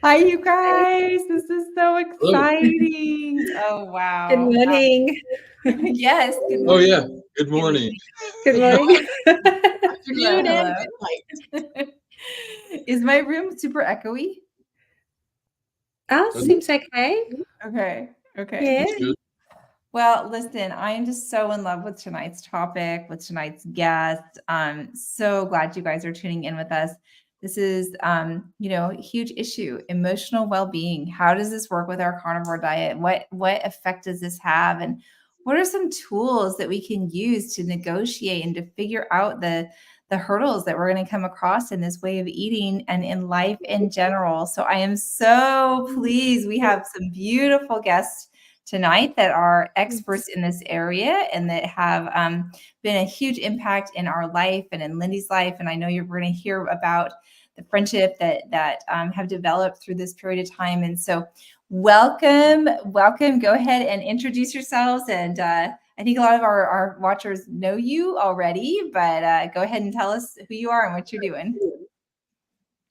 Hi, you guys. This is so exciting. Oh, wow. Good morning. Yes. Good Oh, morning. yeah. Good morning. Good morning. Afternoon and Hello. good night. Is my room super echoey? Oh, seems okay. Okay. Yeah. That's good. Well, listen, I am just so in love with tonight's topic, with tonight's guest. I'm so glad you guys are tuning in with us. This is, a huge issue, emotional well-being. How does this work with our carnivore diet? What effect does this have? And what are some tools that we can use to negotiate and to figure out the hurdles that we're going to come across in this way of eating and in life in general? So I am so pleased we have some beautiful guests tonight that are experts in this area and that have been a huge impact in our life and in Lindy's life. And I know you're going to hear about the friendship that have developed through this period of time. And so welcome. Go ahead and introduce yourselves. And I think a lot of our watchers know you already, but go ahead and tell us who you are and what you're doing.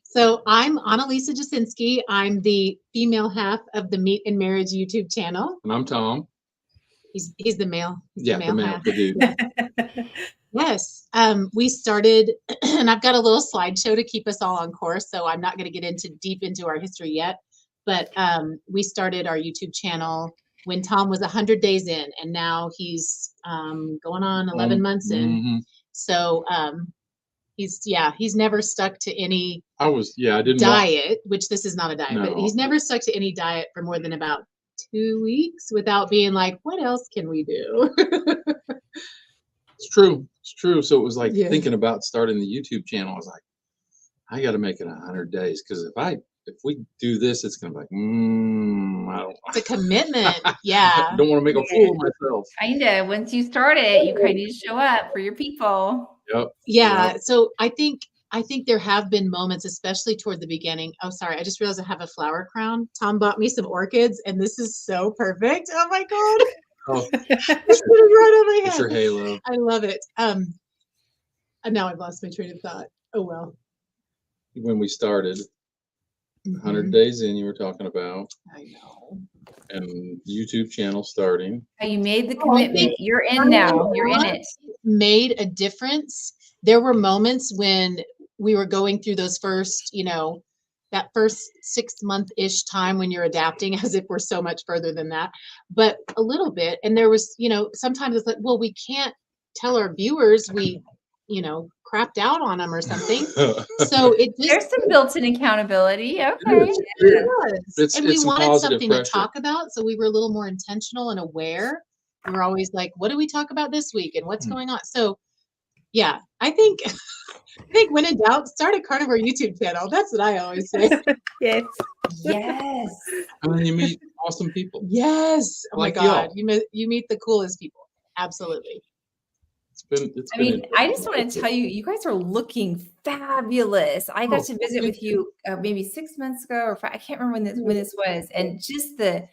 So I'm Anne-Lise of Meat. I'm the female half of the Meat and Marriage YouTube channel. And I'm Tom. He's the male. Yeah, the male, half. the dude. Yes. We started, and I've got a little slideshow to keep us all on course. So I'm not going to get deep into our history yet. But we started our YouTube channel when Tom was 100 days in, and now he's going on 11 months in. Mm-hmm. So he's never stuck to any I didn't diet, which this is not a diet, No. but he's never stuck to any diet for more than about 2 weeks without being like, what else can we do? It's true. So it was like Yeah. thinking about starting the YouTube channel. I was like, I got to make it 100 days because if we do this, it's going to be like, I don't. It's a commitment. Yeah. I don't want to make a fool of myself. Kind of. Once you start it, you kind of need to show up for your people. Yep. Yeah. Yep. So I think there have been moments, especially toward the beginning. Oh, sorry. I just realized I have a flower crown. Tom bought me some orchids, and this is so perfect. Oh my God. Oh, It's right on my head. it's your halo. I love it. And now I've lost my train of thought. Oh, well. When we started, 100 Mhm. days in, you were talking about, I know. and YouTube channel starting. How you made the Oh, I commitment. think You're in now. You're in what it. made a difference. There were moments when we were going through those first, that first 6-month-ish time when you're adapting, as if we're so much further than that, but a little bit. And there was, sometimes it's like, well, we can't tell our viewers we, crapped out on them or something. So it just There's some built-in accountability. Okay. was. And we some wanted positive something to pressure. talk about, so we were a little more intentional and aware. We were always like, what do we talk about this week and what's going on? So yeah, I think when in doubt, start a Carnivore YouTube channel. That's what I always say. Yes. Yes. And then you meet awesome people. Yes. Oh Like my God. y'all. You meet the coolest people. Absolutely. I just want to tell you, you guys are looking fabulous. I got to visit with you maybe 6 months ago, or I can't remember when this was, and just the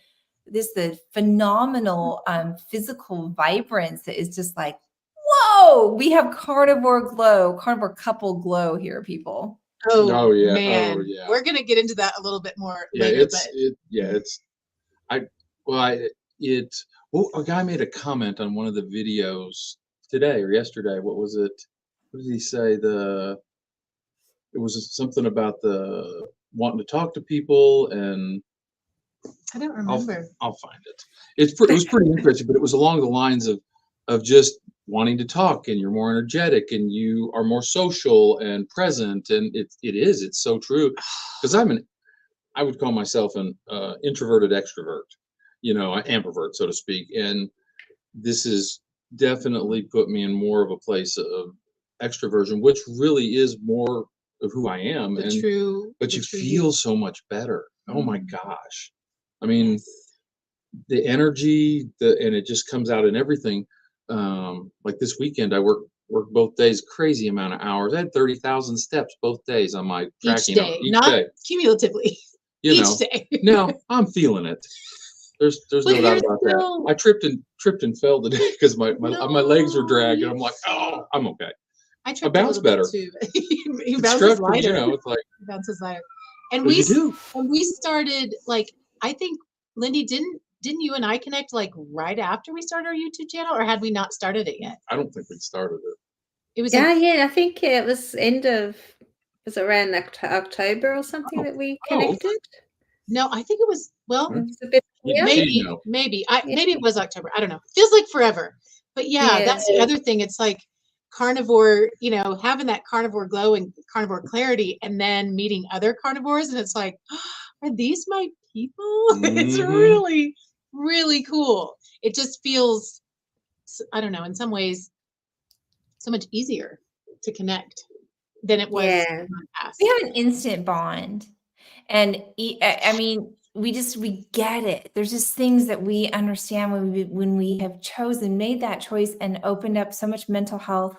phenomenal physical vibrance that is just like, whoa! We have carnivore couple glow here, people. Oh yeah. man. Oh, yeah. We're gonna get into that a little bit more Yeah, later. a guy made a comment on one of the videos today or yesterday. What was it? What did he say? It was something about the wanting to talk to people, and I don't remember. I'll find it. It was pretty interesting, but it was along the lines of just wanting to talk, and you're more energetic, and you are more social and present, and it's so true. Because I would call myself an introverted extrovert, an ambivert, so to speak, and this has definitely put me in more of a place of extroversion, which really is more of who I am. But you feel so much better. Oh my gosh. I mean, the energy, and it just comes out in everything. Like this weekend, I worked both days, crazy amount of hours. I had 30,000 steps both days on my tracking. Each day. Cumulatively. Each day. No, I'm feeling it. There's no doubt about that. I tripped and fell today because my legs were dragging. I'm like, oh, I'm okay. I bounce better. Too. He bounces lighter. It's like He bounces lighter. And But you do. we started, like, I think, Lindy, didn't you and I connect like right after we started our YouTube channel, or had we not started it yet? I don't think we'd started it. It was Yeah, I think it was was around October or something Oh, that we oh, okay. connected. no, I think it was, well, It was a bit You- earlier. you know. maybe Yeah. it was October. I don't know. Feels like forever. But yeah, Yeah. that's the other thing. It's like carnivore, having that carnivore glow and carnivore clarity, and then meeting other carnivores, and it's like, are these my people? It's Mhm. really, really cool. It just feels, I don't know, in some ways, so much easier to connect than it was Yeah. in the past. We have an instant bond. And I mean, we get it. There's just things that we understand when we have made that choice and opened up so much mental health,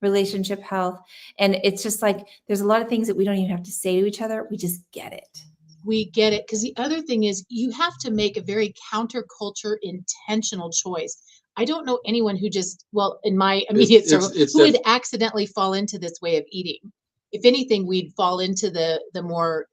relationship health. And it's just like, there's a lot of things that we don't even have to say to each other. We just get it. We get it. Because the other thing is, you have to make a very counterculture intentional choice. I don't know anyone who just, well, in my immediate circle, who would accidentally fall into this way of eating. If anything, we'd fall into the more,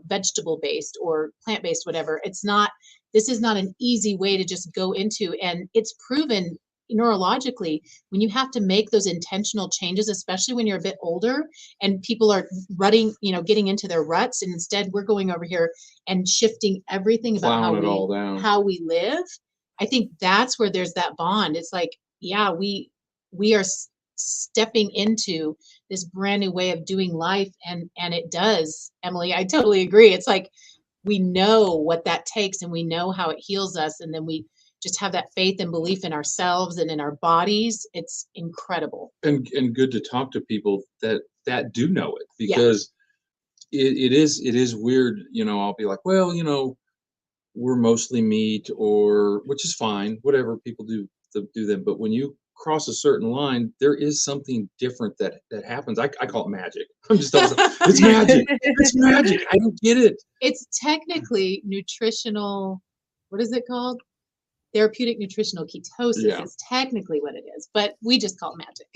vegetable based or plant based, whatever. This is not an easy way to just go into, and it's proven neurologically when you have to make those intentional changes, especially when you're a bit older and people are rutting, getting into their ruts, and instead we're going over here and shifting everything about Plowing it all down. how we live. I think that's where there's that bond. It's like, yeah, we are stepping into this brand new way of doing life, and it does, Emily, I totally agree. It's like, we know what that takes, and we know how it heals us, and then we just have that faith and belief in ourselves and in our bodies. It's incredible. And good to talk to people that do know it, because it is weird. I'll be like, well, we're mostly meat, or, which is fine, whatever people do them. But when you cross a certain line, there is something different that happens. I call it magic. I'm just always like, it's magic. It's magic. I don't get it. It's technically nutritional. What is it called? Therapeutic nutritional ketosis is technically what it is, but we just call it magic.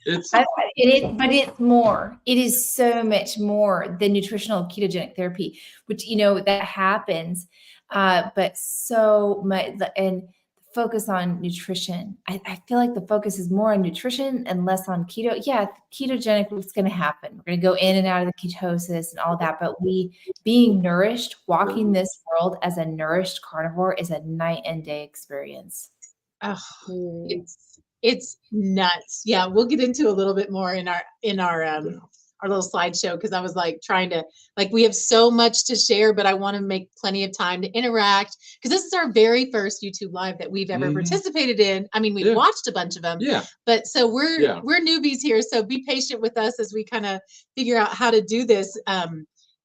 But it's more. It is so much more than nutritional ketogenic therapy, which that happens, but so much, and focus on nutrition. I feel like the focus is more on nutrition and less on keto. Yeah, ketogenic, what's going to happen? We're going to go in and out of the ketosis and all that, but being nourished, walking this world as a nourished carnivore is a night and day experience. Oh, it's nuts. Yeah, we'll get into a little bit more in our little slideshow, because I was like trying to, like, we have so much to share, but I want to make plenty of time to interact, because this is our very first YouTube live that we've ever participated in. I mean, we've watched a bunch of them, but so we're newbies here, so be patient with us as we kind of figure out how to do this.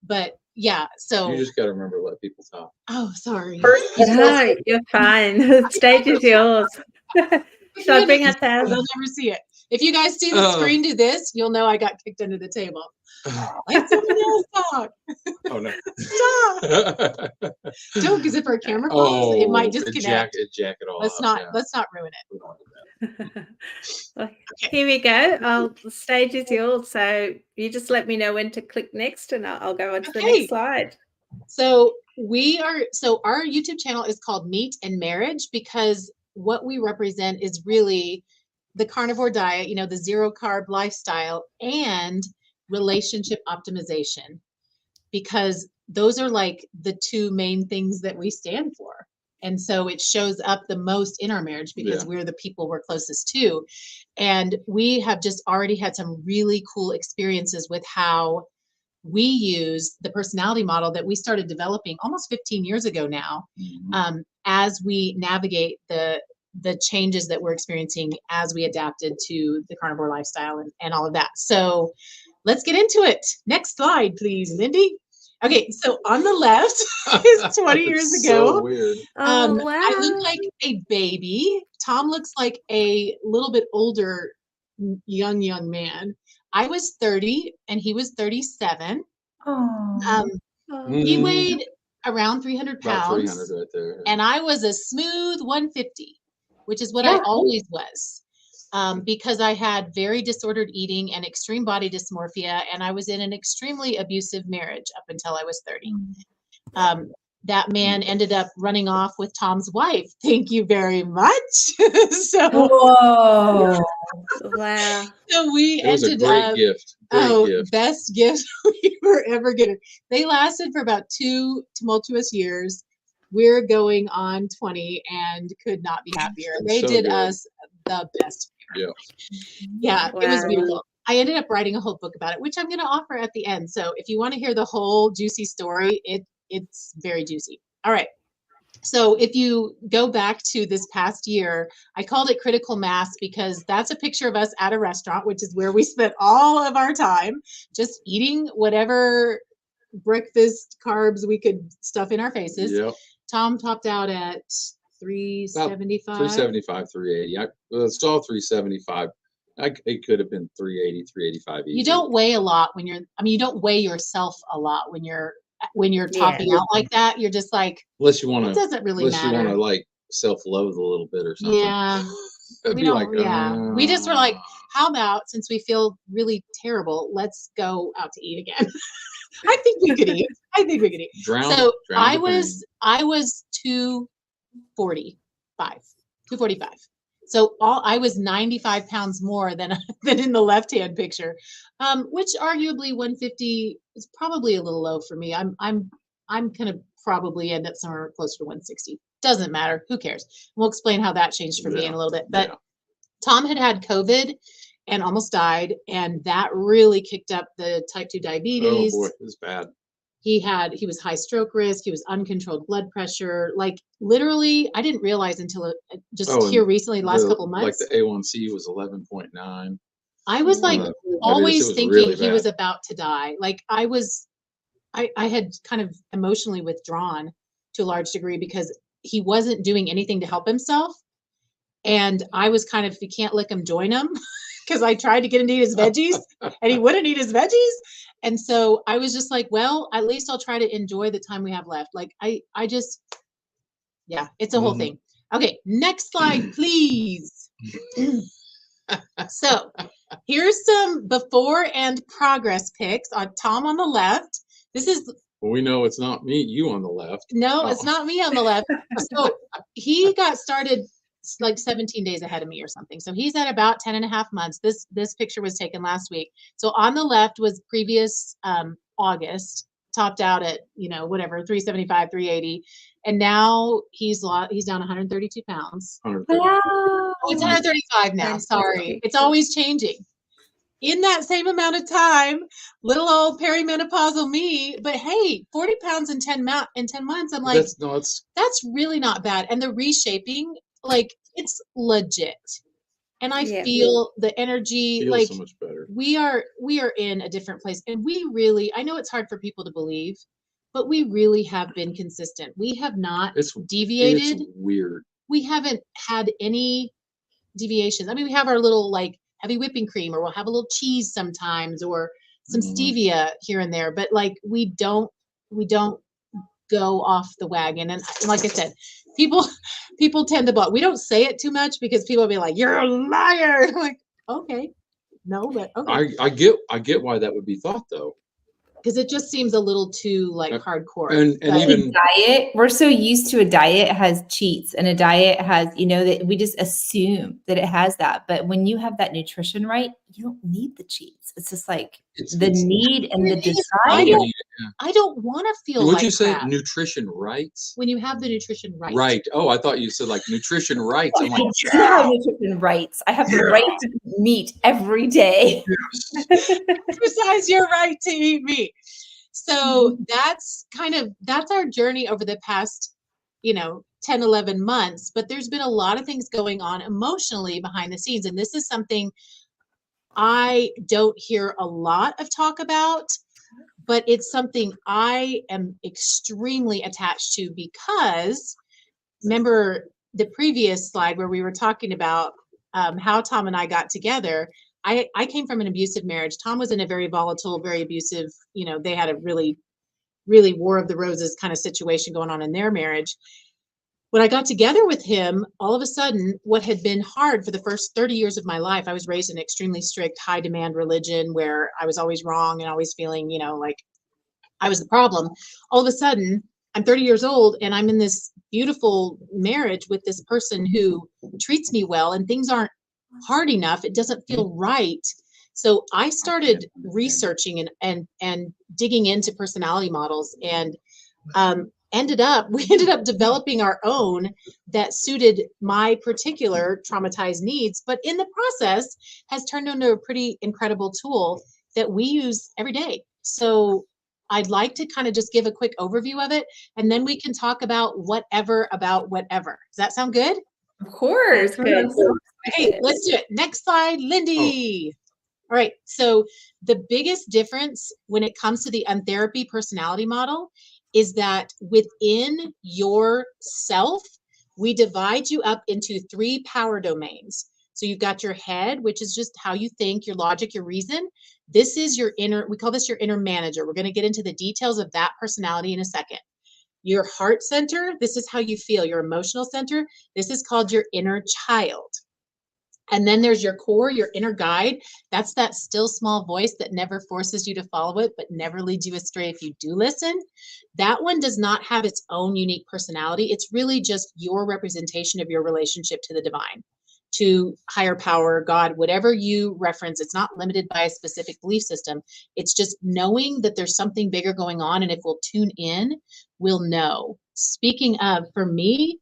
But yeah, so you just got to remember to let people talk. Oh, sorry. No, you're fine. The stage is yours. So I bring up They'll never see it. If you guys see the screen do this, you'll know I got kicked under the table. Let somebody else talk. Oh no! Stop! Don't, because if our camera falls, it might disconnect. Jack it all. Let's not ruin it. Well, here we go. The stage is yours. So you just let me know when to click next, and I'll go on to the next slide. So our YouTube channel is called Meat and Marriage, because what we represent is really the carnivore diet, the zero carb lifestyle, and relationship optimization, because those are like the two main things that we stand for. And so it shows up the most in our marriage, because we're the people we're closest to. And we have just already had some really cool experiences with how we use the personality model that we started developing almost 15 years ago now, as we navigate the changes that we're experiencing as we adapted to the carnivore lifestyle and all of that. So let's get into it. Next slide, please, Lindy. Okay, so on the left is 20 years ago. So weird. Wow. I look like a baby. Tom looks like a little bit older, young man. I was 30 and he was 37. He weighed around 300 pounds. About 300 right there. And I was a smooth 150, which is what I always was. because I had very disordered eating and extreme body dysmorphia, and I was in an extremely abusive marriage up until I was 30. That man ended up running off with Tom's wife. Thank you very much. So, Whoa. Wow. so we It was a ended great up, gift. Great gift. best gift we were ever getting. They lasted for about 2 tumultuous years. We're going on 20 and could not be happier. They So did good. us the best. Yeah. Yeah, it was Wow. beautiful. I ended up writing a whole book about it, which I'm going to offer at the end. So if you want to hear the whole juicy story, it's very juicy. All right. So if you go back to this past year, I called it critical mass because that's a picture of us at a restaurant, which is where we spent all of our time just eating whatever breakfast carbs we could stuff in our faces. Yep. Tom topped out at 375. 375, 380. It's all 375. It could have been 380, 385. You don't weigh a lot when you're, I mean, you don't weigh yourself a lot when you're topping out like that. You're just like, unless you want it to, doesn't really unless you want matter. to like self-loathe a little bit or something. Yeah. It'd We be don't, like, yeah. We just were like, how about, since we feel really terrible, let's go out to eat again. I think we could eat. I think we could eat. So I was 245. So I was 95 pounds more than in the left-hand picture, which arguably 150 is probably a little low for me. I'm gonna probably end up somewhere closer to 160. Doesn't matter. Who cares? We'll explain how that changed for me in a little bit. But Tom had COVID and almost died, and that really kicked up the type 2 diabetes. Oh boy, it was bad. He was high stroke risk. He was uncontrolled blood pressure. Like literally, I didn't realize until here recently, the last couple of months. Like the A1C was 11.9. I was like always thinking really he was about to die. Like I had kind of emotionally withdrawn to a large degree because he wasn't doing anything to help himself. And I was kind of, if you can't lick him, join him. Because I tried to get him to eat his veggies and he wouldn't eat his veggies. And so I was just like, well, at least I'll try to enjoy the time we have left. Like I just, yeah, it's a whole thing. Okay, next slide, please. So here's some before and progress pics on Tom on the left. This is. Well, we know it's not you on the left. No, it's not me on the left. So he got started like 17 days ahead of me or something. So he's at about 10 and a half months. This picture was taken last week. So on the left was previous August, topped out at, whatever, 375, 380. And now he's down 132 pounds. 130. Wow. Oh, it's 135 now. Sorry. It's always changing. In that same amount of time, little old perimenopausal me, but hey, 40 pounds in 10 months. I'm like, that's really not bad. And the reshaping, like it's legit. And I feel the energy, feels like so much better. we are in a different place. And I know it's hard for people to believe, but we really have been consistent. We have not deviated. It's weird. We haven't had any deviations. I mean, we have our little like heavy whipping cream, or we'll have a little cheese sometimes, or some stevia here and there, but like we don't go off the wagon. And like I said, people tend to block. We don't say it too much because people will be like, "You're a liar." I'm like, okay, no, but okay. I get why that would be thought though. Because it just seems a little too like hardcore. And even diet, we're so used to a diet has cheats, and a diet has, that we just assume that it has that. But when you have that nutrition right, you don't need the cheats. It's just like the need and the desire. I don't want to feel Would like you say crap. Nutrition rights? When you have the nutrition right. Right. Oh, I thought you said like nutrition rights. I'm like, I have nutrition rights. I have the right to eat meat every day. Exercise your right to eat meat. So that's our journey over the past, 10, 11 months. But there's been a lot of things going on emotionally behind the scenes. And this is something I don't hear a lot of talk about, but it's something I am extremely attached to because remember the previous slide where we were talking about how Tom and I got together. I came from an abusive marriage. Tom was in a very volatile, very abusive, they had a really, really War of the Roses kind of situation going on in their marriage. when I got together with him, all of a sudden, what had been hard for the first 30 years of my life, I was raised in an extremely strict, high demand religion where I was always wrong and always feeling, like I was the problem. All of a sudden, I'm 30 years old and I'm in this beautiful marriage with this person who treats me well, and things aren't hard enough. It doesn't feel right. So I started researching and digging into personality models, and we ended up developing our own that suited my particular traumatized needs, but in the process has turned into a pretty incredible tool that we use every day. So I'd like to kind of just give a quick overview of it, and then we can talk about whatever. Does that sound good? Of course. Good. Okay, let's do it. Next slide, Lindy. All right. So the biggest difference when it comes to the Untherapy personality model is that within yourself, we divide you up into 3 power domains. So you've got your head, which is just how you think, your logic, your reason. This is your we call this your inner manager. We're going to get into the details of that personality in a second. Your heart center, this is how you feel. Your emotional center, this is called your inner child. And then there's your core, your inner guide. That's that still small voice that never forces you to follow it, but never leads you astray if you do listen. That one does not have its own unique personality. It's really just your representation of your relationship to the divine, to higher power, God, whatever you reference. It's not limited by a specific belief system. It's just knowing that there's something bigger going on. And if we'll tune in, we'll know. Speaking of, for me,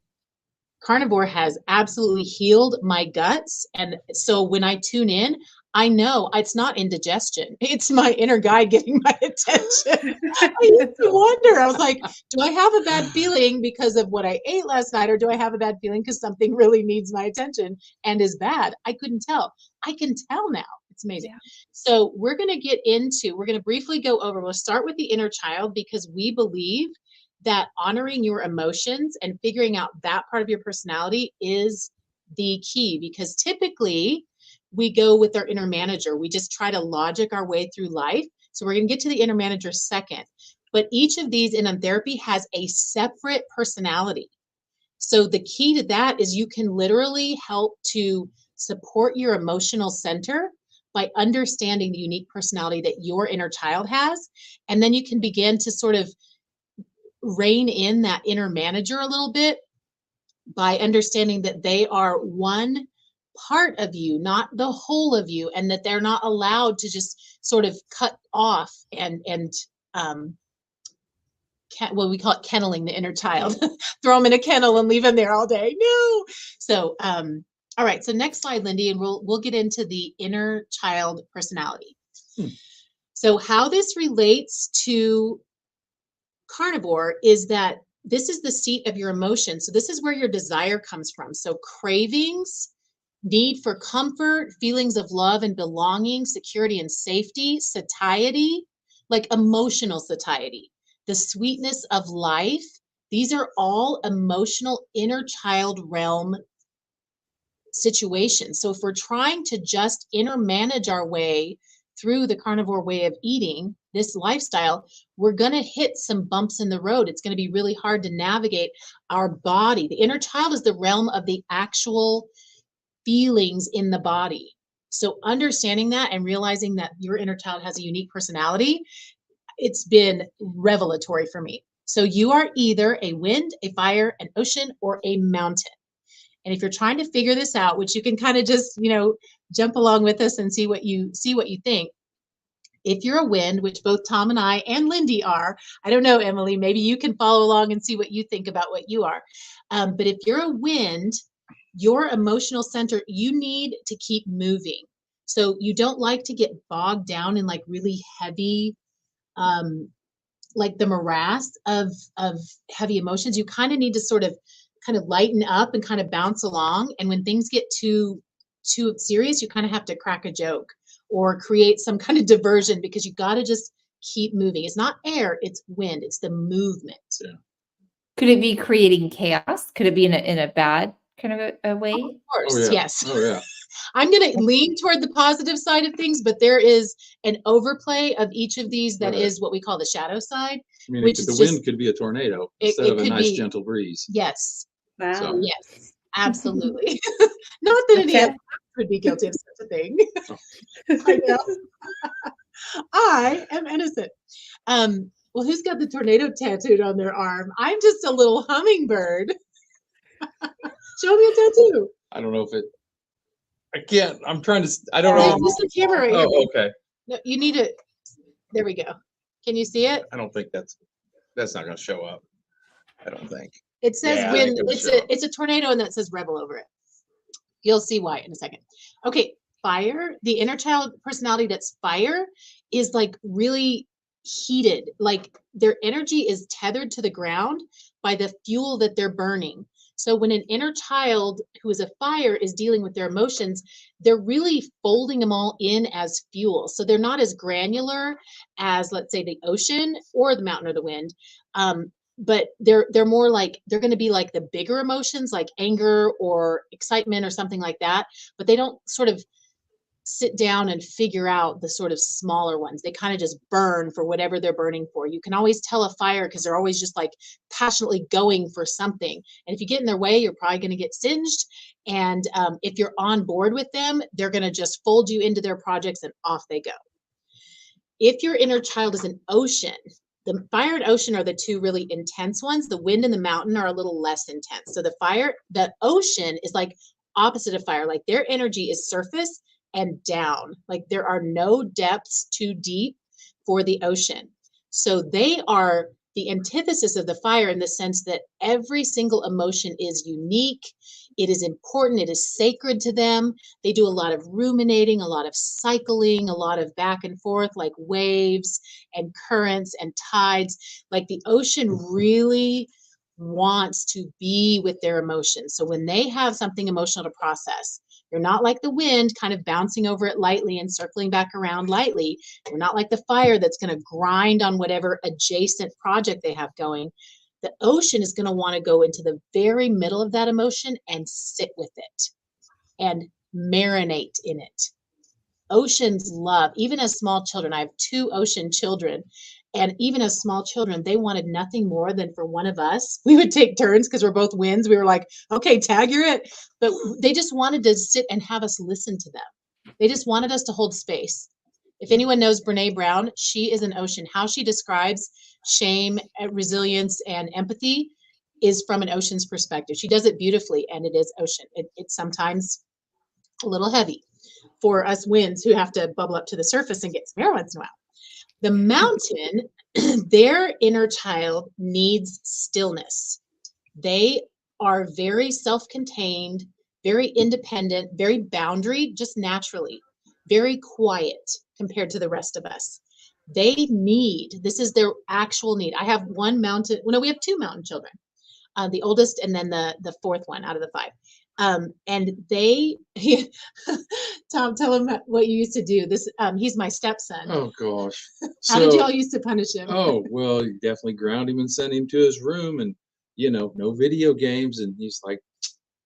Carnivore has absolutely healed my guts. And so when I tune in, I know it's not indigestion. It's my inner guide getting my attention. I used to wonder, I was like, do I have a bad feeling because of what I ate last night? Or do I have a bad feeling because something really needs my attention and is bad? I couldn't tell. I can tell now. It's amazing. Yeah. So we're going to briefly go over, we'll start with the inner child, because we believe that honoring your emotions and figuring out that part of your personality is the key, because typically we go with our inner manager. We just try to logic our way through life. So we're going to get to the inner manager second, but each of these in Untherapy has a separate personality. So the key to that is you can literally help to support your emotional center by understanding the unique personality that your inner child has. And then you can begin to sort of rein in that inner manager a little bit by understanding that they are one part of you, not the whole of you, and that they're not allowed to just sort of cut off and we call it kenneling the inner child. Throw them in a kennel and leave them there all day. No. So all right, so next slide, Lindy, and we'll get into the inner child personality. So how this relates to Carnivore is that this is the seat of your emotion. So this is where your desire comes from. So cravings, need for comfort, feelings of love and belonging, security and safety, satiety, like emotional satiety, the sweetness of life. These are all emotional inner child realm situations. So if we're trying to just inner manage our way through the carnivore way of eating, this lifestyle, we're going to hit some bumps in the road. It's going to be really hard to navigate our body. The inner child is the realm of the actual feelings in the body. So understanding that and realizing that your inner child has a unique personality, it's been revelatory for me. So you are either a wind, a fire, an ocean, or a mountain. And if you're trying to figure this out, which you can kind of just, jump along with us and see what you think. If you're a wind, which both Tom and I and Lindy are, I don't know, Emily, maybe you can follow along and see what you think about what you are. But if you're a wind, your emotional center, you need to keep moving. So you don't like to get bogged down in like really heavy, like the morass of heavy emotions. You kind of need to sort of lighten up and kind of bounce along. And when things get too serious, you kind of have to crack a joke or create some kind of diversion, because you got to just keep moving. It's not air, it's wind, it's the movement. Yeah. Could it be creating chaos? Could it be in a bad kind of a way? Of course, Oh, yeah. yes. Oh, yeah. I'm going to lean toward the positive side of things, but there is an overplay of each of these that is what we call the shadow side. I mean, which the is wind just, could be a tornado instead of a nice gentle breeze. Yes. Wow. Yes, absolutely. Not that any Okay. of us would be guilty of such a thing. I know. I am innocent. Well, who's got the tornado tattooed on their arm? I'm just a little hummingbird. Show me a tattoo. I don't know if it. I can't. I'm trying to. I don't There's know. just a camera right here. Oh, okay. No, you need it. There we go. Can you see it? I don't think that's not going to show up. I don't think. It says Yeah, I when think it'll it's show up. it's a tornado and that says rebel over it. You'll see why in a second. Okay, fire, the inner child personality that's fire is like really heated. Like their energy is tethered to the ground by the fuel that they're burning. So when an inner child who is a fire is dealing with their emotions, they're really folding them all in as fuel. So they're not as granular as, let's say, the ocean or the mountain or the wind. But they're more like, they're going to be like the bigger emotions like anger or excitement or something like that, but they don't sort of sit down and figure out the sort of smaller ones. They kind of just burn for whatever they're burning for. You can always tell a fire because they're always just like passionately going for something. And if you get in their way, you're probably going to get singed. And if you're on board with them, they're going to just fold you into their projects and off they go. If your inner child is an ocean, the fire and ocean are the two really intense ones. The wind and the mountain are a little less intense. So the ocean is like opposite of fire. Like their energy is surface and down. Like there are no depths too deep for the ocean. So they are the antithesis of the fire in the sense that every single emotion is unique. It is important. It is sacred to them. They do a lot of ruminating, a lot of cycling, a lot of back and forth, like waves and currents and tides. Like the ocean really wants to be with their emotions. So when they have something emotional to process, you're not like the wind kind of bouncing over it lightly and circling back around lightly. You're not like the fire that's going to grind on whatever adjacent project they have going. The ocean is going to want to go into the very middle of that emotion and sit with it and marinate in it. Oceans love, even as small children, I have 2 ocean children, and even as small children, they wanted nothing more than for one of us. We would take turns because we're both winds. We were like, okay, tag, you're it. But they just wanted to sit and have us listen to them. They just wanted us to hold space. If anyone knows Brene Brown, she is an ocean. How she describes shame, resilience, and empathy is from an ocean's perspective. She does it beautifully, and it is ocean. It's sometimes a little heavy for us winds who have to bubble up to the surface and get some air once in a while. The mountain, their inner child needs stillness. They are very self-contained, very independent, very boundary, just naturally, very quiet compared to the rest of us. They need, this is their actual need. I have one mountain, well, no, we have 2 mountain children, the oldest and then the 4th one out of the 5. And they, Tom, tell him what you used to do. This, he's my stepson. Oh gosh. How did y'all used to punish him? Oh well, you definitely ground him and send him to his room, and no video games, and he's like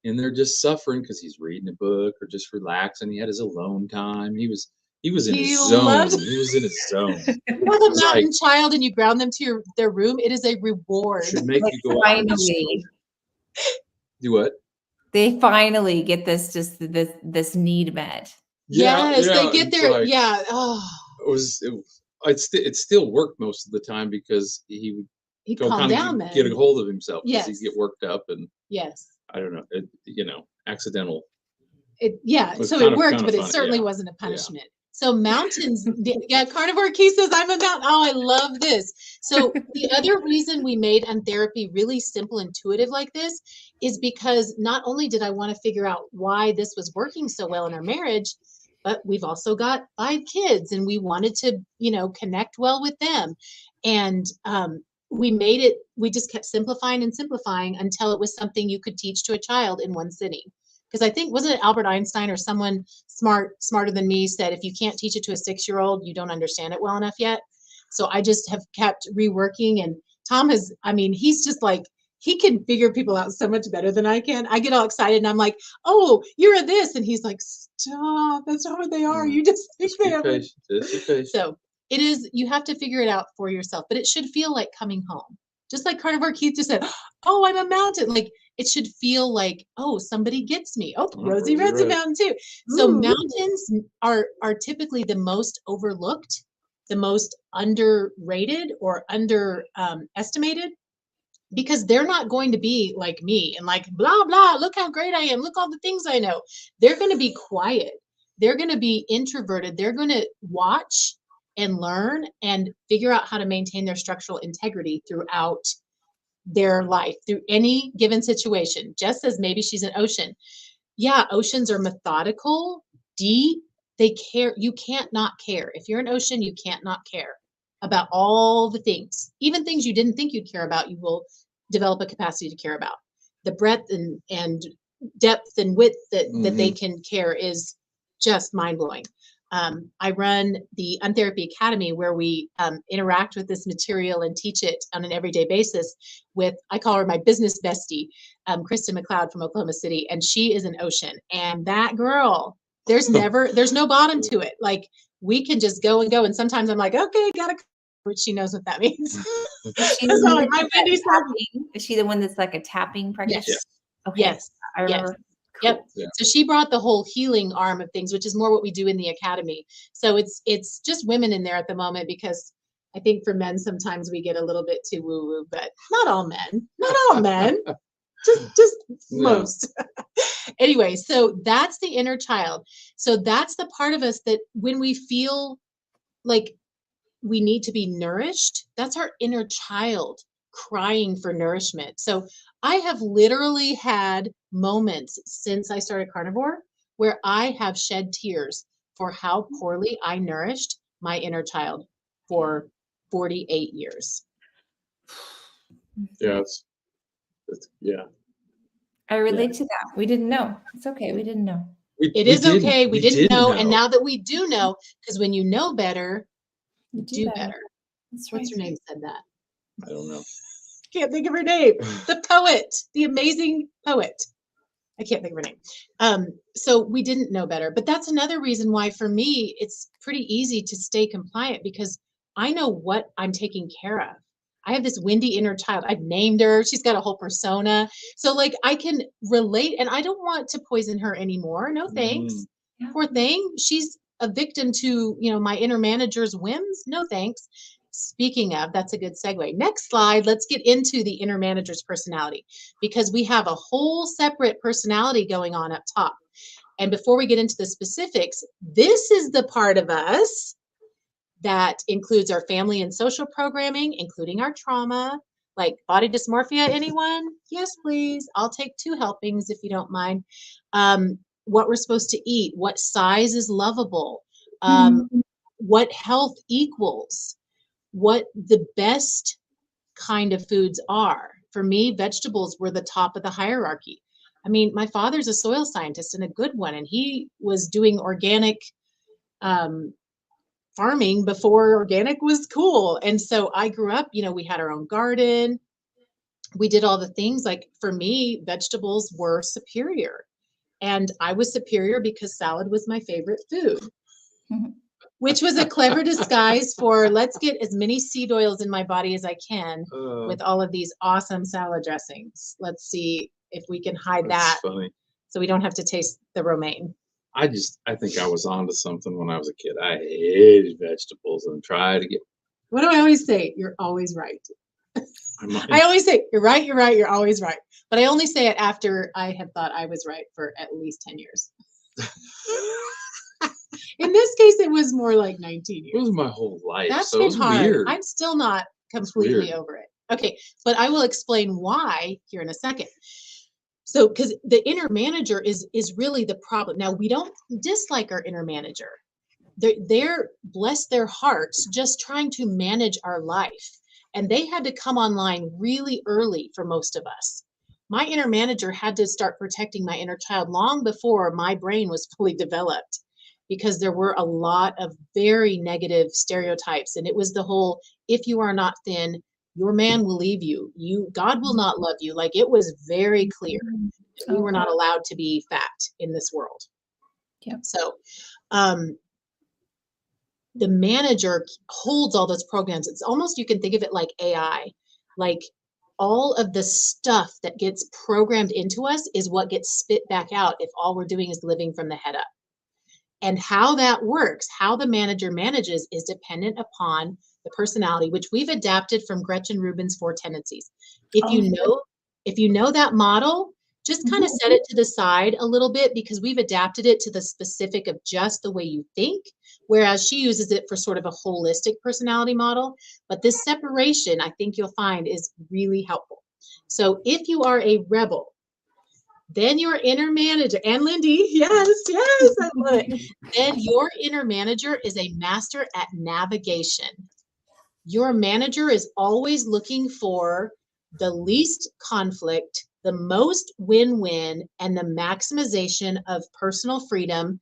in there just suffering because he's reading a book or just relaxing. He had his alone time. He was in He his zone. loved- He was in his zone. You have a It's mountain like- child and you ground them to their room. It is a reward. Should make Like, you go out and finally, do what? they finally get this need met. Yes, they it's get their, like- yeah. Oh, It still worked most of the time because he would he go calmed kind down of get a then. hold of himself because Yes. he'd get worked up and Yes. I don't know, accidental. Yeah, was so kind it of- worked, kind of but it funny, certainly yeah. wasn't a punishment. So mountains, yeah, Carnivore Key says, I'm a mountain. Oh, I love this. So the other reason we made Untherapy really simple, intuitive like this is because not only did I want to figure out why this was working so well in our marriage, but we've also got 5 kids and we wanted to, connect well with them. And we just kept simplifying and simplifying until it was something you could teach to a child in one sitting. Because I think, wasn't it Albert Einstein or someone smarter than me said, if you can't teach it to a 6-year-old, you don't understand it well enough yet. So I just have kept reworking, and Tom he's just like, he can figure people out so much better than I can. I get all excited and I'm like, oh, you're a this. And he's like, stop, that's not what they are. You just think Just they be are. patient. Just be patient. So it is, you have to figure it out for yourself, but it should feel like coming home. Just like Carnivore Keith just said, oh, I'm a mountain. Like It should feel like, oh, somebody gets me. Oh, Oh, Rosie Rosie runs a Red. mountain too. So Ooh. mountains are typically the most overlooked, the most underrated or estimated, because they're not going to be like me and like, blah, blah, look how great I am. Look all the things I know. They're going to be quiet. They're going to be introverted. They're going to watch and learn and figure out how to maintain their structural integrity throughout their life, through any given situation, just as maybe she's an ocean. Yeah, oceans are methodical, deep. They care. You can't not care. If you're an ocean, you can't not care about all the things, even things you didn't think you'd care about. You will develop a capacity to care about. The breadth and depth and width that they can care is just mind blowing. I run the Untherapy Academy, where we interact with this material and teach it on an everyday basis with, I call her my business bestie, Kristen McLeod from Oklahoma City. And she is an ocean. And that girl, there's no bottom to it. Like, we can just go and go. And sometimes I'm like, okay, gotta, which she knows what that means. Is she So the one like, that's my like Wendy's tapping? Is she the one that's like a tapping practitioner? Yes. Okay. Yes. I remember. Yep. Cool. Yeah. So she brought the whole healing arm of things, which is more what we do in the academy. So it's just women in there at the moment, because I think for men, sometimes we get a little bit too woo woo, but not all men, just No. most. Anyway, so that's the inner child. So that's the part of us that when we feel like we need to be nourished, that's our inner child crying for nourishment. So I have literally had moments since I started carnivore where I have shed tears for how poorly I nourished my inner child for 48 years. Yeah, yeah. I relate to that. We didn't know. It's okay. We didn't know. It is okay. We didn't know. And now that we do know, because when you know better, you do better. That's right. What's her name said that? I don't know. Can't think of her name. The poet, the amazing poet. I can't think of her name. So we didn't know better, but that's another reason why for me, it's pretty easy to stay compliant, because I know what I'm taking care of. I have this windy inner child. I've named her. She's got a whole persona. So like, I can relate, and I don't want to poison her anymore. No, thanks. Yeah. Poor thing. She's a victim to, my inner manager's whims. No, thanks. Speaking of, that's a good segue. Next slide, let's get into the inner manager's personality, because we have a whole separate personality going on up top. And before we get into the specifics, this is the part of us that includes our family and social programming, including our trauma, like body dysmorphia. Anyone? Yes, please. I'll take 2 helpings if you don't mind. What we're supposed to eat, what size is lovable, what health equals, what the best kind of foods are. For me, vegetables were the top of the hierarchy. I mean, my father's a soil scientist, and a good one, and he was doing organic farming before organic was cool. And so I grew up, we had our own garden. We did all the things. Like, for me, vegetables were superior, and I was superior because salad was my favorite food. Which was a clever disguise for, let's get as many seed oils in my body as I can with all of these awesome salad dressings. Let's see if we can hide that Funny. so we don't have to taste the romaine. I think I was onto something when I was a kid. I hated vegetables and tried to get. What do I always say? You're always right. I always say, you're right, you're always right. But I only say it after I have thought I was right for at least 10 years. In this case, it was more like 19 years. It was my whole life. That's so been it was hard. weird. I'm still not completely over it. Okay, but I will explain why here in a second. So, because the inner manager is really the problem. Now, we don't dislike our inner manager. They're bless their hearts, just trying to manage our life. And they had to come online really early for most of us. My inner manager had to start protecting my inner child long before my brain was fully developed, because there were a lot of very negative stereotypes. And it was the whole, if you are not thin, your man will leave you. God will not love you. Like, it was very clear that we were not allowed to be fat in this world. Yeah. So the manager holds all those programs. It's almost, you can think of it like AI. Like, all of the stuff that gets programmed into us is what gets spit back out if all we're doing is living from the head up. And how that works, how the manager manages, is dependent upon the personality, which we've adapted from Gretchen Rubin's 4 tendencies. If you know that model, just kind of set it to the side a little bit, because we've adapted it to the specific of just the way you think, whereas she uses it for sort of a holistic personality model. But this separation, I think you'll find, is really helpful. So if you are a rebel, then your inner manager, and Lindy, yes, I love it. Then your inner manager is a master at navigation. Your manager is always looking for the least conflict, the most win-win, and the maximization of personal freedom,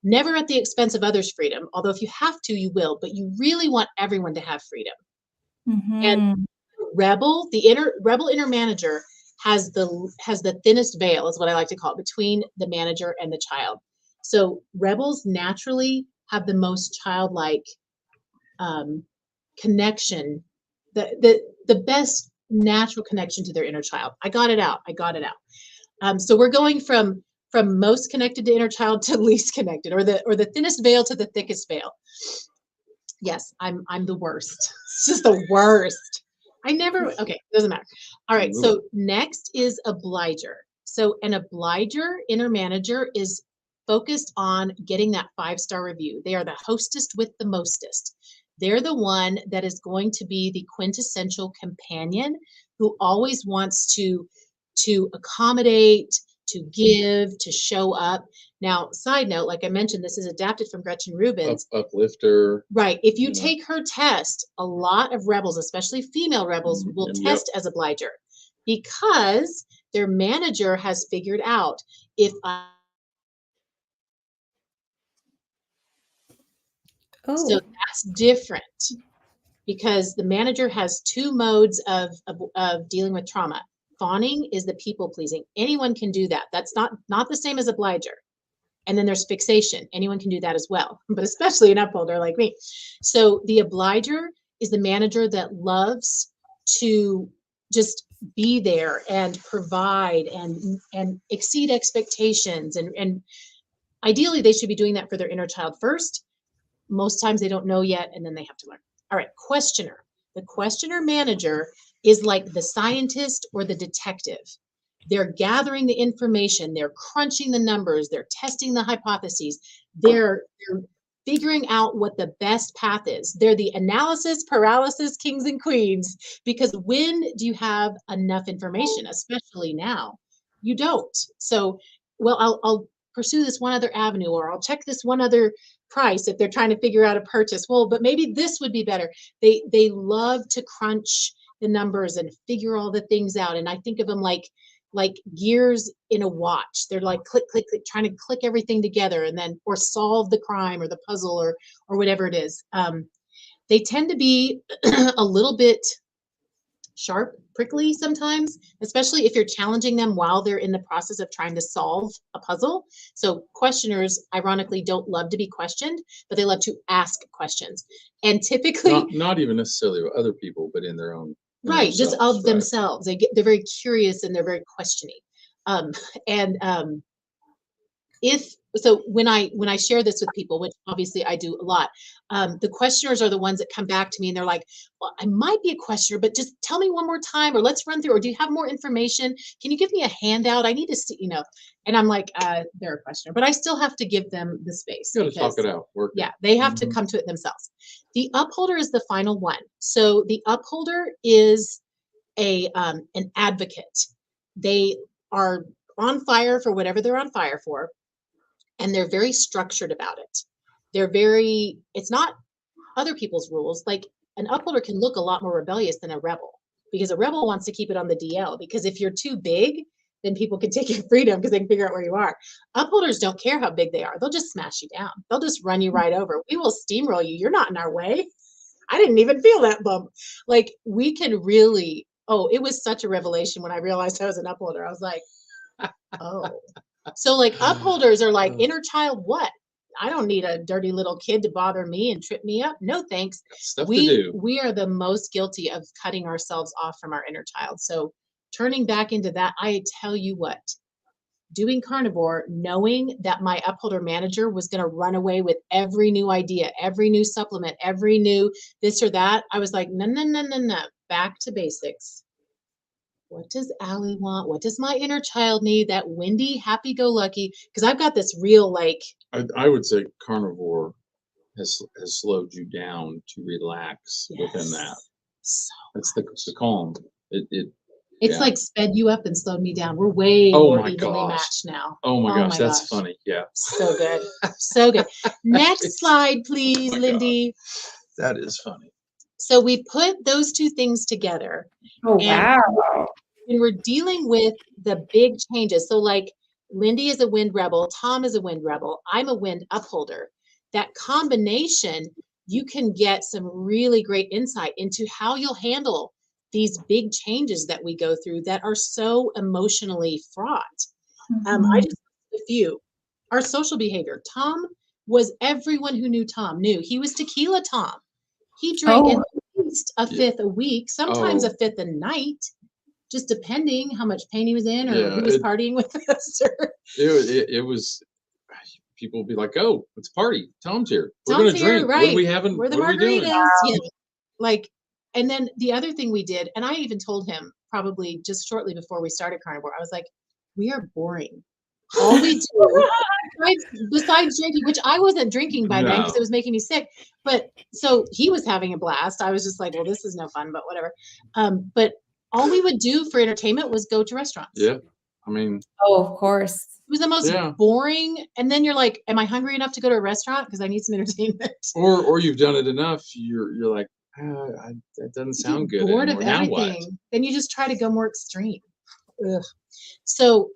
never at the expense of others' freedom. Although if you have to, you will, but you really want everyone to have freedom. And the rebel inner manager has the thinnest veil, is what I like to call it, between the manager and the child. So rebels naturally have the most childlike connection, the best natural connection to their inner child. I got it out. So we're going from most connected to inner child to least connected, or the thinnest veil to the thickest veil. Yes, I'm the worst. It's just the worst. Okay, doesn't matter. All right, so next is obliger. So an obliger inner manager is focused on getting that 5-star review. They are the hostess with the mostest. They're the one that is going to be the quintessential companion who always wants to accommodate, to give, to show up. Now, side note, like I mentioned, this is adapted from Gretchen Rubin's. Uplifter. Right. If you take her test, a lot of rebels, especially female rebels, will test as obliger, because their manager has figured out, if so that's different, because the manager has 2 modes of dealing with trauma. Fawning is the people pleasing. Anyone can do that. That's not the same as obliger. And then there's fixation. Anyone can do that as well, but especially an upholder like me. So the obliger is the manager that loves to just be there and provide and exceed expectations. And ideally, they should be doing that for their inner child first. Most times they don't know yet, and then they have to learn. All right, questioner. The questioner manager is like the scientist or the detective. They're gathering the information, they're crunching the numbers, they're testing the hypotheses, they're figuring out what the best path is. They're the analysis paralysis kings and queens, because when do you have enough information, especially now? You don't. So, well, I'll pursue this one other avenue, or I'll check this one other price if they're trying to figure out a purchase. Well, but maybe this would be better. They love to crunch the numbers and figure all the things out. And I think of them like gears in a watch. They're like click, click, click, trying to click everything together, and then, or solve the crime or the puzzle or whatever it is. They tend to be a little bit sharp, prickly sometimes, especially if you're challenging them while they're in the process of trying to solve a puzzle. So questioners, ironically, don't love to be questioned, but they love to ask questions. And typically not even necessarily with other people, but in their own. Right, just of themselves. They're very curious and they're very questioning. When I share this with people, which obviously I do a lot, the questioners are the ones that come back to me and they're like, well, I might be a questioner, but just tell me one more time, or let's run through, or do you have more information? Can you give me a handout? I need to see, and I'm like, they're a questioner, but I still have to give them the space. You got to talk it out. Work it. Yeah, they have to come to it themselves. The upholder is the final one. So the upholder is an advocate. They are on fire for whatever they're on fire for, and they're very structured about it. It's not other people's rules. Like, an upholder can look a lot more rebellious than a rebel, because a rebel wants to keep it on the DL, because if you're too big, then people can take your freedom because they can figure out where you are. Upholders don't care how big they are. They'll just smash you down. They'll just run you right over. We will steamroll you. You're not in our way. I didn't even feel that bump. Like, we can really, it was such a revelation when I realized I was an upholder. I was like, oh. So like upholders are like inner child what? I don't need a dirty little kid to bother me and trip me up. No, thanks. Stuff to do. We are the most guilty of cutting ourselves off from our inner child. So turning back into that, I tell you what, doing carnivore, knowing that my upholder manager was going to run away with every new idea, every new supplement, every new this or that, I was like, no, no, no, no, no, back to basics. What does Allie want? What does my inner child need? That windy, happy-go-lucky, because I've got this real, like, I would say carnivore has slowed you down to relax within that. So That's the calm. It's yeah. Like sped you up and slowed me down. We're way more evenly matched now. Oh my gosh, that's funny. Yeah. So good. So good. Next slide, please, Lindy. That is funny. So we put those two things together. Oh, wow. When we're dealing with the big changes, so like Lindy is a wind rebel, Tom is a wind rebel, I'm a wind upholder. That combination, you can get some really great insight into how you'll handle these big changes that we go through that are so emotionally fraught. I just a few. Our social behavior. Tom was, everyone who knew Tom knew he was tequila Tom. He drank at least a fifth a week, sometimes a fifth a night, just depending how much pain he was in or who was partying with us. It was, people would be like, oh, it's a party. Tom's here. We're going to drink. Right. What are we having? We're the what margaritas. Are we doing? Like, and then the other thing we did, and I even told him probably just shortly before we started carnivore, I was like, we are boring. All we do, besides drinking, which I wasn't drinking by then because it was making me sick. But so he was having a blast. I was just like, well, this is no fun, but whatever. But all we would do for entertainment was go to restaurants. Yeah. I mean, oh, of course. It was the most boring. And then you're like, am I hungry enough to go to a restaurant? Because I need some entertainment. Or you've done it enough. You're like, that doesn't sound good. Bored of everything. Now what? Then you just try to go more extreme. Ugh. So,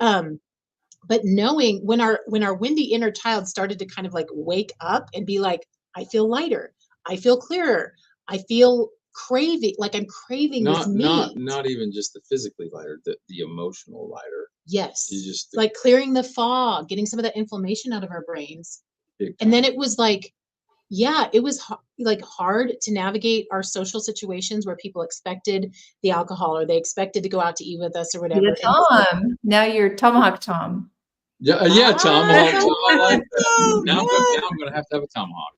but knowing when our windy inner child started to kind of like wake up and be like, I feel lighter, I feel clearer, I feel craving, like I'm craving this meat. Not even just the physically lighter, the emotional lighter. Yes. You just like clearing the fog, getting some of that inflammation out of our brains. And then it was like, it was like hard to navigate our social situations where people expected the alcohol or they expected to go out to eat with us or whatever. Tom. Now you're Tomahawk Tom. Yeah, tomahawk. I like that. Now I'm going to have a tomahawk.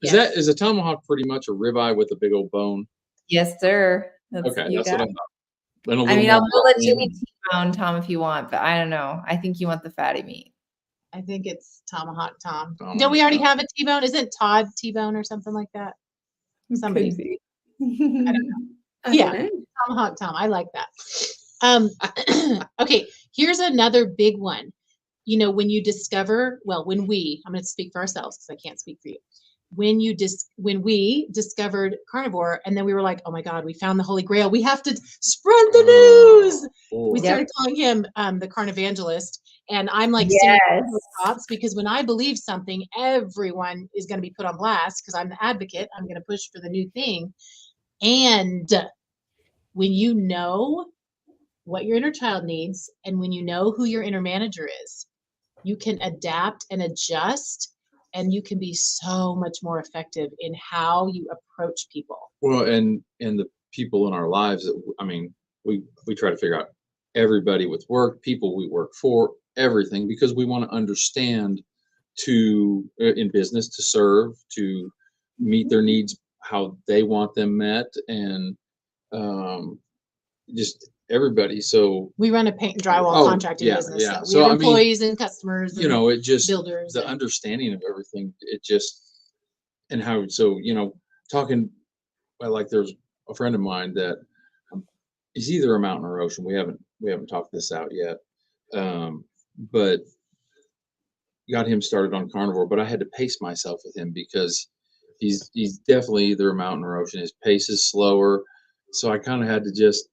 Is a tomahawk pretty much a ribeye with a big old bone? Yes, sir. That's what I thought. I mean, I'll let you eat T-bone, Tom, if you want, but I don't know. I think you want the fatty meat. I think it's Tomahawk Tom. Don't we already have a T-bone? Isn't Todd T-bone or something like that? Somebody. I don't know. Yeah, Tomahawk Tom. I like that. Okay, here's another big one. You know, when you discover, I'm going to speak for ourselves because I can't speak for you. When we discovered carnivore, and then we were like, oh my God, we found the Holy Grail. We have to spread the news. We started calling him the Carnivangelist. And I'm like, tops, because when I believe something, everyone is going to be put on blast because I'm the advocate. I'm going to push for the new thing. And when you know what your inner child needs, and when you know who your inner manager is, you can adapt and adjust, and you can be so much more effective in how you approach people. Well, and the people in our lives, I mean, we try to figure out everybody with work, people we work for, everything, because we want to understand in business to serve, to meet their needs, how they want them met, and just everybody. So we run a paint and drywall contracting business. So we have employees and customers, and it just builders, the understanding of everything, it just, and how, so, talking, like there's a friend of mine that is either a mountain or ocean. We haven't talked this out yet. But got him started on carnivore, but I had to pace myself with him because he's definitely either a mountain or ocean. His pace is slower. So I kind of had to just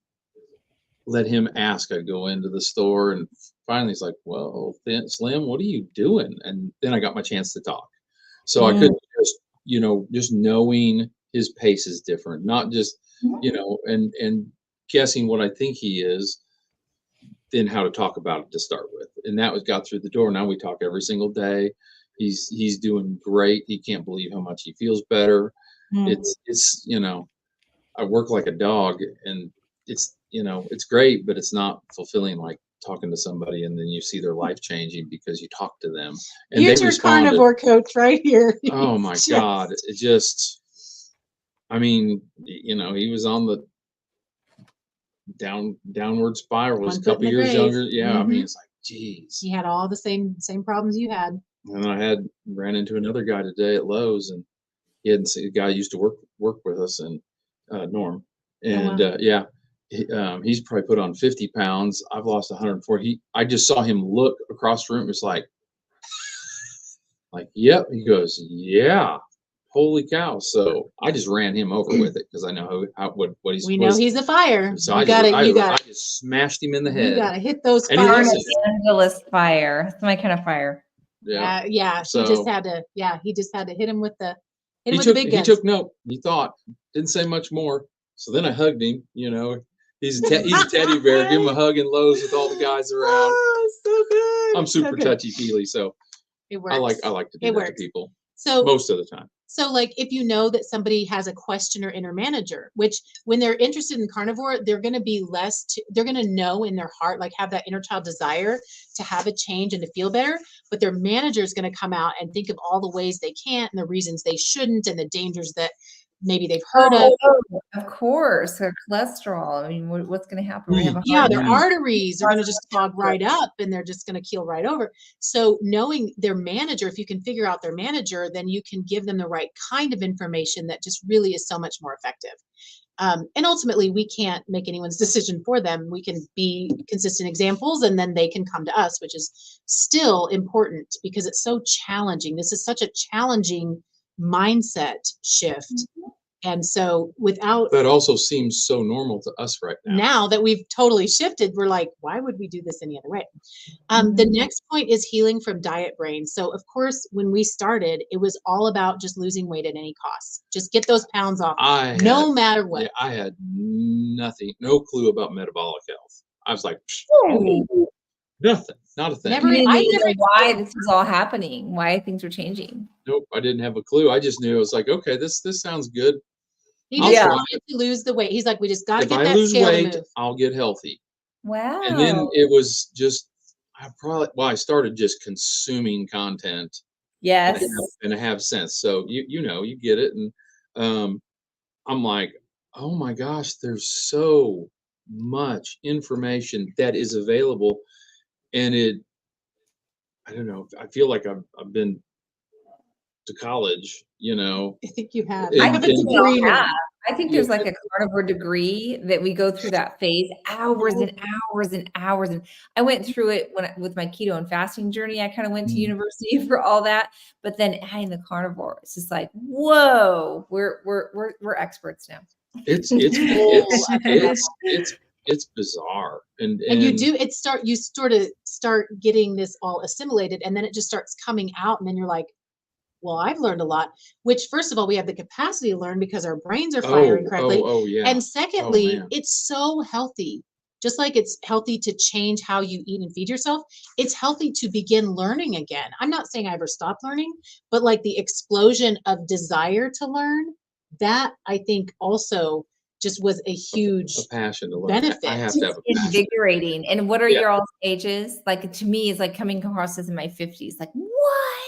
let him ask. I'd go into the store, and finally he's like, well, Slim, what are you doing? And then I got my chance to talk. So I could just knowing his pace is different, not just, and guessing what I think he is, then how to talk about it to start with. And that got through the door. Now we talk every single day. He's doing great. He can't believe how much he feels better. It's I work like a dog, and it's great, but it's not fulfilling like talking to somebody and then you see their life changing because you talk to them and Here's they your responded. carnivore coach right here. Oh my God. It just, I mean, he was on the downward spiral. Was a couple years younger. Yeah. I mean, it's like, geez. He had all the same problems you had. And I ran into another guy today at Lowe's, and he hadn't seen a guy who used to work with us, and Norm. And he's probably put on 50 pounds. I've lost 140. I just saw him look across the room. It's like, yep. He goes, yeah, holy cow. So I just ran him over with it because I know what he's. We know he's a fire. So I just smashed him in the head. You gotta hit those And he fires. listened. Angeles fire. It's my kind of fire. Yeah. So, he just had to hit him with the big guns. He took note. He thought, didn't say much more. So then I hugged him. He's a teddy bear. Give him a hug in Lowe's with all the guys around. Oh, so good. I'm super touchy feely, so it works. I like to do that to people. So most of the time. So like if you know that somebody has a questioner inner manager, which when they're interested in carnivore, they're going to be they're going to know in their heart, like have that inner child desire to have a change and to feel better. But their manager is going to come out and think of all the ways they can't and the reasons they shouldn't and the dangers that maybe they've heard of. Of course, their cholesterol. I mean, what's going to happen? Their arteries are going to just clog right up and they're just going to keel right over. So knowing their manager, if you can figure out their manager, then you can give them the right kind of information that just really is so much more effective. And ultimately, we can't make anyone's decision for them. We can be consistent examples and then they can come to us, which is still important because it's so challenging. This is such a challenging mindset shift. And so that also seems so normal to us right now that we've totally shifted, we're like, why would we do this any other way? The next point is healing from diet brain. So of course, when we started, it was all about just losing weight at any cost. Just get those pounds off, no matter what. Yeah, I had no clue about metabolic health. I was like, nothing, not a thing. I never know why this was all happening, why things were changing. Nope, I didn't have a clue. I just knew it was like, okay, this sounds good. He just wanted to lose the weight. He's like, we just got to get that scale to move. I'll get healthy. Wow. And then it was just, I started just consuming content. Yes. And I have sense. So you get it. And I'm like, oh my gosh, there's so much information that is available. And I don't know, I feel like I've been to college, I think you have. I think there's like a carnivore degree that we go through that phase, hours and hours and hours. And I went through it with my keto and fasting journey. I kind of went to university for all that, but then adding the carnivore, it's just like, whoa, we're experts now. It's bizarre. And you sort of start getting this all assimilated and then it just starts coming out. And then you're like, well, I've learned a lot, which first of all, we have the capacity to learn because our brains are firing correctly. And secondly, it's so healthy. Just like it's healthy to change how you eat and feed yourself, it's healthy to begin learning again. I'm not saying I ever stopped learning, but like the explosion of desire to learn, that I think also just was a huge passion to learn. Benefit. I have to have a passion. Invigorating. And what are your all's ages? Like to me, it's like coming across this in my 50s. Like, what?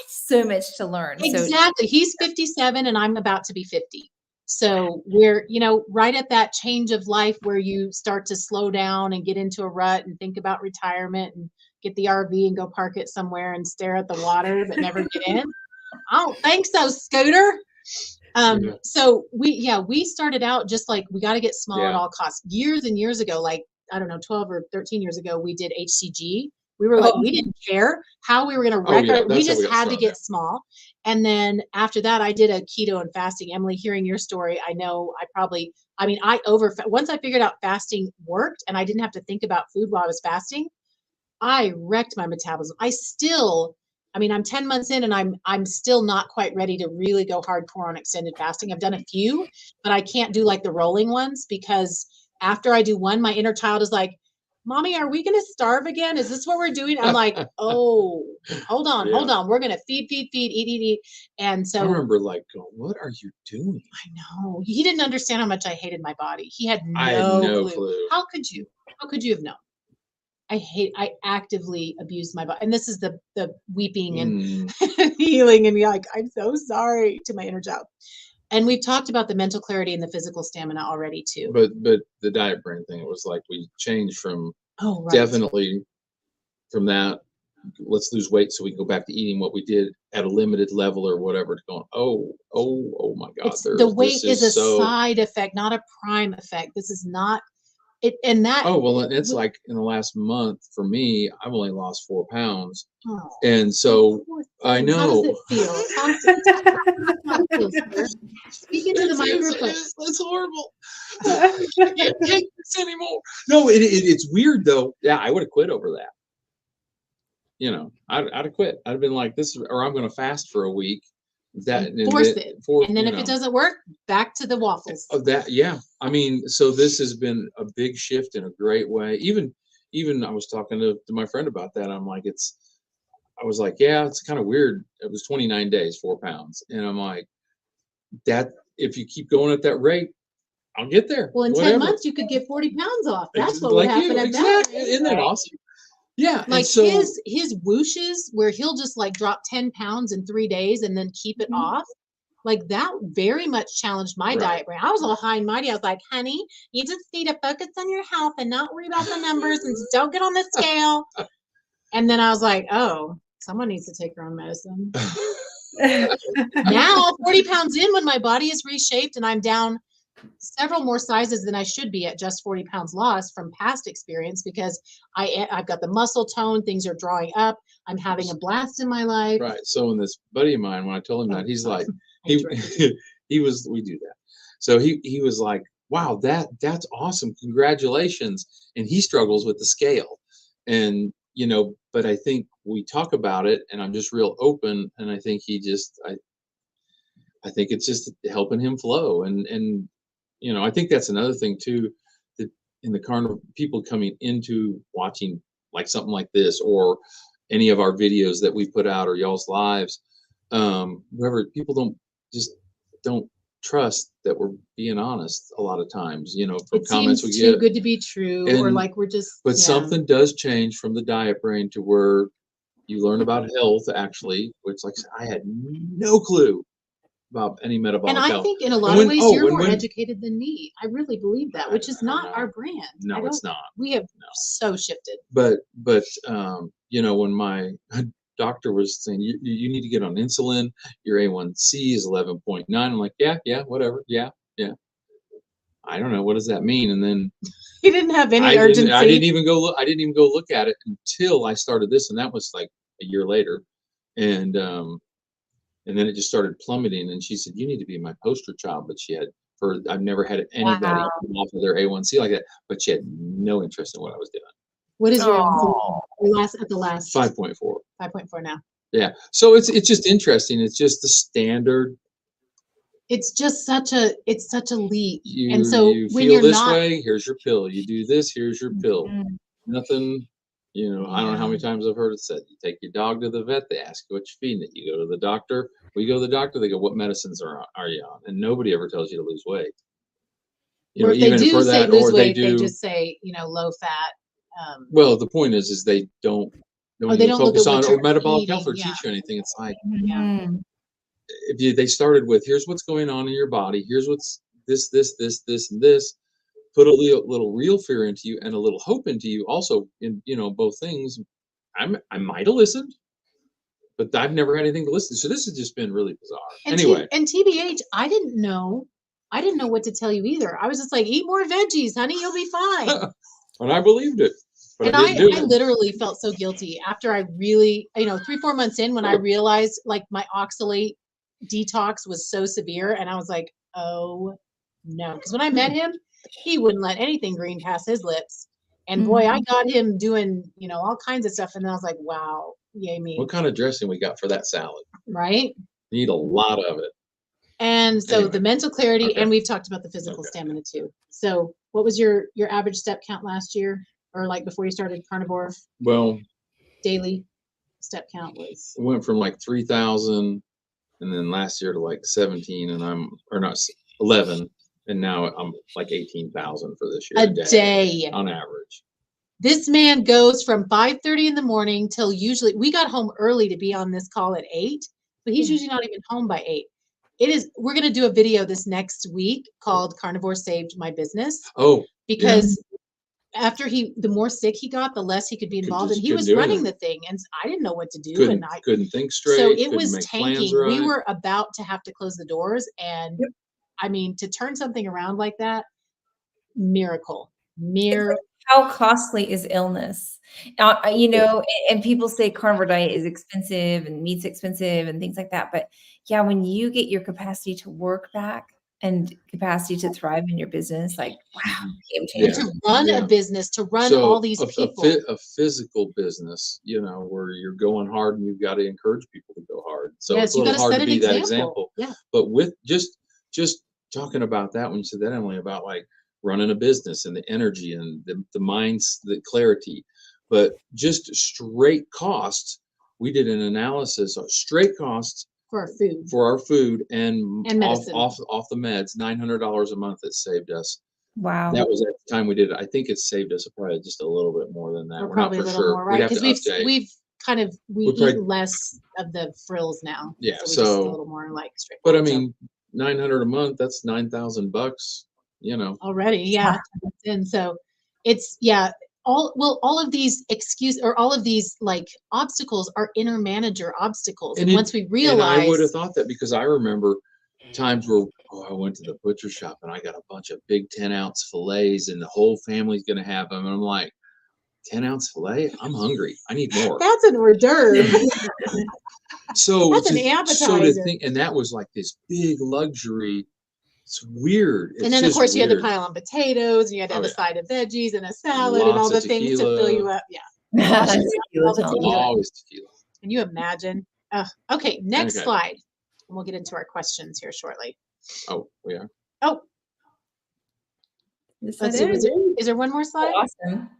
So much to learn. Exactly. He's 57 and I'm about to be 50. So we're, right at that change of life where you start to slow down and get into a rut and think about retirement and get the RV and go park it somewhere and stare at the water but never get in. I don't think so, Scooter. So we started out just like we got to get small at all costs. Years and years ago, like I don't know, 12 or 13 years ago, we did HCG. We were like, we didn't care how we were going to record. We just had to get small. And then after that, I did a keto and fasting. Emily, hearing your story, I know once I figured out fasting worked and I didn't have to think about food while I was fasting, I wrecked my metabolism. I'm 10 months in and I'm still not quite ready to really go hardcore on extended fasting. I've done a few, but I can't do like the rolling ones because after I do one, my inner child is like, Mommy, are we going to starve again? Is this what we're doing? I'm like, oh, hold on. We're going to feed, eat. And I so remember like, going, what are you doing? I know he didn't understand how much I hated my body. He had I had no no clue. clue. How could you have known? I actively abused my body. And this is the weeping and healing and like, I'm so sorry to my inner child. And we've talked about the mental clarity and the physical stamina already too. But the diet brain thing, it was like we changed from right. definitely from that, let's lose weight so we can go back to eating what we did at a limited level or whatever, to going, oh my God. The weight is a side effect, not a prime effect. This is not it. And that. Oh, well, it's like in the last month for me, I've only lost 4 pounds. Oh, and so I know. How does it feel? How it feels, sir? Speak into the microphone. It's horrible. I can't take this anymore. No, it's weird though. Yeah, I would have quit over that. You know, I'd have quit. I'd have been like, this, or I'm going to fast for a week. Force it. And then if it doesn't work, back to the waffles. Yeah. I mean, so this has been a big shift in a great way. Even I was talking to my friend about that. I'm like, I was like, yeah, it's kind of weird. It was 29 days, 4 pounds. And I'm like, that if you keep going at that rate, I'll get there. Well, in 10 months, you could get 40 pounds off. That's what would happen at that. Isn't that awesome? Yeah. Like his whooshes where he'll just like drop 10 pounds in 3 days and then keep it off. Like that very much challenged my diet brain. I was all high and mighty. I was like, honey, you just need to focus on your health and not worry about the numbers and don't get on the scale. And then I was like, oh, someone needs to take their own medicine. Now 40 pounds in, when my body is reshaped and I'm down several more sizes than I should be at just 40 pounds lost from past experience, because I've got the muscle tone, things are drawing up. I'm having a blast in my life. Right. So when this buddy of mine, when I told him that, he's like, we do that. So he was like, wow, that's awesome. Congratulations. And he struggles with the scale. And, you know, but I think we talk about it and I'm just real open. And I think I think it's just helping him flow. And, you know, I think that's another thing too, that in the carnivore, people coming into watching like something like this, or any of our videos that we put out, or y'all's lives, whoever, people don't trust that we're being honest a lot of times, you know, from comments we get. Too good to be true, or like we're just. But something does change from the diet brain to where you learn about health, actually, which, like I had no clue about any metabolic health. And I think in a lot of ways you're more educated than me. I really believe that, which is not our brand. No, it's not. We have so shifted. But you know, when my doctor was saying you need to get on insulin, your A1C is 11.9. I'm like, yeah, whatever, yeah. I don't know, what does that mean? And then he didn't have any urgency. I didn't even go look at it until I started this, and that was like a year later, and then it just started plummeting. And she said, you need to be my poster child. But I've never had anybody come off of their A1C like that, but she had no interest in what I was doing. What is your at the last 5.4? 5.4 now. Yeah. So it's just interesting. It's just the standard. It's just such a leap. And so you when you're this way, here's your pill. You do this, here's your pill. Nothing. You know, I don't know how many times I've heard it said. You take your dog to the vet, they ask you what you're feeding it. You go to the doctor. We go to the doctor, they go, what medicines are you on? And nobody ever tells you to lose weight. You know, even for that, lose weight, they just say, you know, low fat. Well, the point is they don't focus on or metabolic health or teach you anything. It's like, if they started with, here's what's going on in your body, here's what's this, and this. Put a little real fear into you and a little hope into you also, in, you know, both things. I might have listened, but I've never had anything to listen. So this has just been really bizarre. Anyway. And TBH, I didn't know what to tell you either. I was just like, eat more veggies, honey, you'll be fine. And I believed it. But and I literally felt so guilty after I really, 3-4 months in, when I realized like my oxalate detox was so severe, and I was like, oh no. Because when I met him, he wouldn't let anything green pass his lips. And boy, I got him doing, all kinds of stuff. And then I was like, wow, yay me. What kind of dressing we got for that salad? Right? Need a lot of it. And so the mental clarity, and we've talked about the physical stamina too. So what was your average step count last year? or like before you started carnivore Well, daily step count was? it went from like 3,000 and then last year to like 17 and or not 11. And now I'm like 18,000 for this year. A day. On average. This man goes from 5:30 in the morning till usually, we got home early to be on this call at 8, but he's usually not even home by 8. We're going to do a video this next week called Carnivore Saved My Business. Oh, because after the more sick he got, the less he could be involved, and he was running the thing, and I didn't know what to do, and I couldn't think straight. So it was make tanking. plans right. We were about to have to close the doors, and I mean, to turn something around like that, miracle. How costly is illness? You know, and people say carnivore diet is expensive and meat's expensive and things like that. But yeah, when you get your capacity to work back and capacity to thrive in your business, like, wow, game changer. To run a business, to run all these people. A physical business, you know, where you're going hard and you've got to encourage people to go hard. So it's a little hard to be that example. Yeah. But with just talking about that, when you said that, Emily, about like running a business and the energy and the minds, the clarity, but just straight costs. We did an analysis of straight costs for our food and medicine. off the meds, $900 a month. It saved us. Wow. That was at the time we did it. I think it saved us probably just a little bit more than that. We're probably not for a little sure. more, right? Because we eat less of the frills now. Yeah, so we just a little more like straight. But I mean, $900 a month, that's $9,000, you know. Already, yeah. And so it's all of these all of these like obstacles are inner manager obstacles. And once we realize, and I would have thought that, because I remember times where I went to the butcher shop and I got a bunch of big 10-ounce fillets and the whole family's going to have them. And I'm like, 10-ounce fillet? I'm hungry. I need more. That's an hors d'oeuvre. So that's an appetizer. So to think, and that was like this big luxury. It's weird. And then of course you had to pile on potatoes, and you had to have a side of veggies and a salad and all the things to fill you up. Yeah. Always tequila. Can you imagine? Okay, next slide. And we'll get into our questions here shortly. Oh, we are. Oh. Let's see. Is there one more slide? Awesome.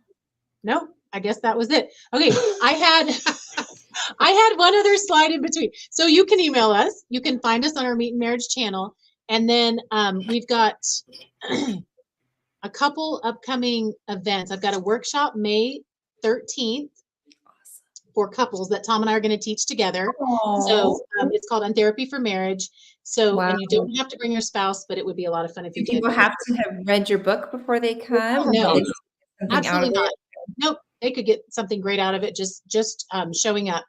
Nope. I guess that was it. Okay. I had one other slide in between. So you can email us. You can find us on our Meat and Marriage channel. And then we've got a couple upcoming events. I've got a workshop May 13th for couples that Tom and I are going to teach together. Aww. So it's called Untherapy for Marriage. So and you don't have to bring your spouse, but it would be a lot of fun if you did. People have to have read your book before they come? No, absolutely not. Nope. They could get something great out of it just showing up.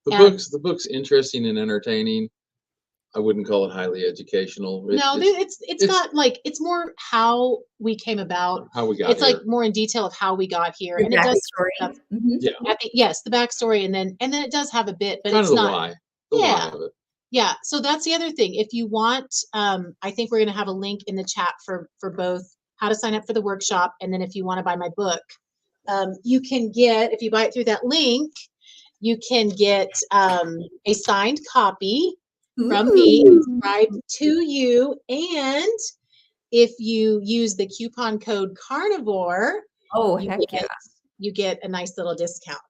The book's interesting and entertaining. I wouldn't call it highly educational. It's not like, it's more how we came about. How we got It's here. like more in detail of how we got here. And it does stuff. Yes, the backstory, and then it does have a bit, but kind it's of the not why. The why of it. Yeah. So that's the other thing. If you want, I think we're going to have a link in the chat for both how to sign up for the workshop. And then if you want to buy my book, you can get, if you buy it through that link, you can get a signed copy from me, subscribe to you. And if you use the coupon code Carnivore, you get a nice little discount.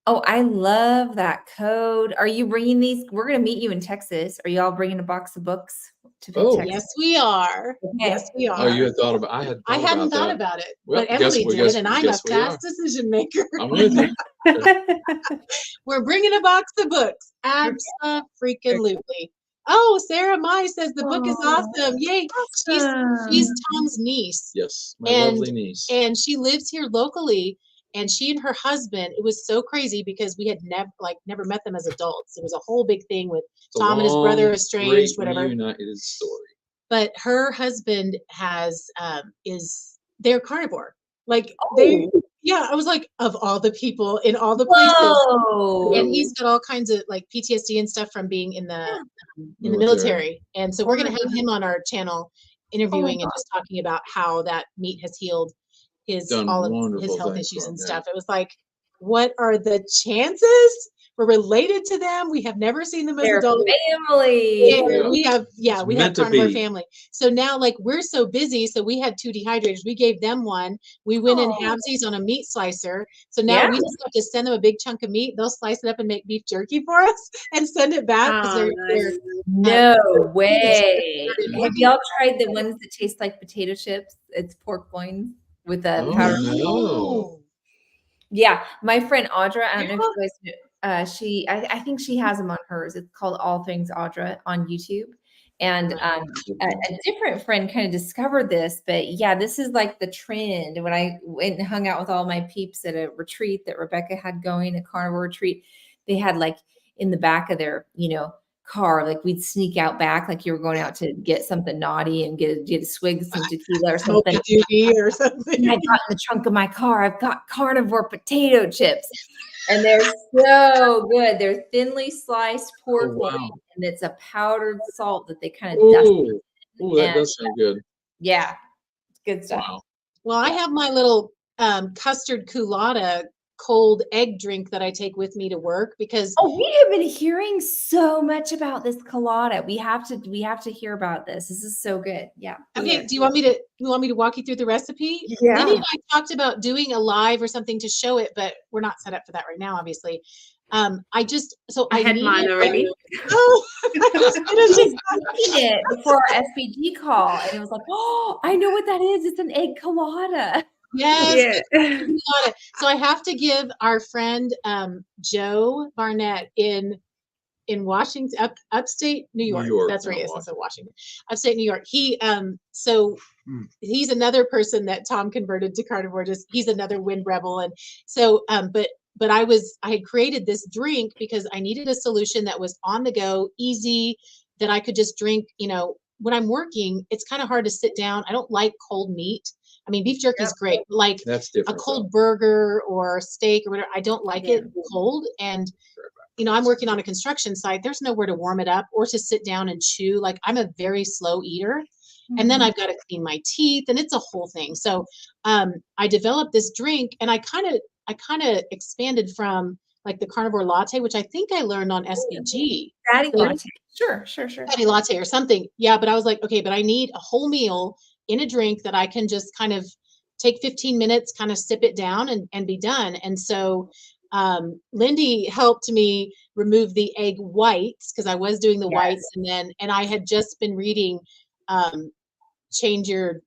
Oh, I love that code. Are you bringing these? We're going to meet you in Texas. Are you all bringing a box of books to Texas? Yes, we are. Okay. Yes, we are. Oh, you had thought about I hadn't thought about it, well, but Emily did, and I'm a fast decision maker. I'm with you. We're bringing a box of books. Absolutely. Oh, Sarah Mai says the book is awesome. Yay. She's Tom's niece. Yes, my lovely niece. And she lives here locally. And she and her husband, it was so crazy because we had never met them as adults. It was a whole big thing with Tom and his brother estranged, whatever. Reunited story. But her husband they're carnivore. I was like, of all the people in all the places. Whoa. And he's got all kinds of like PTSD and stuff from being in the military. And so we're going to have him on our channel interviewing and just talking about how that meat has healed all of his health issues and stuff. It was like, what are the chances? We're related to them. We have never seen them as Their adults. family. Yeah. We meant have to Carnivore be. family. So now, like, we're so busy. So we had 2 dehydrators. We gave them one. We went in Oh. halvesies on a meat slicer. So now Yeah. we just have to send them a big chunk of meat. They'll slice it up and make beef jerky for us and send it back because Oh, they're No started way. Have working. y'all tried the ones that taste like potato chips? It's pork loins with a Oh, powdered. no. Yeah, my friend Audra, I don't know if Yeah. you guys know, I think she has them on hers. It's called All Things Audra on YouTube. And a different friend kind of discovered this, but yeah, this is like the trend. When I went and hung out with all my peeps at a retreat that Rebecca had going, a carnivore retreat, they had like in the back of their, car, like we'd sneak out back, like you were going out to get something naughty and get a swig of some tequila or something. Smoky duty or something. And I got in the trunk of my car. I've got carnivore potato chips, and they're so good. They're thinly sliced pork wow. loin, and it's a powdered salt that they kind of dust. Oh, that And- does sound good. Yeah, it's good stuff. Wow. Well, I have my little custard culotta cold egg drink that I take with me to work because Oh, we have been hearing so much about this colada. We have to hear about this. This is so good. Yeah. okay, do you want me to walk you through the recipe? Yeah. Lydia and I talked about doing a live or something to show it, but we're not set up for that right now, obviously. I had need mine it. already. Oh, I was I finishing. was eating it before our SBG call, and it was like, oh, I know what that is. It's an egg colada. Yes. Yeah. So I have to give our friend Joe Barnett in Washington, upstate New York. That's where he is. So Washington, upstate New York. So he's another person that Tom converted to carnivore. He's another wind rebel, and so but I had created this drink because I needed a solution that was on the go, easy, that I could just drink. When I'm working, it's kind of hard to sit down. I don't like cold meat. I mean, beef jerky is great. Like That's a different. cold burger or steak or whatever. I don't like it cold. And, I'm working on a construction site. There's nowhere to warm it up or to sit down and chew. Like I'm a very slow eater. And then I've got to clean my teeth and it's a whole thing. So I developed this drink and I kind of expanded from like the carnivore latte, which I think I learned on SBG. Fatty latte. Sure. Fatty latte or something. Yeah, but I was like, okay, but I need a whole meal in a drink that I can just kind of take 15 minutes, kind of sip it down and be done. And so Lindy helped me remove the egg whites because I was doing the whites and I had just been reading Change Your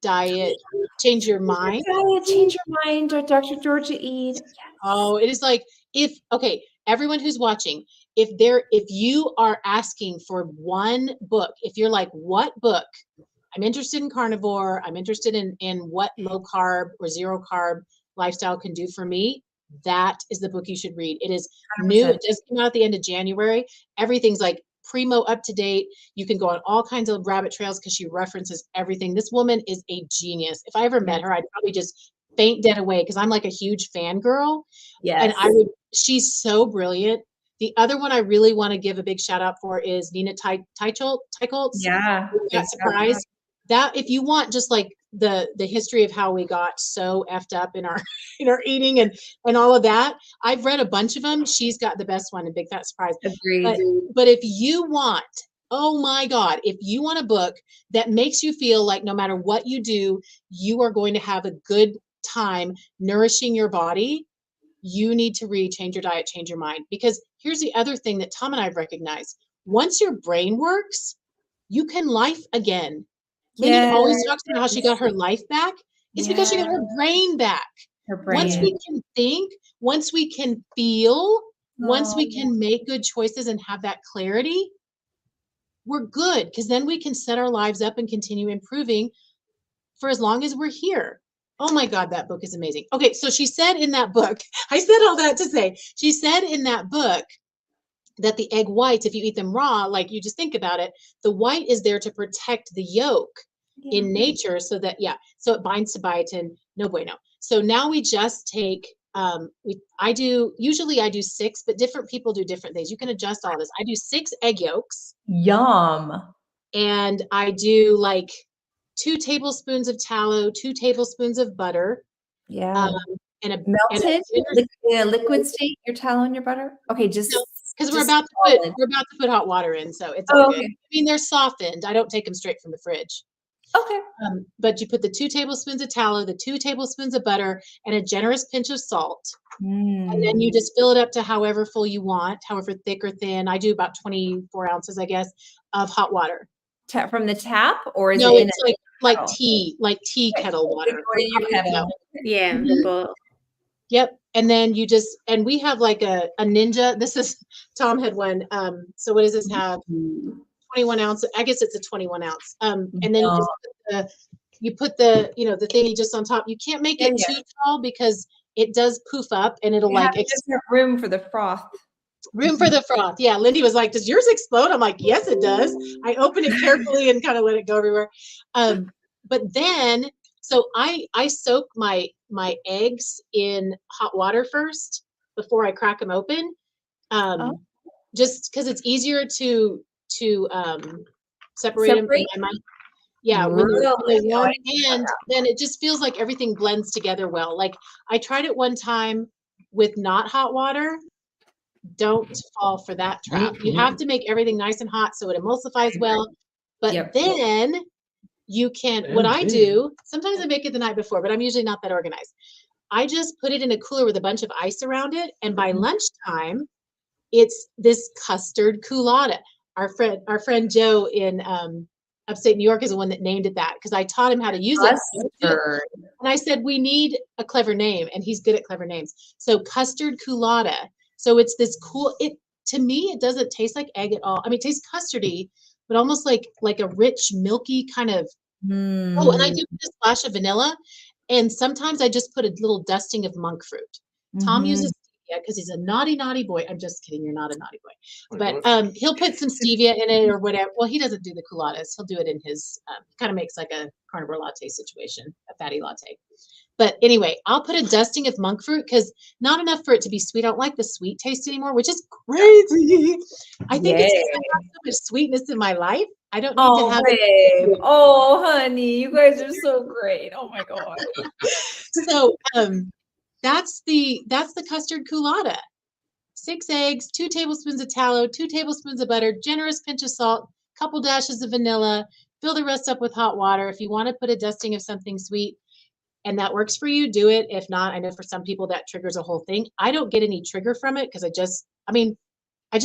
Diet, Change Your Mind. Change Your Mind, Dr. Georgia Ede. Yes. Oh, it is like everyone who's watching, if you are asking for one book, if you're like, what book? I'm interested in carnivore. I'm interested in what low carb or zero carb lifestyle can do for me. That is the book you should read. It is 100%. New. It just came out at the end of January. Everything's like primo up to date. You can go on all kinds of rabbit trails because she references everything. This woman is a genius. If I ever met her, I'd probably just faint dead away because I'm like a huge fangirl. Yes. And she's so brilliant. The other one I really want to give a big shout out for is Nina Teicholz. Yeah. That surprise. That if you want just like the history of how we got so effed up in our eating and all of that, I've read a bunch of them. She's got the best one, a Big Fat Surprise. Agreed. But if you want, oh my God, if you want a book that makes you feel like no matter what you do, you are going to have a good time nourishing your body, you need to read Change Your Diet, Change Your Mind. Because here's the other thing that Tom and I have recognized. Once your brain works, you can life again. Lindy always talks about how she got her life back. It's because she got her brain back. Her brain. Once we can think, once we can feel, once we can make good choices and have that clarity, we're good. Because then we can set our lives up and continue improving for as long as we're here. Oh my God, that book is amazing. Okay, so she said in that book, I said all that to say, she said in that book that the egg whites, if you eat them raw, like you just think about it, the white is there to protect the yolk in nature so that, so it binds to biotin, no bueno. So now we just take, usually I do 6, but different people do different things. You can adjust all this. I do 6 egg yolks. Yum. And I do like 2 tablespoons of tallow, 2 tablespoons of butter. Yeah. and a Melted ginger- in a liquid state, your tallow and your butter? Okay, just No, because we're just about solid. to put hot water in, so it's Oh, all good. okay. I mean, they're softened. I don't take them straight from the fridge. Okay. But you put the 2 tablespoons of tallow, the 2 tablespoons of butter, and a generous pinch of salt. And then you just fill it up to however full you want, however thick or thin. I do about 24 ounces, I guess, of hot water. From the tap, or is No, it in it's a like kettle? tea kettle water. Or in your kettle? Yeah, Mhm. the boil. Yep. And then you just, and we have like a Ninja. This is, Tom had one. So what does this have? 21 ounce. I guess it's a 21 ounce. And then you put the, the thingy just on top. You can't make it too tall because it does poof up and it'll You have like different room for the froth. room for the froth. Yeah. Lindy was like, does yours explode? I'm like, yes, it does. I open it carefully and kind of let it go everywhere. But then, so I soak my eggs in hot water first before I crack them open. Just because it's easier to separate them in my mind. Yeah, when they're warm, and then it just feels like everything blends together well. Like I tried it one time with not hot water. Don't fall for that trap. You have to make everything nice and hot so it emulsifies well. But then you can, what I do, sometimes I make it the night before, but I'm usually not that organized. I just put it in a cooler with a bunch of ice around it. And by lunchtime, it's this custard culotta. Our friend Joe in upstate New York is the one that named it that because I taught him how to use it. And I said, we need a clever name, and he's good at clever names. So custard culotta. So it's this cool, to me, it doesn't taste like egg at all. I mean, it tastes custardy, but almost like a rich, milky kind of, oh, and I do put a splash of vanilla. And sometimes I just put a little dusting of monk fruit. Tom uses stevia because he's a naughty boy. I'm just kidding. You're not a naughty boy. But he'll put some stevia in it or whatever. Well, he doesn't do the culottes. He'll do it in his, kind of makes like a carnivore latte situation, a fatty latte. But anyway, I'll put a dusting of monk fruit because not enough for it to be sweet. I don't like the sweet taste anymore, which is crazy. I think it's because I have so much sweetness in my life. I don't need to have it. Oh, honey, you guys are so great. Oh my God. So that's the custard culotta. 6 eggs, 2 tablespoons of tallow, 2 tablespoons of butter, generous pinch of salt, couple dashes of vanilla, fill the rest up with hot water. If you want to put a dusting of something sweet and that works for you, do it. If not, I know for some people that triggers a whole thing. I don't get any trigger from it because I just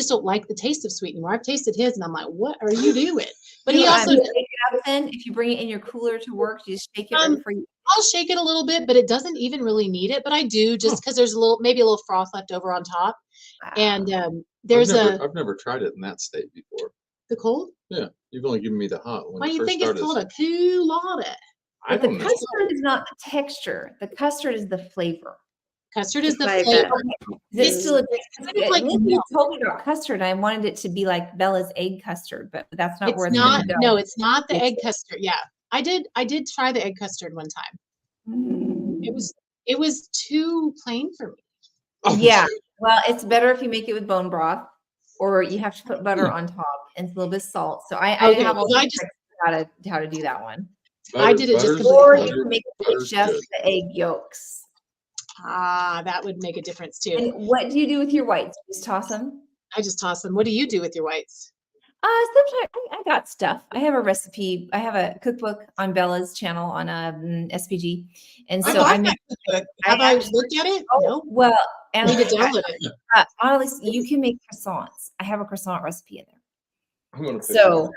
don't like the taste of sweet anymore. I've tasted his and I'm like, what are you doing? But he also shake it up then. If you bring it in your cooler to work, you just shake it right before you. I'll shake it a little bit, but it doesn't even really need it. But I do just because there's maybe a little froth left over on top. And I've never tried it in that state before. The cold? Yeah, you've only given me the hot. Why do you think it's called a culotta? I don't know. The custard is not the texture. The custard is the flavor. Custard is the flavor. flavor. It's still like you told me about custard. I wanted it to be like Bella's egg custard, but that's not where it's not. go. No, it's not the egg custard. Yeah, I did try the egg custard one time. It was too plain for me. Yeah. Well, it's better if you make it with bone broth, or you have to put butter on top and a little bit of salt. So I have all the tricks how to do that one. I did it just or you can make it with just the egg yolks. That would make a difference too. And what do you do with your whites? Just toss them? I just toss them. What do you do with your whites? Sometimes I got stuff. I have a recipe. I have a cookbook on Bella's channel on SPG, and so have I looked at it? No. Well, I need to download it. Honestly, you can make croissants. I have a croissant recipe in there. I'm gonna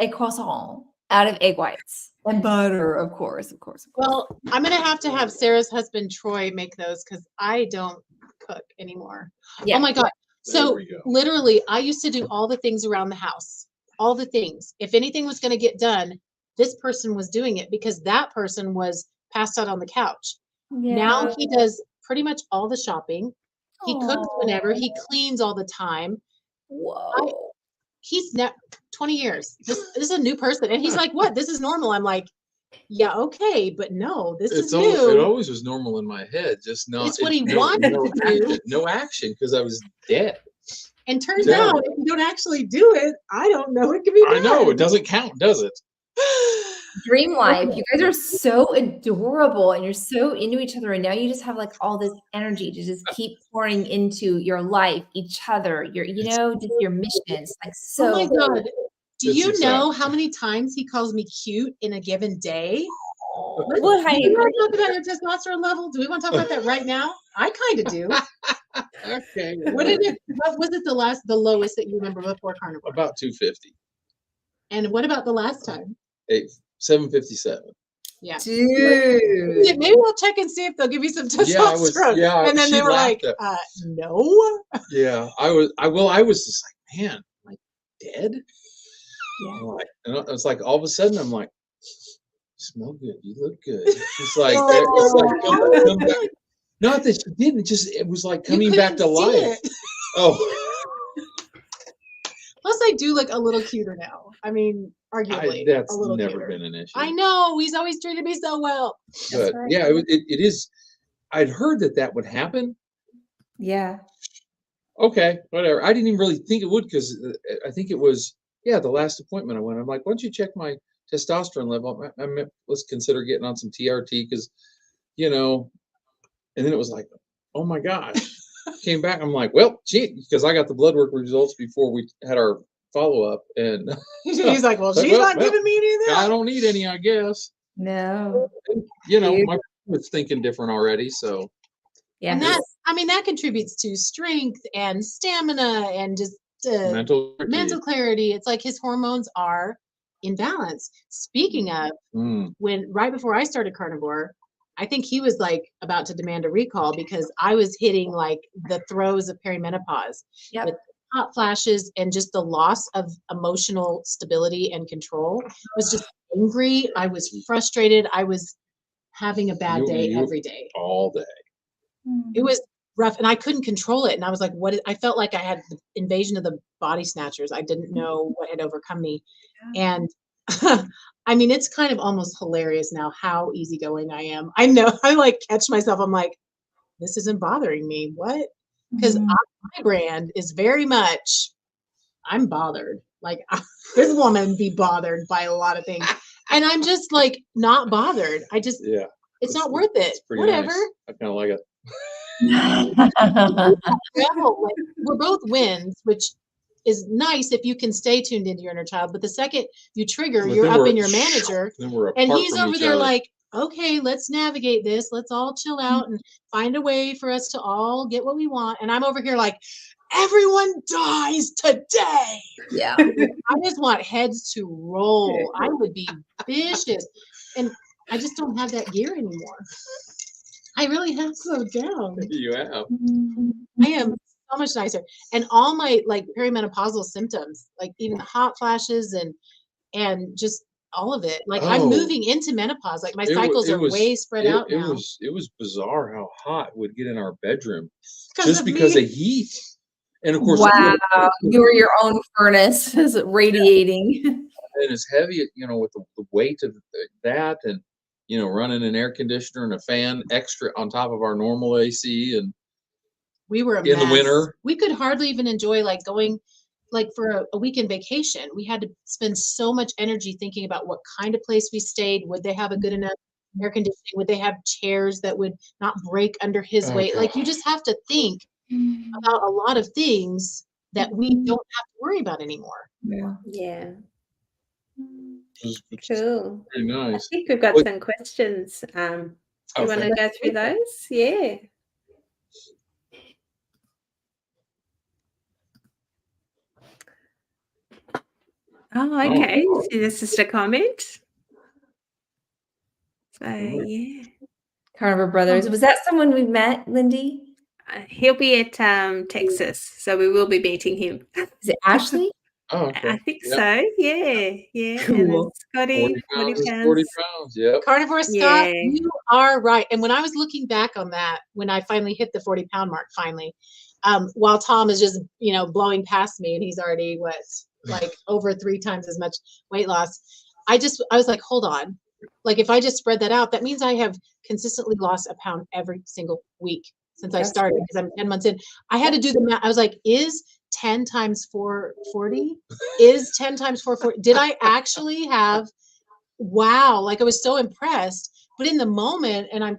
A croissant out of egg whites and butter, of course. Well, I'm gonna have to have Sarah's husband Troy make those because I don't cook anymore. Yeah. Oh my God. So literally, I used to do all the things around the house, all the things. If anything was going to get done, this person was doing it because that person was passed out on the couch. Yeah. Now he does pretty much all the shopping. He cooks whenever. He cleans all the time. Whoa. He's 20 years. This is a new person. And he's like, what? This is normal. I'm like, yeah, okay, but no, this is new. It always was normal in my head, just not. It's what he wanted to do. No action because I was dead. And turns out, if you don't actually do it, I don't know it can be done. I know it doesn't count, does it? dream life. You guys are so adorable and you're so into each other. And now you just have like all this energy to just keep pouring into your life, each other, your, just your missions. Like so. Oh my God. Do It's you know exciting. how many times he calls me cute in a given day? What, Do you want to talk about your testosterone level? Do we want to talk about that right now? I kind of do. Okay. What was it the lowest that you remember before Carnivore? About 250. And what about the last time? 757. Yeah. dude? Maybe we'll check and see if they'll give you some testosterone. And then she they were like, laughed at- no. Yeah, I was just like, man, am I dead? Yeah. I'm like, and it's like all of a sudden I'm like, you smell good, you look good. It's like, it's like come back. Not that she didn't, it was like coming back to life. Oh, Plus, I do look a little cuter now. I mean, arguably, that's a little never cuter. been an issue. I know. He's always treated me so well. But right. yeah, it is. I'd heard that would happen. Yeah. Okay, whatever. I didn't even really think it would because I think it was, the last appointment I went. I'm like, why don't you check my testosterone level? Let's consider getting on some TRT because, and then it was like, oh my gosh. Came back. I'm like, well, gee, because I got the blood work results before we had our follow up, and He's like, well, she's not giving me any of that. I don't need any, I guess. No. My was thinking different already, so Yeah. And that contributes to strength and stamina and just mental clarity. It's like his hormones are in balance. Speaking of, when right before I started Carnivore, I think he was like about to demand a recall because I was hitting like the throes of perimenopause with hot flashes and just the loss of emotional stability and control. I was just angry. I was frustrated. I was having a bad day every day. All day. It was rough and I couldn't control it. And I was like, I felt like I had the invasion of the body snatchers. I didn't know what had overcome me. And I mean, it's kind of almost hilarious now how easygoing I am. I know I like catch myself. I'm like, this isn't bothering me. What? Because my brand is very much, I'm bothered. Like this woman be bothered by a lot of things. And I'm just like not bothered. I just, it's not worth it. Whatever. Nice. I kind of like it. Like, we're both wins, which is nice if you can stay tuned into your inner child. But the second you trigger, you're up in your manager, and he's over there like, okay, let's navigate this. Let's all chill out and find a way for us to all get what we want. And I'm over here like, everyone dies today. Yeah. I just want heads to roll. I would be vicious. And I just don't have that gear anymore. I really have slowed down. You have. I am so much nicer. And all my like perimenopausal symptoms, like even the hot flashes and just all of it. Like I'm moving into menopause. Like my cycles are way spread out now. It was bizarre how hot it would get in our bedroom just because of heat. And of course, wow, you were your own furnace radiating. And it's heavy, with the weight of that and running an air conditioner and a fan extra on top of our normal AC, and we were in the winter. We could hardly even enjoy like going like for a weekend vacation. We had to spend so much energy thinking about what kind of place we stayed. Would they have a good enough air conditioning? Would they have chairs that would not break under his weight? Like you just have to think about a lot of things that we don't have to worry about anymore. Yeah. Which Cool. Very nice. I think we've got some questions. You want to go through those? Yeah. Oh, okay. So this is a comment. So yeah. Carnivore Brothers. Was that someone we met, Lindy? He'll be at Texas, so we will be meeting him. Is it Ashley? Oh, okay. I think so. Yeah. Cool. And Scotty, 40 pounds. 40 pounds. Yep. Carnivore Scott, you are right. And when I was looking back on that, when I finally hit the 40-pound mark, while Tom is just, blowing past me and he's already like over 3 times as much weight loss. I was like, hold on. Like if I just spread that out, that means I have consistently lost a pound every single week since I started because I'm 10 months in. I had to do the math. I was like, is 10 times 440? Is 10 times 440? Did I actually have wow, like I was so impressed. But in the moment, and I'm,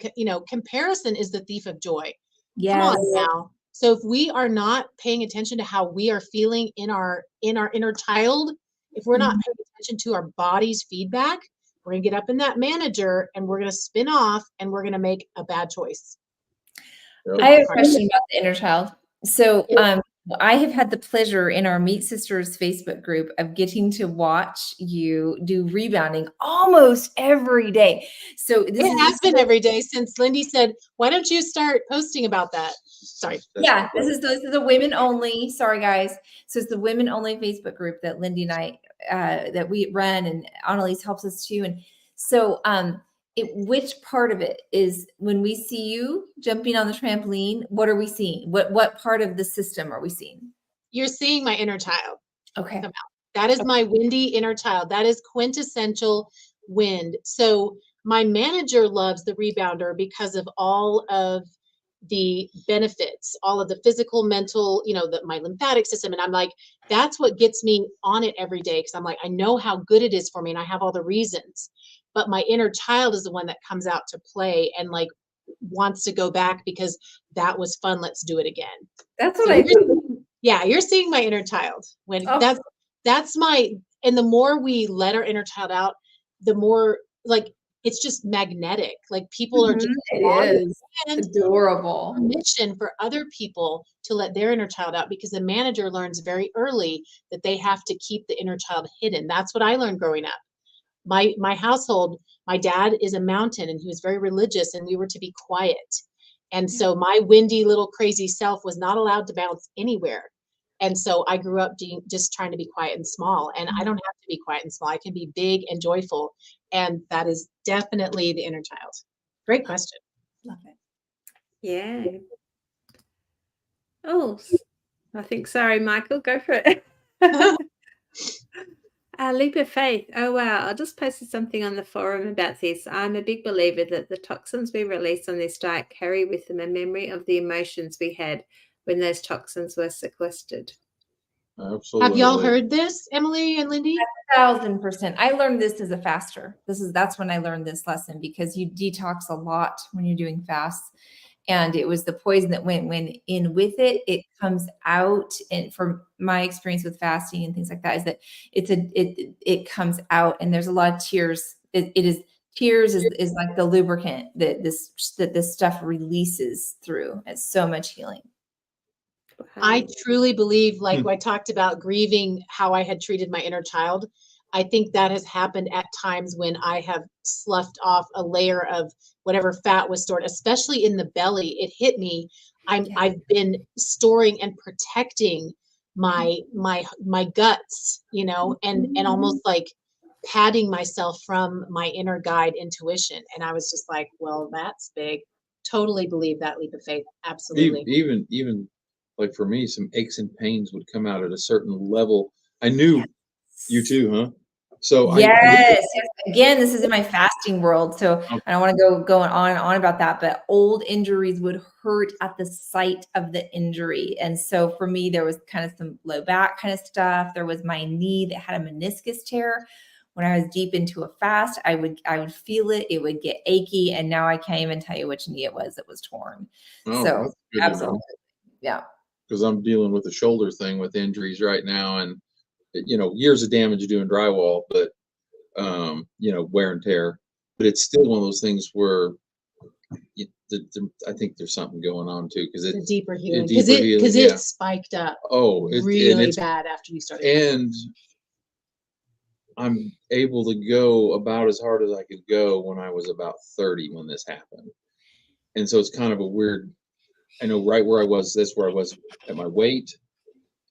comparison is the thief of joy. Come Yes. on now. So if we are not paying attention to how we are feeling in our inner child, if we're not paying attention to our body's feedback, we're gonna get up in that manager and we're gonna spin off and we're gonna make a bad choice. I have a question about the inner child. So I have had the pleasure in our Meat Sisters Facebook group of getting to watch you do rebounding almost every day. So this has been every day since Lindy said, why don't you start posting about that? Sorry. Yeah, this is the women only. Sorry, guys. So it's the women only Facebook group that Lindy and I that we run, and Anne-Lise helps us too. And so which part of it is when we see you jumping on the trampoline, what are we seeing? What part of the system are we seeing? You're seeing my inner child. Okay. That is my windy inner child. That is quintessential wind. So my manager loves the rebounder because of all of the benefits, all of the physical, mental, my lymphatic system. And I'm like, that's what gets me on it every day. Cause I'm like, I know how good it is for me and I have all the reasons, but my inner child is the one that comes out to play and like wants to go back because that was fun. Let's do it again. That's what you're seeing my inner child when that's my, and the more we let our inner child out, the more like, it's just magnetic. Like people are just adorable. Permission for other people to let their inner child out because the manager learns very early that they have to keep the inner child hidden. That's what I learned growing up. My household, my dad is a mountain and he was very religious and we were to be quiet. And so my windy little crazy self was not allowed to bounce anywhere. And so I grew up just trying to be quiet and small. And I don't have to be quiet and small. I can be big and joyful. And that is definitely the inner child. Great question. Love it. Yeah. Oh, I think, sorry, Michael, go for it. Leap of faith. Oh, wow. I just posted something on the forum about this. I'm a big believer that the toxins we release on this diet carry with them a memory of the emotions we had when those toxins were sequestered. Absolutely. Have y'all heard this, Emily and Lindy? 1,000%. I learned this as a faster. That's when I learned this lesson because you detox a lot when you're doing fasts. And it was the poison that went in with it. It comes out. And from my experience with fasting and things like that, is that it comes out and there's a lot of tears. Tears is like the lubricant that this stuff releases through. It's so much healing. I truly believe, like I talked about grieving how I had treated my inner child. I think that has happened at times when I have sloughed off a layer of whatever fat was stored, especially in the belly. It hit me. I've been storing and protecting my guts, and almost like padding myself from my inner guide intuition. And I was just like, well, that's big. Totally believe that leap of faith. Absolutely. Even like for me, some aches and pains would come out at a certain level. I knew you too, huh? So yes. Again, this is in my fasting world, so I don't want to go on and on about that. But old injuries would hurt at the site of the injury, and so for me, there was kind of some low back kind of stuff. There was my knee that had a meniscus tear. When I was deep into a fast, I would feel it. It would get achy, and now I can't even tell you which knee it was that was torn. So absolutely, yeah. Because I'm dealing with a shoulder thing with injuries right now, and years of damage doing drywall, but wear and tear. But it's still one of those things where I think there's something going on too, because it's deeper healing, because it spiked up. Oh, really bad after you started. And I'm able to go about as hard as I could go when I was about 30 when this happened, and so it's kind of a weird. I know right where I was. That's where I was at my weight.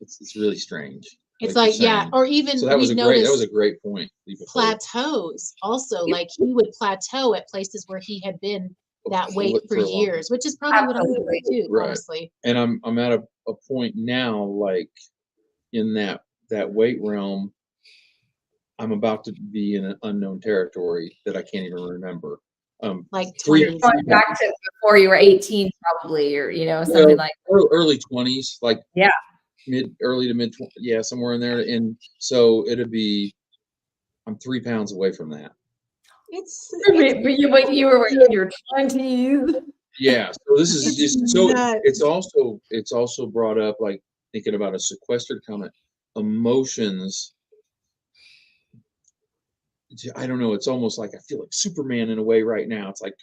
It's really strange. It's like or even so that was a great point. Plateaus also, like he would plateau at places where he had been that weight for years, which is probably what I'm doing too, honestly. And I'm at a point now, like in that weight realm, I'm about to be in an unknown territory that I can't even remember. Like back to before you were 18, probably, or something like early 20s, like early to mid 20s, somewhere in there. And so I'm 3 pounds away from that. It's But you were in your 20s. Yeah. So this is just so nuts. it's also brought up, like, thinking about a sequestered comment, emotions. I don't know. It's almost like I feel like Superman in a way right now. It's like,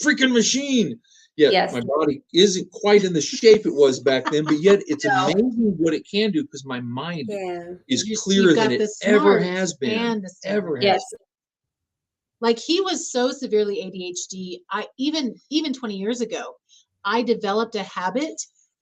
freaking machine. Yeah, Yes. my body isn't quite in the shape it was back then, but yet it's amazing what it can do because my mind Yeah. is You've clearer got than it the ever smarts has been. and the Ever stamina. has Yes. Like he was so severely ADHD. I even 20 years ago, I developed a habit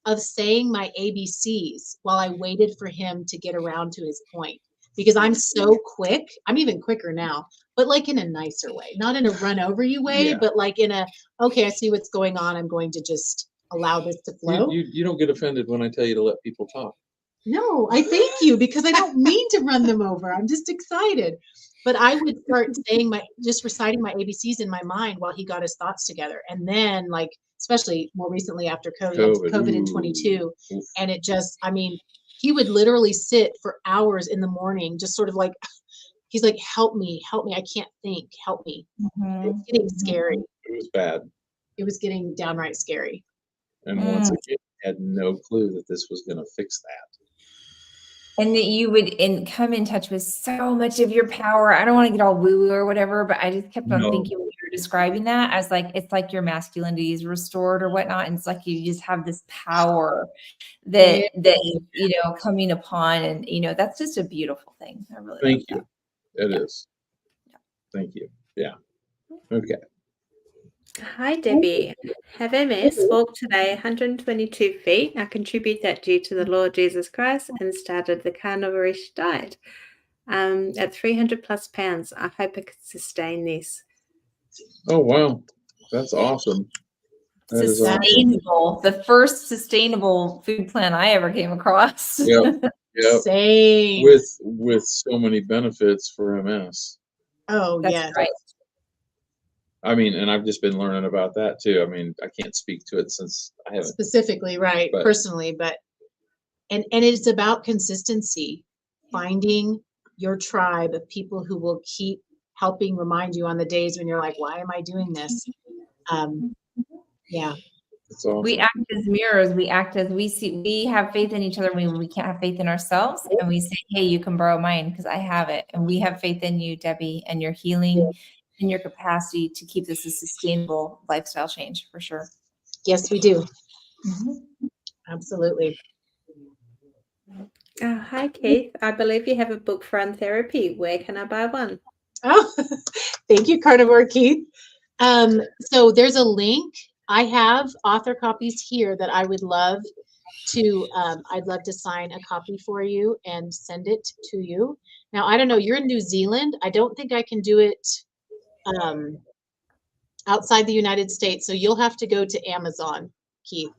of saying my ABCs while I waited for him to get around to his point. Because I'm so quick. I'm even quicker now, but like in a nicer way, not in a run over you way, Yeah. but like in a, okay, I see what's going on. I'm going to just allow this to flow. You don't get offended when I tell you to let people talk. No, I thank you because I don't mean to run them over. I'm just excited. But I would start saying just reciting my ABCs in my mind while he got his thoughts together. And then, like, especially more recently after COVID in 22. Oof. And it just, I mean, he would literally sit for hours in the morning, just sort of like, he's like, help me, I can't think, help me. It's getting scary. It was bad. It was getting downright scary. And once again, I had no clue that this was going to fix that. And that you would come in touch with so much of your power. I don't want to get all woo-woo or whatever, but I just kept on No. thinking when you were describing that, I was like, it's like your masculinity is restored or whatnot. And it's like you just have this power that coming upon, and that's just a beautiful thing. I really Thank love you. It is. Thank you. Yeah. Okay. Hi, Debbie. Have MS, walked today 122 feet. I contribute that due to the Lord Jesus Christ and started the Carnivore Diet at 300 plus pounds. I hope I can sustain this. Oh, wow. That's awesome. That is awesome. Sustainable, the first sustainable food plan I ever came across. Yep. Yep. Same. With so many benefits for MS. Oh, That's yes. right. I mean, and I've just been learning about that too. I mean, I can't speak to it since I haven't Specifically, right, but- personally, but and it's about consistency, finding your tribe of people who will keep helping remind you on the days when you're like, why am I doing this? Yeah. It's awesome. We act as mirrors. We act as we have faith in each other when we can't have faith in ourselves. And we say, hey, you can borrow mine because I have it. And we have faith in you, Debbie, and your healing and your capacity to keep this a sustainable lifestyle change for sure. Yes, we do. Absolutely. Hi, Keith. I believe you have a book for Untherapy. Where can I buy one? Oh, thank you, Carnivore Keith. So there's a link. I have author copies here that I would love to, I'd love to sign a copy for you and send it to you. Now, I don't know, you're in New Zealand. I don't think I can do it outside the United States. So you'll have to go to Amazon, Keith.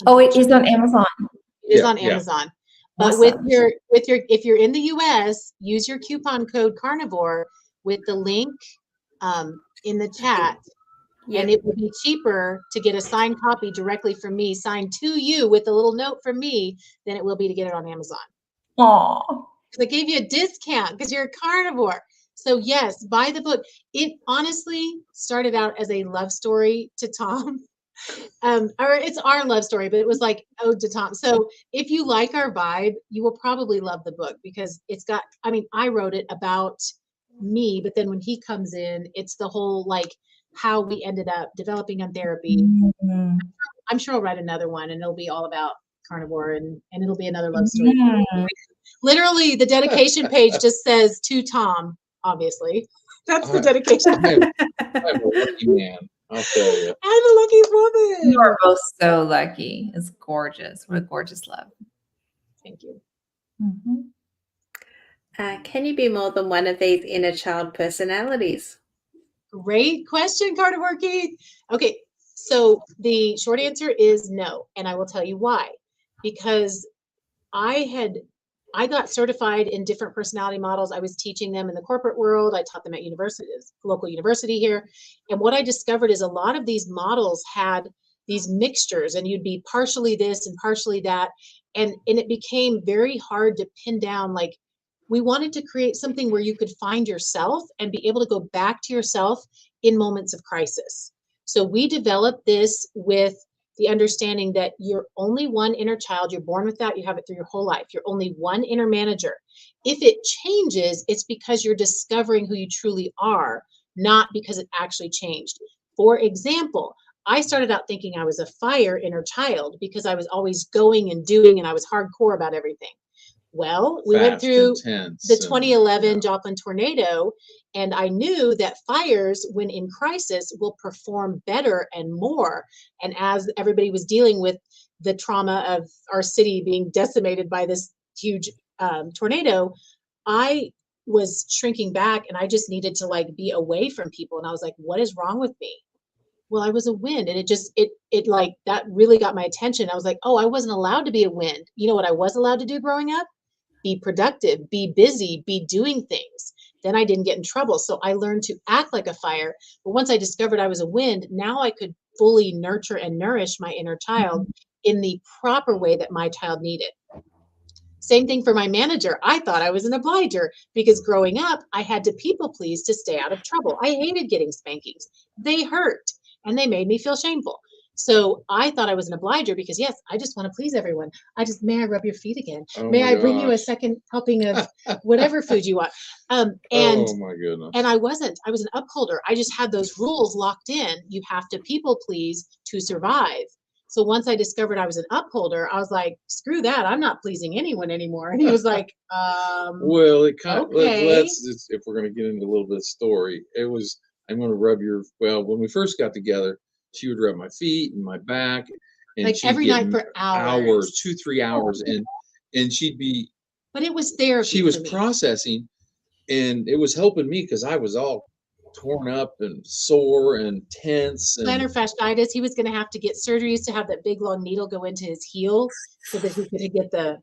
Oh, it is on Amazon. It is Yeah, on yeah. Amazon. But Awesome. if you're in the US, use your coupon code Carnivore with the link in the chat. Yep. And it will be cheaper to get a signed copy directly from me, signed to you with a little note from me, than it will be to get it on Amazon. Aw. Because I gave you a discount because you're a carnivore. So yes, buy the book. It honestly started out as a love story to Tom. Or it's our love story, but it was like ode to Tom. So if you like our vibe, you will probably love the book because it's got, I mean, I wrote it about me, but then when he comes in, it's the whole like how we ended up developing Untherapy. Mhm. I'm sure I'll write another one and it'll be all about carnivore and it'll be another love story. Mhm. Literally the dedication page just says to Tom, obviously. That's the I- dedication. I'm a lucky man, I'll tell you. I'm a lucky woman. You are both so lucky. It's gorgeous. What a gorgeous love. Thank you. Mhm. Can you be more than one of these inner child personalities? Great question, Carnivore Keith. Okay, so the short answer is no, and I will tell you why. Because I got certified in different personality models. I was teaching them in the corporate world. I taught them at universities, local university here. And what I discovered is a lot of these models had these mixtures, and you'd be partially this and partially that. And it became very hard to pin down like We wanted to create something where you could find yourself and be able to go back to yourself in moments of crisis. So we developed this with the understanding that you're only one inner child. You're born with that. You have it through your whole life. You're only one inner manager. If it changes, it's because you're discovering who you truly are, not because it actually changed. For example, I started out thinking I was a fire inner child because I was always going and doing, and I was hardcore about everything. Well, we went through the 2011 Joplin tornado, and I knew that fires, when in crisis, will perform better and more. And as everybody was dealing with the trauma of our city being decimated by this huge tornado, I was shrinking back, and I just needed to like be away from people. And I was like, what is wrong with me? Well, I was a wind, and it like that really got my attention. I was like, oh, I wasn't allowed to be a wind. You know what I was allowed to do growing up? Be productive, be busy, be doing things. Then I didn't get in trouble. So I learned to act like a fire. But once I discovered I was a wind, now I could fully nurture and nourish my inner child in the proper way that my child needed. Same thing for my manager. I thought I was an obliger because growing up, I had to people please to stay out of trouble. I hated getting spankings. They hurt and they made me feel shameful. So I thought I was an obliger because, yes, I just want to please everyone. May I rub your feet again? May I bring you a second helping of whatever food you want? Oh my goodness. And I wasn't. I was an upholder. I just had those rules locked in. You have to people please to survive. So once I discovered I was an upholder, I was like, screw that. I'm not pleasing anyone anymore. And he was like, well, it kind of, okay. let's, if we're going to get into a little bit of story, I'm going to rub when we first got together, she would rub my feet and my back. And like every night for hours. 2-3 hours. And she'd be. But it was therapy. She was processing, and it was helping me because I was all torn up and sore and tense. Plantar fasciitis. He was going to have to get surgery. He used to have that big long needle go into his heel so that he could get the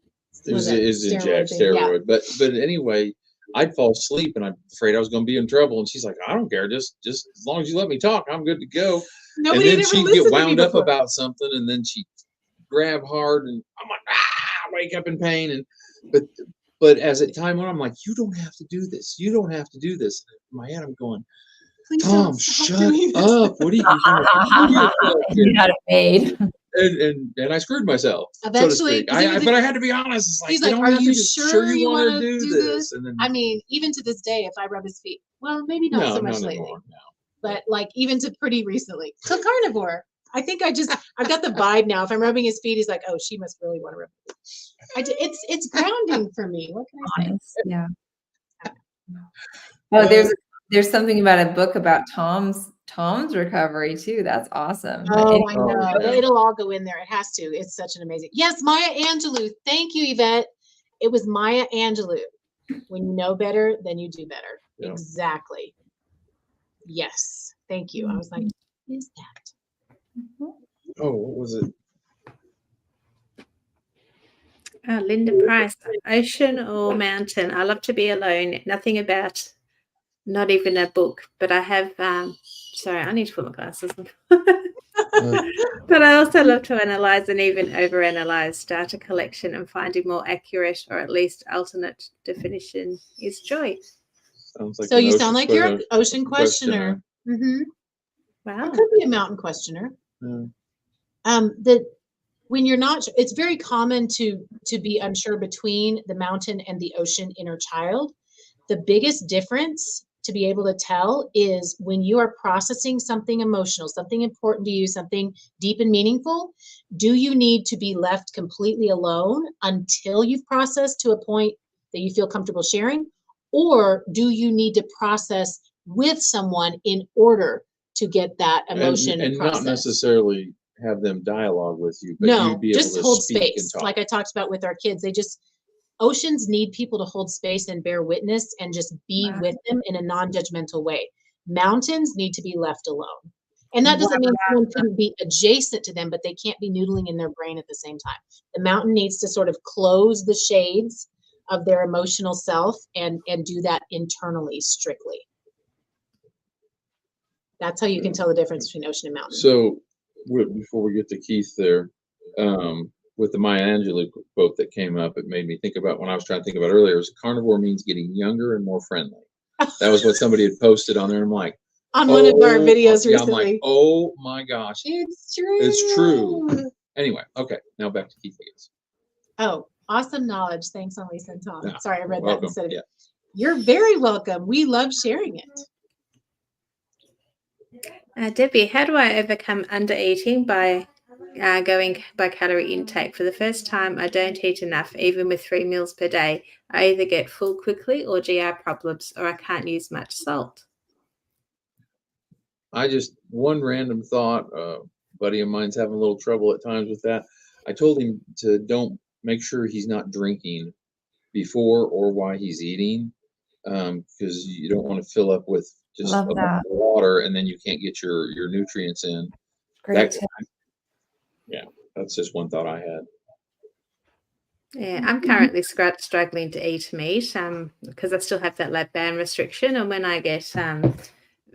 steroid. Yeah. But anyway, I'd fall asleep and I'm afraid I was going to be in trouble. And she's like, I don't care. Just as long as you let me talk, I'm good to go. Nobody and then she'd get wound up about something, and then she'd grab hard, and I'm like, wake up in pain. But as it time went on, I'm like, you don't have to do this. You don't have to do this. In my head, I'm going, Tom, shut up. What are you You had it made. And I screwed myself. Eventually, so to speak. But I had to be honest. It's like, he's like, are you sure you want to do this? And then, I mean, even to this day, if I rub his feet, well, maybe not so much lately. No. But like even to pretty recently. So carnivore. I think I've got the vibe now. If I'm rubbing his feet, he's like, oh, she must really want to rub my feet. It's grounding for me. What can I say? Yeah. Oh, there's something about a book about Tom's recovery too. That's awesome. Oh, I know. It'll all go in there. It has to. It's such an amazing. Yes, Maya Angelou. Thank you, Yvette. It was Maya Angelou. When you know better, then you do better. Yeah. Exactly. Yes. Thank you. I was like, what is that? Oh, what was it? Linda Price, ocean or mountain? I love to be alone. Nothing about, not even a book, but I have, sorry, I need to put my glasses on. But I also love to analyze and even overanalyze data collection, and finding more accurate or at least alternate definition is joy. So you sound like you're an ocean questioner. Mm-hmm. Wow. It could be a mountain questioner. Yeah. When you're not, it's very common to be unsure between the mountain and the ocean inner child. The biggest difference to be able to tell is when you are processing something emotional, something important to you, something deep and meaningful, do you need to be left completely alone until you've processed to a point that you feel comfortable sharing? Or do you need to process with someone in order to get that emotion and processed? Not necessarily have them dialogue with you, but no, you'd be able just to hold speak space. and talk. Like I talked about with our kids, oceans need people to hold space and bear witness and just be with them in a non-judgmental way. Mountains need to be left alone. And that doesn't mean someone couldn't be adjacent to them, but they can't be noodling in their brain at the same time. The mountain needs to sort of close the shades of their emotional self and do that internally, strictly. That's how you can tell the difference between ocean and mountain. So before we get to Keith there, with the Maya Angelou quote that came up, it made me think about when I was trying to think about earlier, is carnivore means getting younger and more friendly. That was what somebody had posted on there. And I'm like, On one of our videos yeah, I'm recently. like, oh my gosh. It's true. It's true. Anyway, okay, now back to Keith, I guess. Oh, awesome knowledge. Thanks, Anne-Lise and Tom. Yeah, Sorry, I read that welcome. instead of Yeah. You're very welcome. We love sharing it. Debbie, how do I overcome undereating by going by calorie intake? For the first time, I don't eat enough, even with 3 meals per day. I either get full quickly or GI problems, or I can't use much salt. One random thought, buddy of mine's having a little trouble at times with that. I told him to don't make sure he's not drinking before or while he's eating, because you don't want to fill up with just Love a bunch that. of water and then you can't get your nutrients in. Great That- tip. Yeah, that's just one thought I had. Yeah, I'm currently struggling to eat meat because I still have that lab-band restriction, and when I get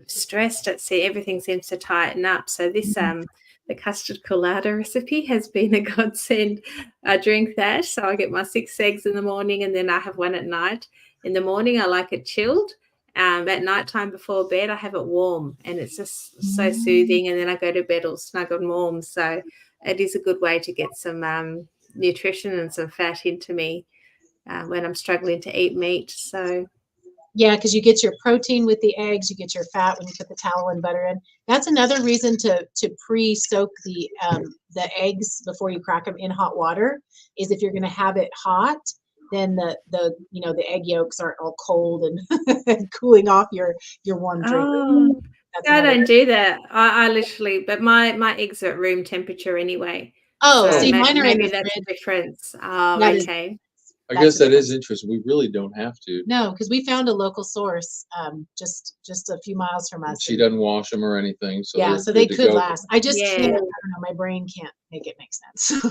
stressed, everything seems to tighten up. So this the custard colada recipe has been a godsend. I drink that, so I get my 6 eggs in the morning, and then I have one at night. In the morning, I like it chilled. At nighttime before bed, I have it warm, and it's just so soothing. And then I go to bed all snug and warm. So it is a good way to get some nutrition and some fat into me when I'm struggling to eat meat. So Yeah, because you get your protein with the eggs, you get your fat when you put the tallow and butter in. That's another reason to pre-soak the eggs before you crack them in hot water, is if you're going to have it hot, then the egg yolks aren't all cold and cooling off your warm drink. Oh, That's I another don't do that. I literally, but my eggs are at room temperature anyway. Oh, So see, mine are in maybe the that's fridge. the difference. Oh, That is- okay. I That's guess the that is interesting. We really don't have to. No, because we found a local source just a few miles from us. She and- doesn't wash them or anything, so Yeah, they're so they good to could go. last. I just Yeah. can't. I don't know. My brain can't make it make sense.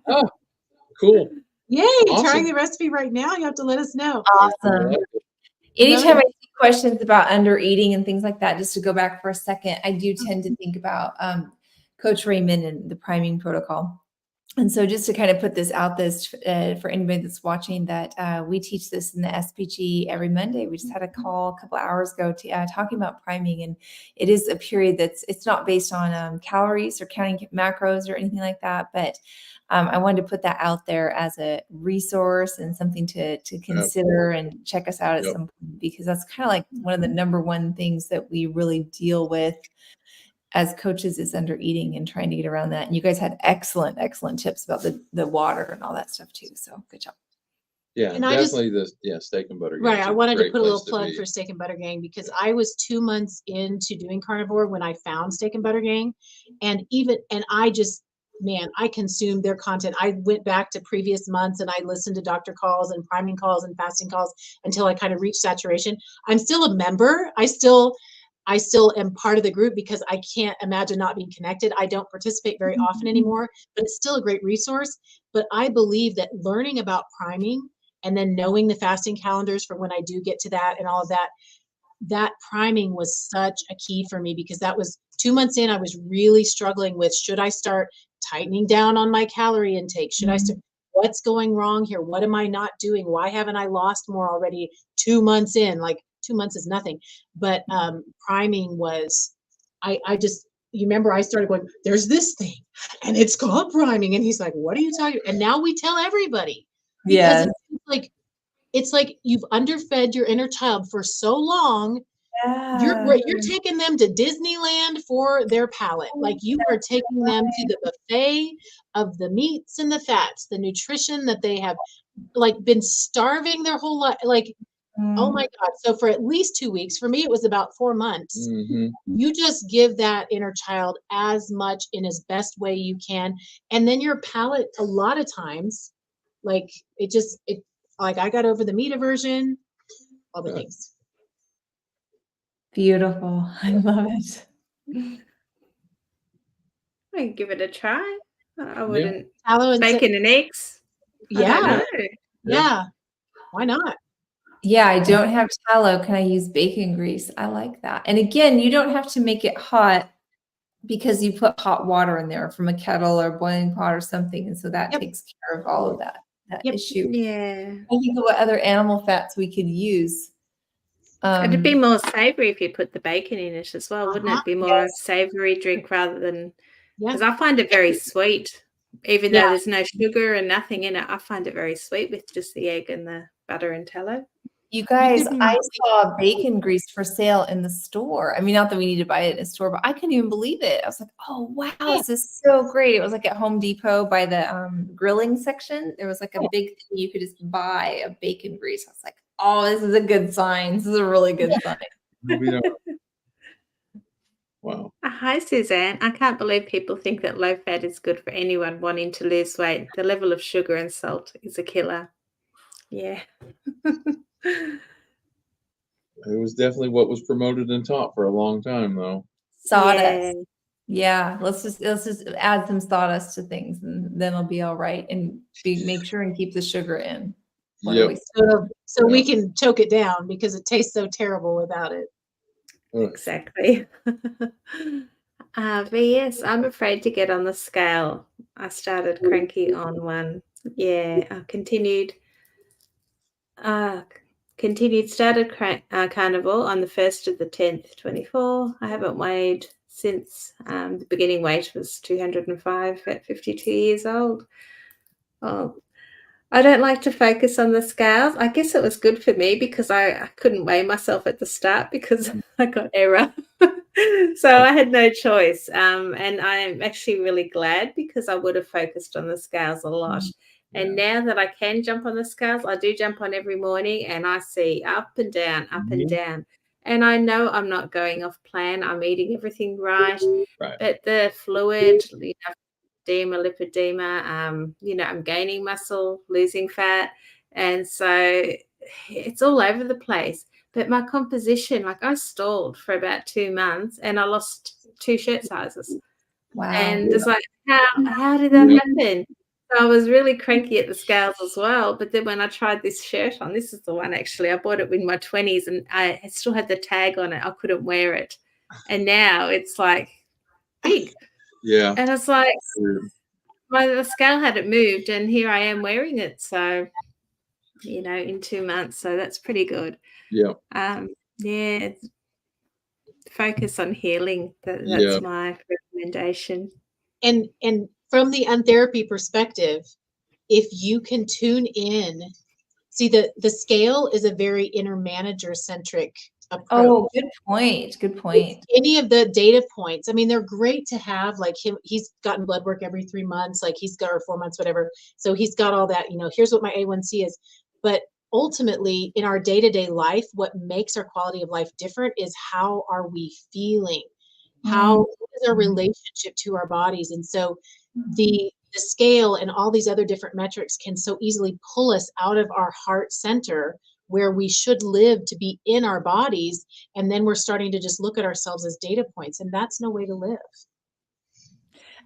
Oh, cool. Yay! Awesome. Trying the recipe right now. You have to let us know. Awesome. Anytime I see questions about under eating and things like that, just to go back for a second, I do tend to think about Coach Raymond and the priming protocol. And so just to kind of put this out for anybody that's watching, that we teach this in the SPG every Monday. We just had a call a couple hours ago talking about priming, and it is a period it's not based on calories or counting macros or anything like that, but I wanted to put that out there as a resource and something to consider and check us out at some point, because that's kind of like one of the number one things that we really deal with as coaches is under eating and trying to get around that. And you guys had excellent tips about the water and all that stuff too. So good job. Yeah, And I just- definitely Steak and Butter Gang. Right. is I a wanted to great put a little place to plug be. for Steak and Butter Gang, because I was 2 months into doing carnivore when I found Steak and Butter Gang, and I consumed their content. I went back to previous months and I listened to doctor calls and priming calls and fasting calls until I kind of reached saturation. I'm still a member. I still am part of the group because I can't imagine not being connected. I don't participate very often anymore, but it's still a great resource. But I believe that learning about priming and then knowing the fasting calendars for when I do get to that and all of that priming was such a key for me, because that was 2 months in. I was really struggling with, should I start tightening down on my calorie intake? Should I start? What's going wrong here? What am I not doing? Why haven't I lost more already 2 months in? Like 2 months is nothing. But priming was, you remember I started going, there's this thing and it's called priming. And he's like, what are you talking about? And now we tell everybody, because it's like you've underfed your inner child for so long. You're taking them to Disneyland for their palate. Like you are taking them to the buffet of the meats and the fats, the nutrition that they have like been starving their whole life. Like, oh my God. So for at least 2 weeks, for me, it was about 4 months. Mm-hmm. You just give that inner child as much in as best way you can. And then your palate, a lot of times, like like I got over the meat aversion, all the things. Beautiful. I love it. I can give it a try. I wouldn't. Tallow and Bacon and eggs. I don't yeah. know. Yeah. Why not? Yeah, I don't have tallow. Can I use bacon grease? I like that. And again, you don't have to make it hot because you put hot water in there from a kettle or boiling pot or something. And so that Yep. takes care of all of that Yep. issue. Yeah. I think of what other animal fats we could use. It'd be more savory if you put the bacon in it as well, wouldn't Uh-huh. it? Be more Yes. savory drink rather than, Yeah. because I find it very sweet, even though Yeah. there's no sugar and nothing in it. I find it very sweet with just the egg and the butter and tallow. You guys, could be I really- saw bacon grease for sale in the store. I mean, not that we need to buy it in a store, but I couldn't even believe it. I was like, oh, wow, this is so great. It was like at Home Depot by the grilling section. There was like a big thing you could just buy of bacon grease. I was like, oh, this is a good sign. This is a really good sign. Wow. Hi, Suzanne. I can't believe people think that low fat is good for anyone wanting to lose weight. The level of sugar and salt is a killer. Yeah. It was definitely what was promoted and taught for a long time, though. Sawdust. Yeah, let's just add some sawdust to things, and then it'll be all right. And make sure and keep the sugar in. What do Yep. we say? So we can choke it down because it tastes so terrible without it. Exactly. But yes, I'm afraid to get on the scale. I started cranky on one. Yeah, I continued. Started carnivore on the 1st of the 10th, 24. I haven't weighed since. The beginning weight was 205 at 52 years old. Oh, I don't like to focus on the scales. I guess it was good for me because I couldn't weigh myself at the start because I got error. So I had no choice. And I'm actually really glad because I would have focused on the scales a lot. And now that I can jump on the scales, I do jump on every morning and I see up and down, up and down. And I know I'm not going off plan. I'm eating everything right. But the fluid, edema, lipedema, I'm gaining muscle, losing fat. And so it's all over the place. But my composition, like I stalled for about 2 months and I lost 2 shirt sizes. Wow. And it's like, how did that happen? So I was really cranky at the scales as well. But then when I tried this shirt on, this is the one actually, I bought it in my 20s and I still had the tag on it. I couldn't wear it. And now it's like big. Yeah. And it's like, the scale hadn't moved and here I am wearing it. So, in 2 months. So that's pretty good. Yeah. Focus on healing. That's my recommendation. And from the Untherapy perspective, if you can tune in, see the scale is a very inner manager centric approach. Oh, good point. Good point. Any of the data points, I mean, they're great to have. Like he's gotten blood work every 3 months, like he's got, or 4 months, whatever. So he's got all that, here's what my A1C is. But ultimately in our day-to-day life, what makes our quality of life different is how are we feeling? What is our relationship to our bodies? And so the scale and all these other different metrics can so easily pull us out of our heart center where we should live to be in our bodies. And then we're starting to just look at ourselves as data points, and that's no way to live.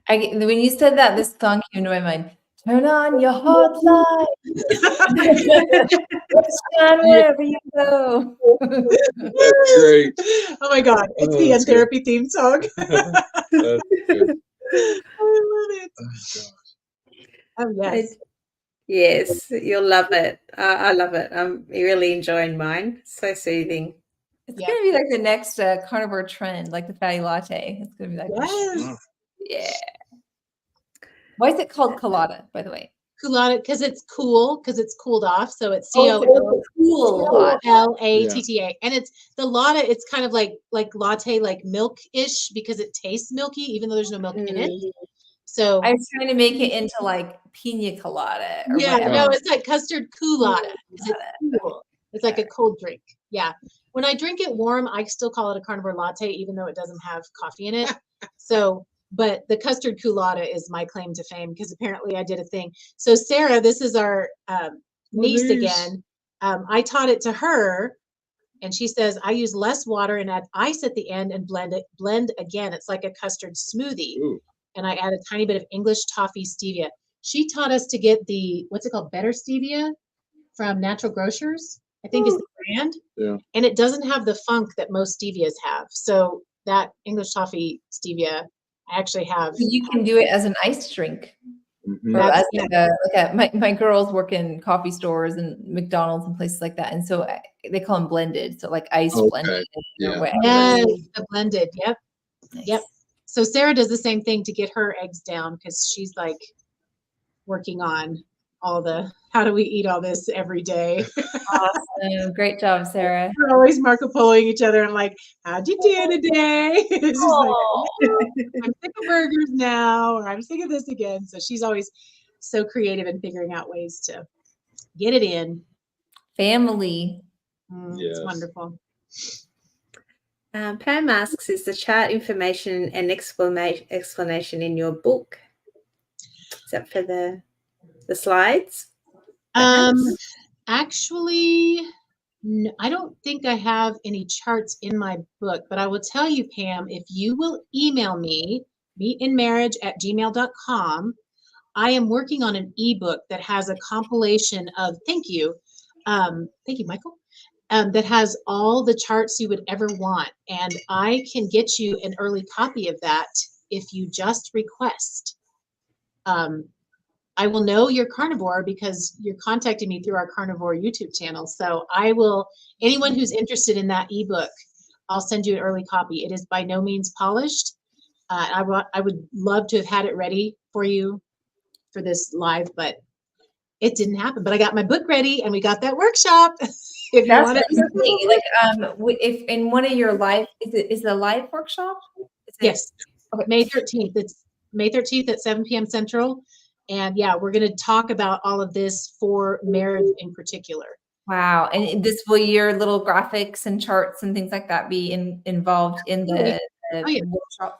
When you said that, this song came to my mind. Turn on your heart light. Shine wherever you go. That's great. Oh my God. It's the Untherapy theme song. That's good. I love it. Oh, Oh, yes. Yes, you'll love it. I love it. I'm really enjoying mine. So soothing. It's going to be like the next carnivore trend, like the fatty latte. It's going to be like, Yes. yeah. Why is it called colada, by the way? Colada, because it's cool, because it's cooled off. So it's Cool. COLATTA. And it's the latte, it's kind of like latte, like milk-ish, because it tastes milky, even though there's no milk in it. So I was trying to make it into like pina colada. Or yeah, whatever. no, it's like custard coolada. It's cool. It's like a cold drink. Yeah. When I drink it warm, I still call it a carnivore latte, even though it doesn't have coffee in it. So, but the custard coolada is my claim to fame because apparently I did a thing. So Sarah, this is our niece again. I taught it to her, and she says I use less water and add ice at the end and blend again. It's like a custard smoothie. Ooh. And I add a tiny bit of English toffee stevia. She taught us to get the, what's it called, Better Stevia from Natural Grocers, I think is the brand. Yeah. And it doesn't have the funk that most stevias have. So that English toffee stevia I actually have. You can do it as an iced drink. Mhm. Or as That's- my girls work in coffee stores and McDonald's and places like that. And so they call them blended. So like ice Okay. blended Yeah. or whatever. Yes, the blended. Yep. Nice. Yep. So Sarah does the same thing to get her eggs down because she's like working on all the, how do we eat all this every day? Awesome. Great job, Sarah. We're always Marco Poloing each other. I'm like, how'd you do today? She's like, I'm sick of burgers now, or I'm sick of this again. So she's always so creative in figuring out ways to get it in. Family. Yes. It's wonderful. Pam asks, is the chart information and explanation in your book? Is that for the slides? Actually, no, I don't think I have any charts in my book, but I will tell you, Pam, if you will email me, meatinmarriage@gmail.com, I am working on an ebook that has a compilation of, thank you, Michael, that has all the charts you would ever want. And I can get you an early copy of that if you just request. I will know you're carnivore because you're contacting me through our Carnivore YouTube channel. So I will, anyone who's interested in that ebook, I'll send you an early copy. It is by no means polished. I would love to have had it ready for you for this live, but it didn't happen. But I got my book ready and we got that workshop. If you want it. Like if in one of your live, is the live workshop? Yes. Okay. May 13th. It's May 13th at 7 p.m. Central. And yeah, we're going to talk about all of this for marriage in particular. Wow. And will your little graphics and charts and things like that be involved in the workshop?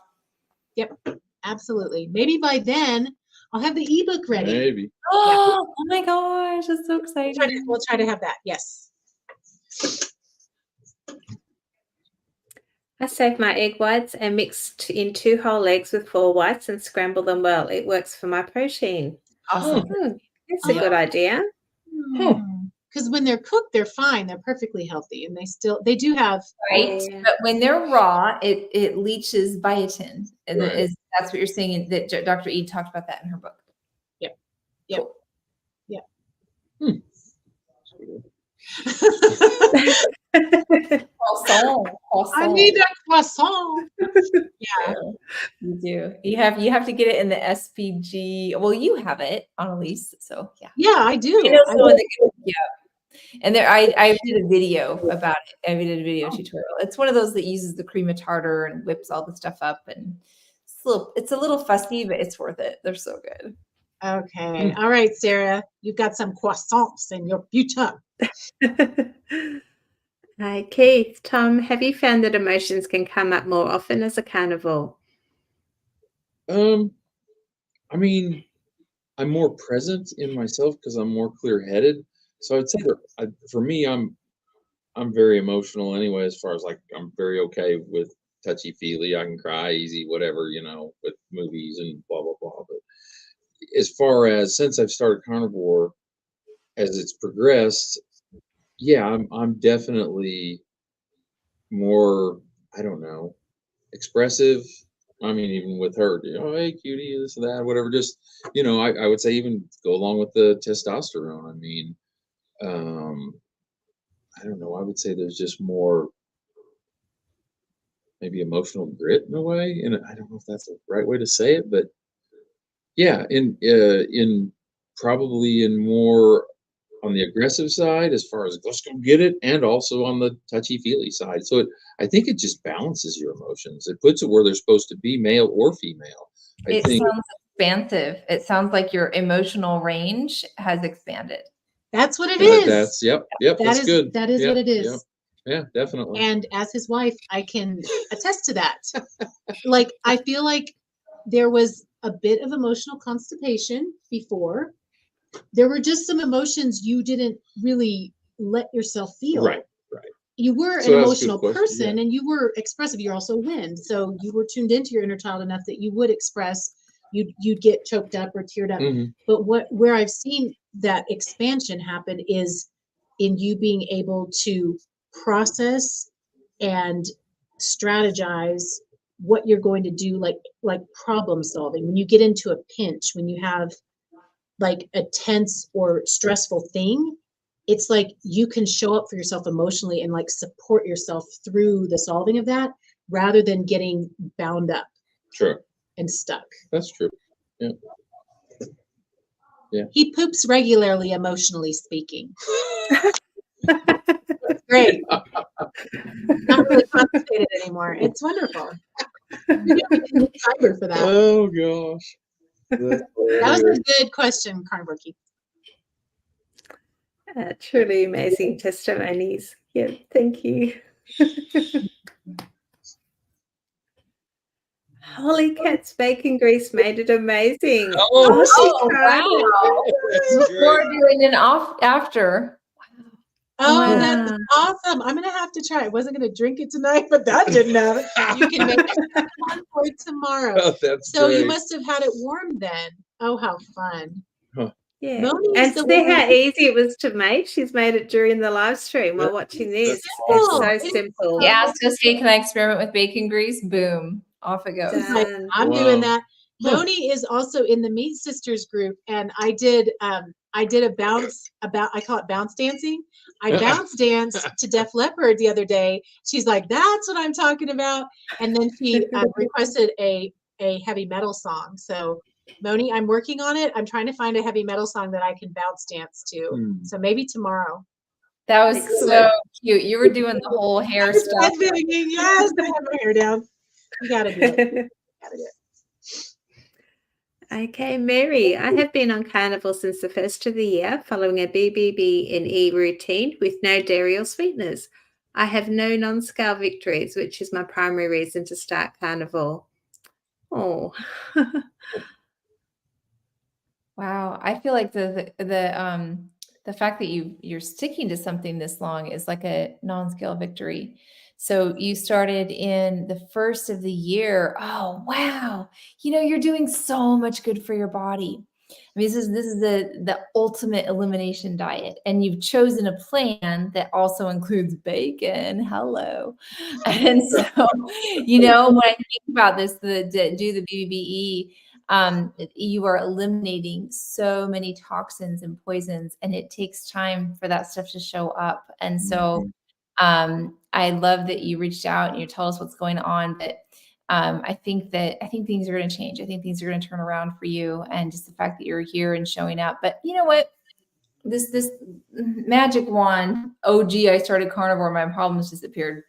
Yep, absolutely. Maybe by then I'll have the ebook ready. Maybe. Oh my gosh, that's so exciting. We'll try to have that. Yes. I save my egg whites and mix in 2 whole eggs with 4 whites and scramble them well. It works for my protein. Awesome. That's a good idea. Because when they're cooked, they're fine. They're perfectly healthy, and they do have Right. Yeah. But when they're raw, it leaches biotin. And Right. that's what you're saying. That Dr. E talked about that in her book. Yep. Cool. Croissant. I need a croissant. Yeah, you do. You have to get it in the SPG. Well, you have it, Anne-Lise. So yeah. Yeah, I do. You know someone that and there I did a video about it. I did a video tutorial. It's one of those that uses the cream of tartar and whips all the stuff up, and it's a little fussy, but it's worth it. They're so good. Okay. All right, Sarah. You've got some croissants in your future. Hi, Keith. Tom, have you found that emotions can come up more often as a carnivore? I mean, I'm more present in myself because I'm more clear-headed. So I'd say that for me, I'm very emotional anyway. As far as like, I'm very okay with touchy-feely. I can cry easy, whatever, with movies and blah blah blah. But as far as since I've started carnivore, as it's progressed, yeah, I'm definitely more, I don't know, expressive. I mean, even with her, hey, cutie, this and that, whatever. Just, I would say even go along with the testosterone. I mean, I don't know. I would say there's just more maybe emotional grit in a way, and I don't know if that's the right way to say it, but yeah, in probably in more on the aggressive side as far as let's go get it, and also on the touchy-feely side. So I think it just balances your emotions. It puts it where they're supposed to be, male or female. I It think sounds expansive. It sounds like your emotional range has expanded. That's what it is. That's yep. That's good. That is Yep, what it is. Yeah, definitely. And as his wife, I can attest to that. Like, I feel like there was a bit of emotional constipation before. There were just some emotions you didn't really let yourself feel. Right. You were So an that's a good emotional question, person, yeah. and you were expressive. You're also wind. So you were tuned into your inner child enough that you would express, you'd get choked up or teared up. Mhm. But where I've seen that expansion happen is in you being able to process and strategize what you're going to do, like problem solving. When you get into a pinch, when you have like a tense or stressful thing, it's like you can show up for yourself emotionally and like support yourself through the solving of that rather than getting bound up Sure. and stuck. That's true. Yeah. He poops regularly, emotionally speaking. It's great. Not really constipated anymore. It's wonderful. Maybe we can use fiber for that. Oh gosh. That was a good question, Carnivore Keith. Truly amazing testimonies. Yeah, thank you. Holy Cat's bacon grease made it amazing. Oh, she tried it. That's Before great. doing an after. Oh, Wow. that's awesome. I'm going to have to try. I wasn't going to drink it tonight, but that didn't happen. You can make one for tomorrow. Oh, that's So you great. must have had it warm then. Oh, how fun. Yeah. Moni And is the see one- how easy it was to make? She's made it during the live stream while watching this. It's so It's simple. He asked us, hey, can I experiment with bacon grease? Boom. Off it goes. He's like, Done. I'm Wow. doing that. Huh. Moni is also in the Meat Sisters group, and I did a bounce about, I call it bounce dancing. I bounce danced to Def Leppard the other day. She's like, that's what I'm talking about. And then she requested a heavy metal song. So Moni, I'm working on it. I'm trying to find a heavy metal song that I can bounce dance to. So maybe tomorrow. That was Excellent. so cute. You were doing the whole hair stuff. Yes, I have my hair down. You gotta do it. Gotta do it. Okay, Mary, I have been on carnivore since the first of the year, following a BBB and E routine with no dairy or sweeteners. I have no non-scale victories, which is my primary reason to start carnivore. Oh, Wow. I feel like the fact that you're sticking to something this long is like a non-scale victory. So you started in the first of the year. Oh, wow. You're doing so much good for your body. I mean, this is the ultimate elimination diet. And you've chosen a plan that also includes bacon. Hello. And so, when I think about this, do the BBBE, you are eliminating so many toxins and poisons, and it takes time for that stuff to show up. And so I love that you reached out and you told us what's going on, but I think things are going to change. I think things are going to turn around for you, and just the fact that you're here and showing up. But you know what? This magic wand, oh gee, I started carnivore, my problems disappeared.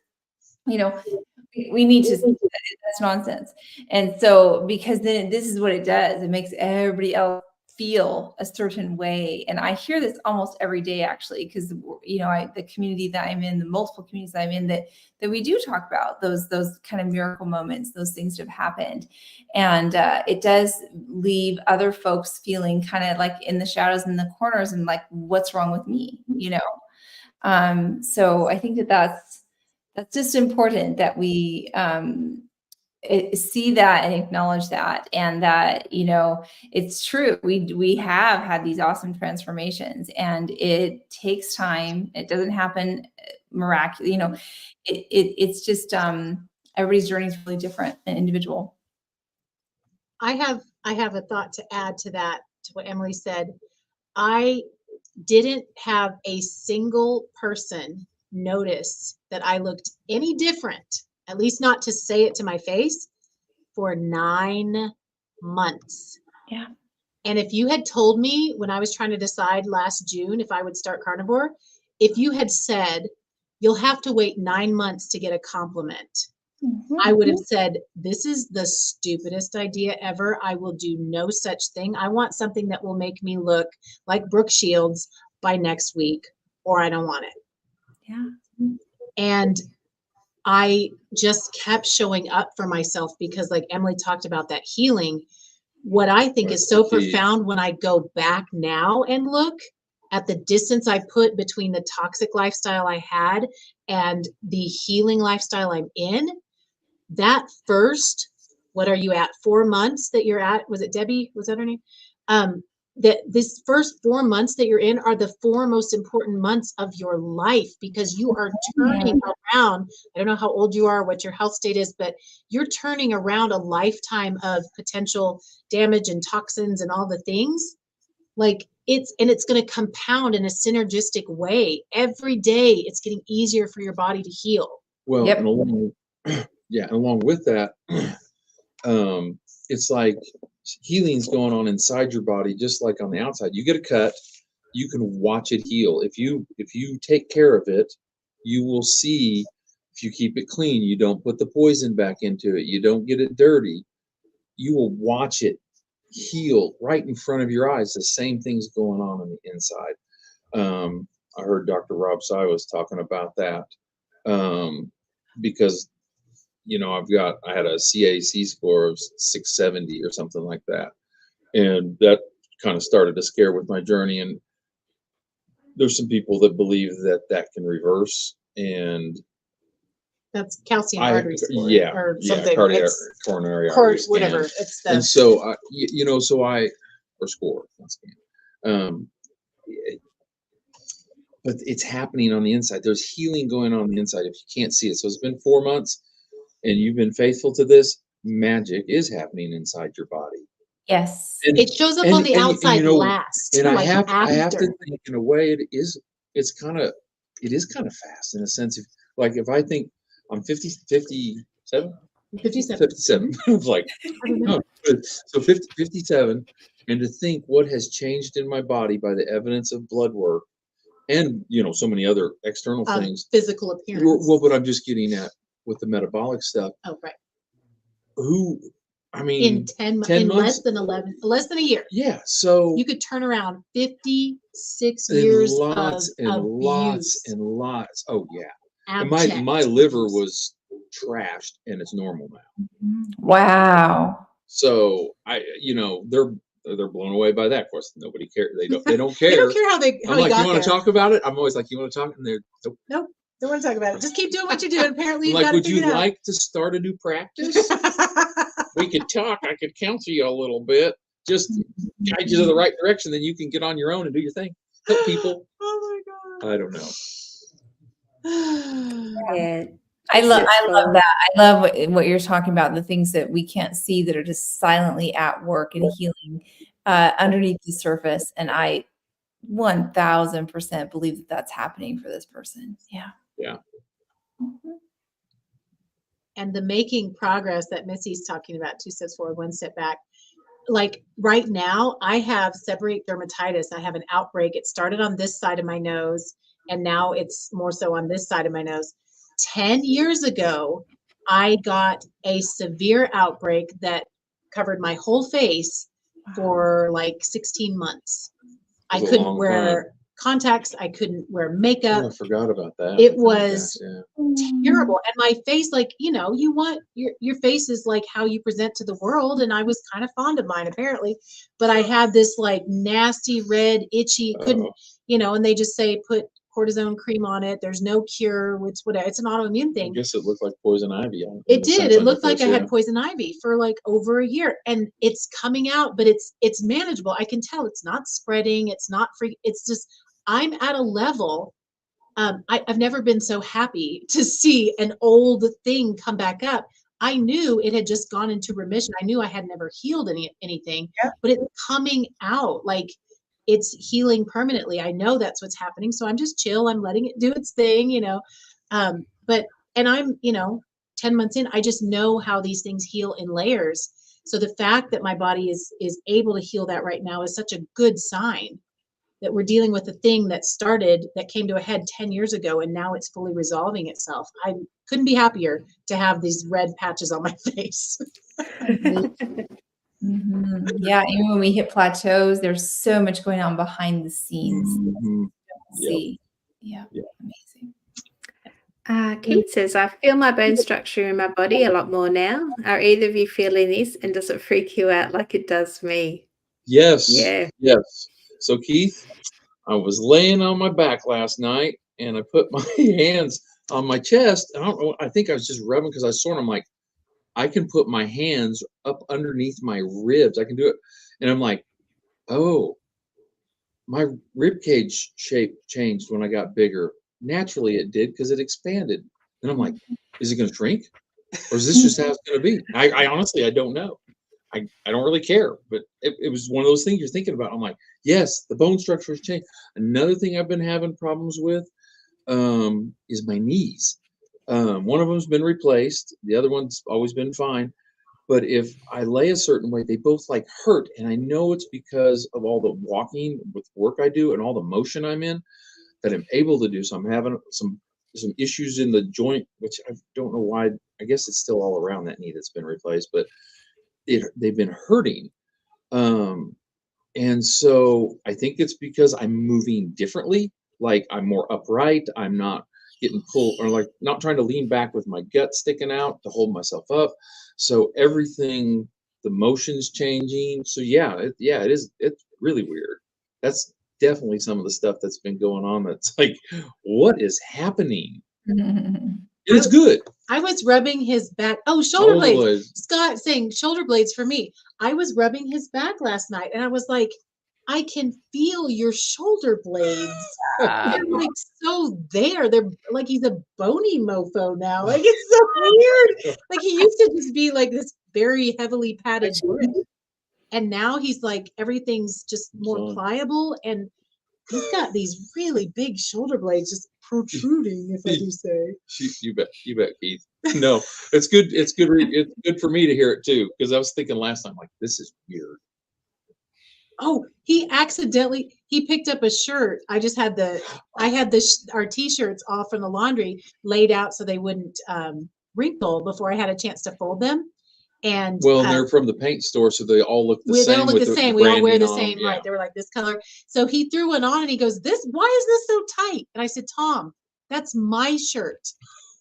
We need to, that's nonsense. And so, because then this is what it does, it makes everybody else feel a certain way. And I hear this almost every day, actually, because, the community that I'm in, the multiple communities that I'm in, that we do talk about those kind of miracle moments, those things that have happened. And it does leave other folks feeling kind of like in the shadows, in the corners, and like, what's wrong with me? So I think that's just important that we see that and acknowledge that, and that, it's true. We have had these awesome transformations, and it takes time. It doesn't happen miraculously. It's just everybody's journey is really different and individual. I have a thought to add to that, to what Emily said. I didn't have a single person notice that I looked any different, at least not to say it to my face, for 9 months. Yeah. And if you had told me when I was trying to decide last June if I would start carnivore, if you had said, you'll have to wait 9 months to get a compliment, I would have said, this is the stupidest idea ever. I will do no such thing. I want something that will make me look like Brooke Shields by next week, or I don't want it. yeah. And I just kept showing up for myself, because like Emily talked about, that healing, what I think is so profound when I go back now and look at the distance I put between the toxic lifestyle I had and the healing lifestyle I'm in. That first, what are you at, 4 months that you're at? Was it Debbie? Was that her name? that this first 4 months that you're in are the 4 most important months of your life, because you are turning around. I don't know how old you are, what your health state is, but you're turning around a lifetime of potential damage and toxins and all the things. Like it's going to compound in a synergistic way. Every day it's getting easier for your body to heal. Well, Yep. and along with that, it's like healing's going on inside your body, just like on the outside. You get a cut, you can watch it heal. If you take care of it, you will see. If you keep it clean, you don't put the poison back into it, you don't get it dirty, you will watch it heal right in front of your eyes. The same thing's going on the inside. I heard Dr. Rob Sy was talking about that, because I had a CAC score of 670 or something like that. And that kind of started a scare with my journey. And there's some people that believe that can reverse. And that's calcium artery score, or something. Coronary artery scan. Whatever. It's the, and so, or score. But it's happening on the inside. There's healing going on the inside if you can't see it. So it's been 4 months and you've been faithful to this. Magic is happening inside your body. Yes. And it shows up on the outside last. And like I have to think, in a way, it is kind of fast in a sense. If I think I'm 57. I was like, oh, so 57, and to think what has changed in my body by the evidence of blood work and so many other external things, physical appearance. Well, but I'm just getting at with the metabolic stuff. Oh, right. In 10 months, less than a year. Yeah. So you could turn around 56 years lots of and abuse. lots and lots. Oh yeah. And my Abject liver was trashed and it's normal now. Wow. So they're blown away by that. Of course, nobody cares. They don't care. They don't care how I'm like, you want to talk about it? I'm always like, you want to talk? And they're nope. Don't want to talk about it. Just keep doing what you do. And apparently, I'm like, would you like to start a new practice? We could talk. I could counsel you a little bit, just guide you to the right direction. Then you can get on your own and do your thing. Help people. Oh my God. I don't know. Yeah. I love that. I love what you're talking about, the things that we can't see that are just silently at work and healing underneath the surface. And I 1000% believe that that's happening for this person. Yeah. Yeah. Mm-hmm. And the making progress that Missy's talking about, 2 steps forward, 1 step back. Like right now, I have seborrheic dermatitis. I have an outbreak. It started on this side of my nose, and now it's more so on this side of my nose. 10 years ago, I got a severe outbreak that covered my whole face for like 16 months. I couldn't wear contacts. I couldn't wear makeup. I forgot about that. It was terrible. And my face, you want your face is like how you present to the world. And I was kind of fond of mine apparently, but I had this like nasty red, itchy, couldn't, and they just say, put cortisone cream on it. There's no cure. It's whatever. It's an autoimmune thing. I guess it looked like poison ivy. It did. It looked like I had poison ivy for like over a year, and it's coming out, but it's manageable. I can tell it's not spreading. It's not free. It's just, I'm at a level. I've never been so happy to see an old thing come back up. I knew it had just gone into remission. I knew I had never healed anything, but it's coming out like it's healing permanently. I know that's what's happening. So I'm just chill. I'm letting it do its thing, and I'm, 10 months in, I just know how these things heal in layers. So the fact that my body is able to heal that right now is such a good sign that we're dealing with a thing that came to a head 10 years ago, and now it's fully resolving itself. I couldn't be happier to have these red patches on my face. Mm-hmm. Yeah, even when we hit plateaus, there's so much going on behind the scenes. Mm-hmm. See, yeah, amazing. Keith says, I feel my bone structure in my body a lot more now. Are either of you feeling this, and does it freak you out like it does me? Yes. Yeah. Yes. So Keith, I was laying on my back last night and I put my hands on my chest. I don't know. I think I was just rubbing because I was sore. I'm like, I can put my hands up underneath my ribs. I can do it. And I'm like, oh, my rib cage shape changed when I got bigger. Naturally, it did because it expanded. And I'm like, is it going to shrink, or is this just how it's going to be? I honestly, I don't know. I don't really care, but it was one of those things you're thinking about. I'm like, yes, the bone structure has changed. Another thing I've been having problems with is my knees. One of them's been replaced. The other one's always been fine. But if I lay a certain way, they both like hurt. And I know it's because of all the walking with work I do and all the motion I'm in that I'm able to do. So I'm having some issues in the joint, which I don't know why. I guess it's still all around that knee that's been replaced, but they've been hurting. And so I think it's because I'm moving differently. Like I'm more upright. I'm not getting pulled, or like not trying to lean back with my gut sticking out to hold myself up. So everything, the motion's changing. So yeah, it is. It's really weird. That's definitely some of the stuff that's been going on. That's like, what is happening? And it's good. I was rubbing his back. Oh, shoulder blades. Scott saying shoulder blades for me. I was rubbing his back last night, and I was like, I can feel your shoulder blades. They're like so there. They're like he's a bony mofo now. Like it's so weird. Like he used to just be like this very heavily padded group, and now he's like everything's just more pliable, and he's got these really big shoulder blades just protruding, if I do say. You bet, Keith. No, it's good. It's good. It's good for me to hear it too, because I was thinking last time, like, this is weird. Oh, he picked up a shirt. I had our t-shirts off from the laundry laid out so they wouldn't wrinkle before I had a chance to fold them. And they're from the paint store, so they all look the same. They all look the same. We all wear the same, yeah. Right? They were like this color. So he threw one on, and he goes, why is this so tight?" And I said, "Tom, that's my shirt."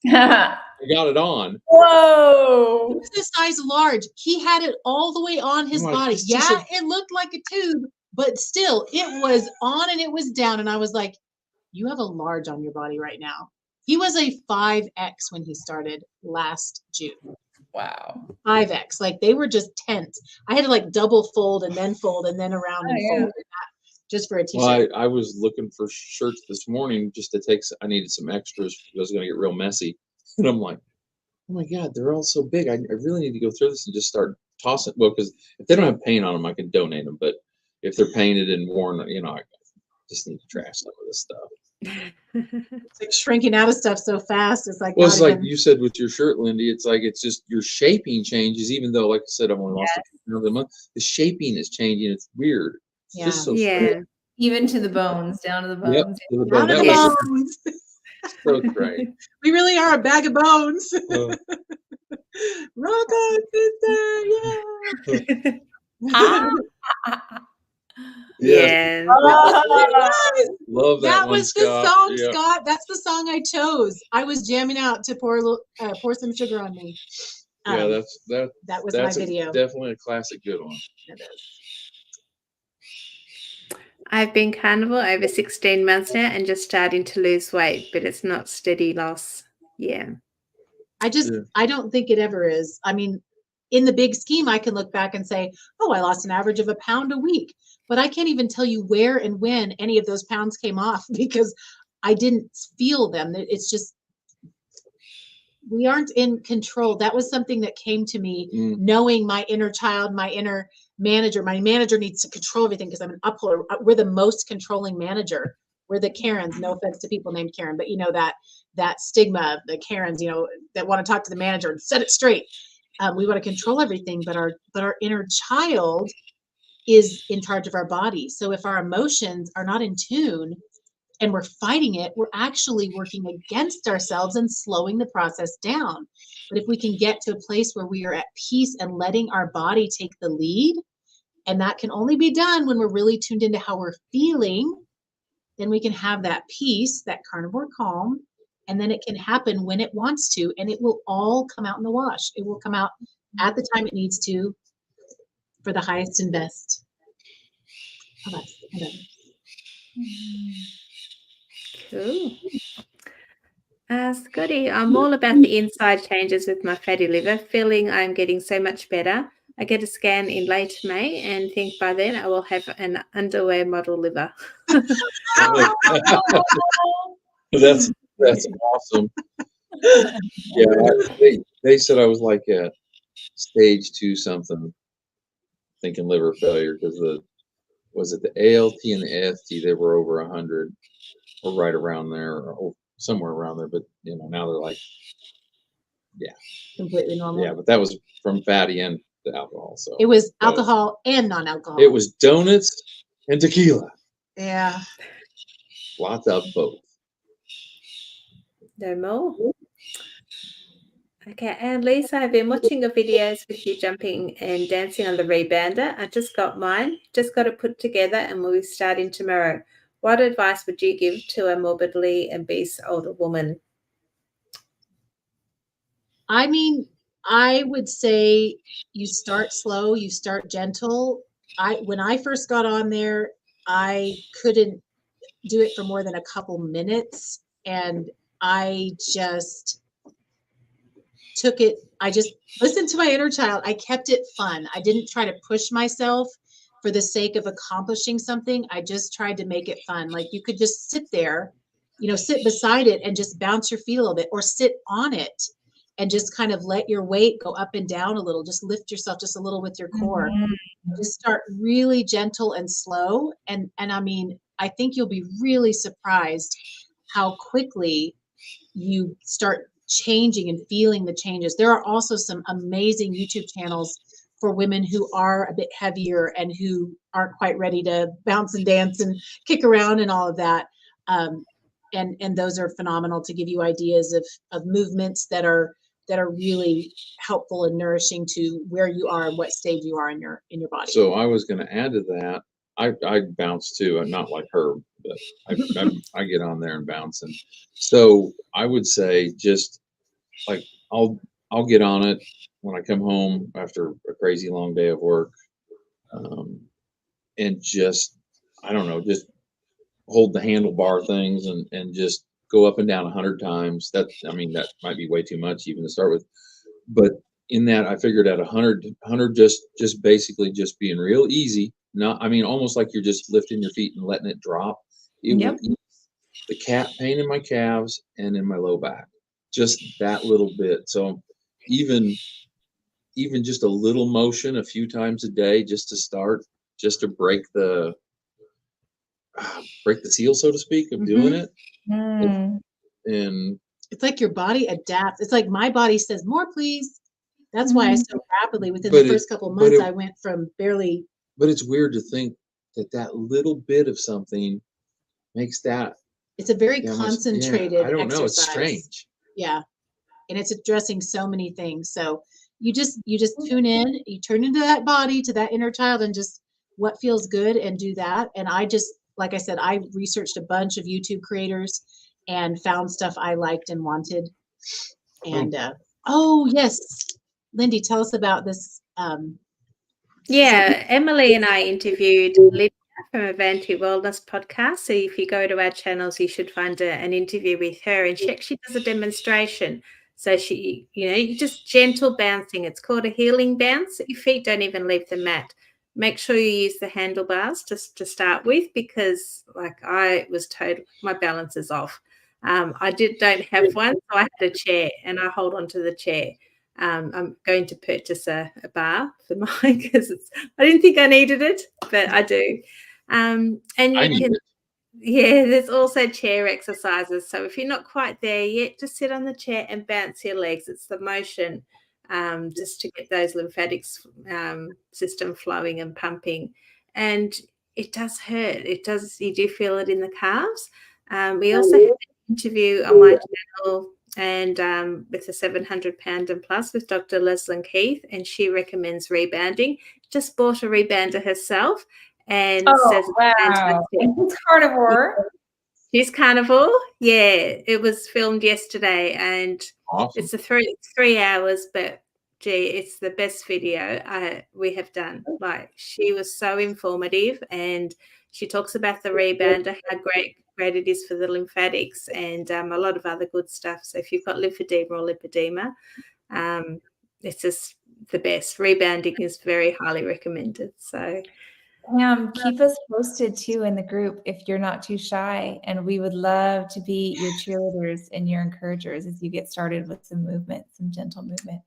I got it on. Whoa! It's a size large. He had it all the way on his body. Yeah, it looked like a tube, but still, it was on and it was down. And I was like, "You have a large on your body right now." He was a 5X when he started last June. Wow. 5X. Like they were just tent. I had to like double fold and then around and fold just for a t-shirt. Well, I was looking for shirts this morning just to take. I needed some extras because I was going to get real messy. And I'm like, oh my God, they're all so big. I really need to go through this and just start tossing. Well, because if they don't have paint on them, I can donate them. But if they're painted and worn, I just need to trash some of this stuff. It's like shrinking out of stuff so fast. It's like, well, it's like you said with your shirt, Lindy. It's like it's just your shaping changes, even though, like I said, I've only lost a month. The shaping is changing. It's weird. It's just so strange. Even to the bones, down to the bones. Yep, to the bone. Down to the bones. So great. We really are a bag of bones. Rock on, sister. Yeah. Yes. Love that. That was the song, Scott. That's the song I chose. I was jamming out to pour some sugar on me. That was my video. Definitely a classic good one. It is. I've been carnivore over 16 months now and just starting to lose weight, but it's not steady loss. Yeah. I don't think it ever is. I mean, in the big scheme, I can look back and say, oh, I lost an average of 1 pound a week, but I can't even tell you where and when any of those pounds came off because I didn't feel them. It's just, we aren't in control. That was something that came to me knowing my inner child, my inner manager. My manager needs to control everything because I'm an upholder. We're the most controlling manager. We're the Karens. No offense to people named Karen, but that stigma, the Karens, that want to talk to the manager and set it straight. We want to control everything, but our inner child is in charge of our body. So if our emotions are not in tune and we're fighting it, we're actually working against ourselves and slowing the process down. But if we can get to a place where we are at peace and letting our body take the lead, and that can only be done when we're really tuned into how we're feeling, then we can have that peace, that carnivore calm, and then it can happen when it wants to, and it will all come out in the wash. It will come out at the time it needs to for the highest and best of us. Cool. Scotty, I'm all about the inside changes with my fatty liver, feeling I'm getting so much better. I get a scan in late May and think by then I will have an underwear model liver. That's awesome. Yeah, they said I was like at stage 2 something, thinking liver failure, because was it the ALT and the AST, they were over 100 or right around there, or somewhere around there, but now they're like, Completely normal. yeah, but that was from fatty and the alcohol. So It was both. alcohol and non-alcohol. It was donuts and tequila. Yeah. Lots of both. No more. Okay, Anne-Lise, I've been watching your videos with you jumping and dancing on the rebounder. I just got mine, just got it put together, and we'll be starting tomorrow. What advice would you give to a morbidly obese older woman? I mean, I would say you start slow, you start gentle. When I first got on there, I couldn't do it for more than a couple minutes, and I just took it. I just listened to my inner child. I kept it fun. I didn't try to push myself for the sake of accomplishing something. I just tried to make it fun. Like, you could just sit there, sit beside it and just bounce your feet a little bit, or sit on it and just kind of let your weight go up and down a little. Just lift yourself just a little with your core. Just start really gentle and slow. And I mean, I think you'll be really surprised how quickly you start changing and feeling the changes. There are also some amazing YouTube channels for women who are a bit heavier and who aren't quite ready to bounce and dance and kick around and all of that. And those are phenomenal to give you ideas of movements that are really helpful and nourishing to where you are and what stage you are in your body. So I was going to add to that. I bounce too. I'm not like her, but I get on there and bounce. And so I would say, just like, I'll get on it when I come home after a crazy long day of work, and just, I don't know, just hold the handlebar things and just go up and down 100 times. That might be way too much even to start with, but in that, I figured at 100 just basically just being real easy. Almost like you're just lifting your feet and letting it drop. It Yep. would ease the pain in my calves and in my low back, just that little bit. So even just a little motion a few times a day, just to start, just to break the seal, so to speak, of doing it. And it's like your body adapts. It's like my body says, more, please. That's why I so rapidly, within the first couple of months, I went from barely. But it's weird to think that little bit of something makes that. It's a very concentrated I don't know. exercise. It's strange. Yeah. And it's addressing so many things. So you just tune in, you turn into that body, to that inner child, and just what feels good, and do that. And I just, like I said, I researched a bunch of YouTube creators and found stuff I liked and wanted. And yes, Lindy, tell us about this. Emily and I interviewed Lydia from Avanti Wellness podcast. So if you go to our channels, you should find an interview with her, and she actually does a demonstration. So she, you just gentle bouncing. It's called a healing bounce. Your feet don't even leave the mat. Make sure you use the handlebars just to start with, because I was told my balance is off. I don't have one, so I had a chair and I hold on to the chair. I'm going to purchase a bar for mine, because I didn't think I needed it, but I do. And there's also chair exercises. So if you're not quite there yet, just sit on the chair and bounce your legs. It's the motion, just to get those lymphatics system flowing and pumping. And it does hurt. You do feel it in the calves. We also had an interview on my channel and with a 700 pound and plus with Dr. Leslyn Keith, and she recommends rebounding. Just bought a rebounder herself and says it's carnivore. She's carnivore. Yeah, it was filmed yesterday, and awesome. It's 3 hours, but gee, it's the best video we have done. She was so informative, and she talks about the rebounder, how great it is for the lymphatics, and a lot of other good stuff. So if you've got lymphedema or lipedema, it's just the best. Rebounding is very highly recommended. So Keep us posted too in the group if you're not too shy, and we would love to be your cheerleaders and your encouragers as you get started with some movement, some gentle movement.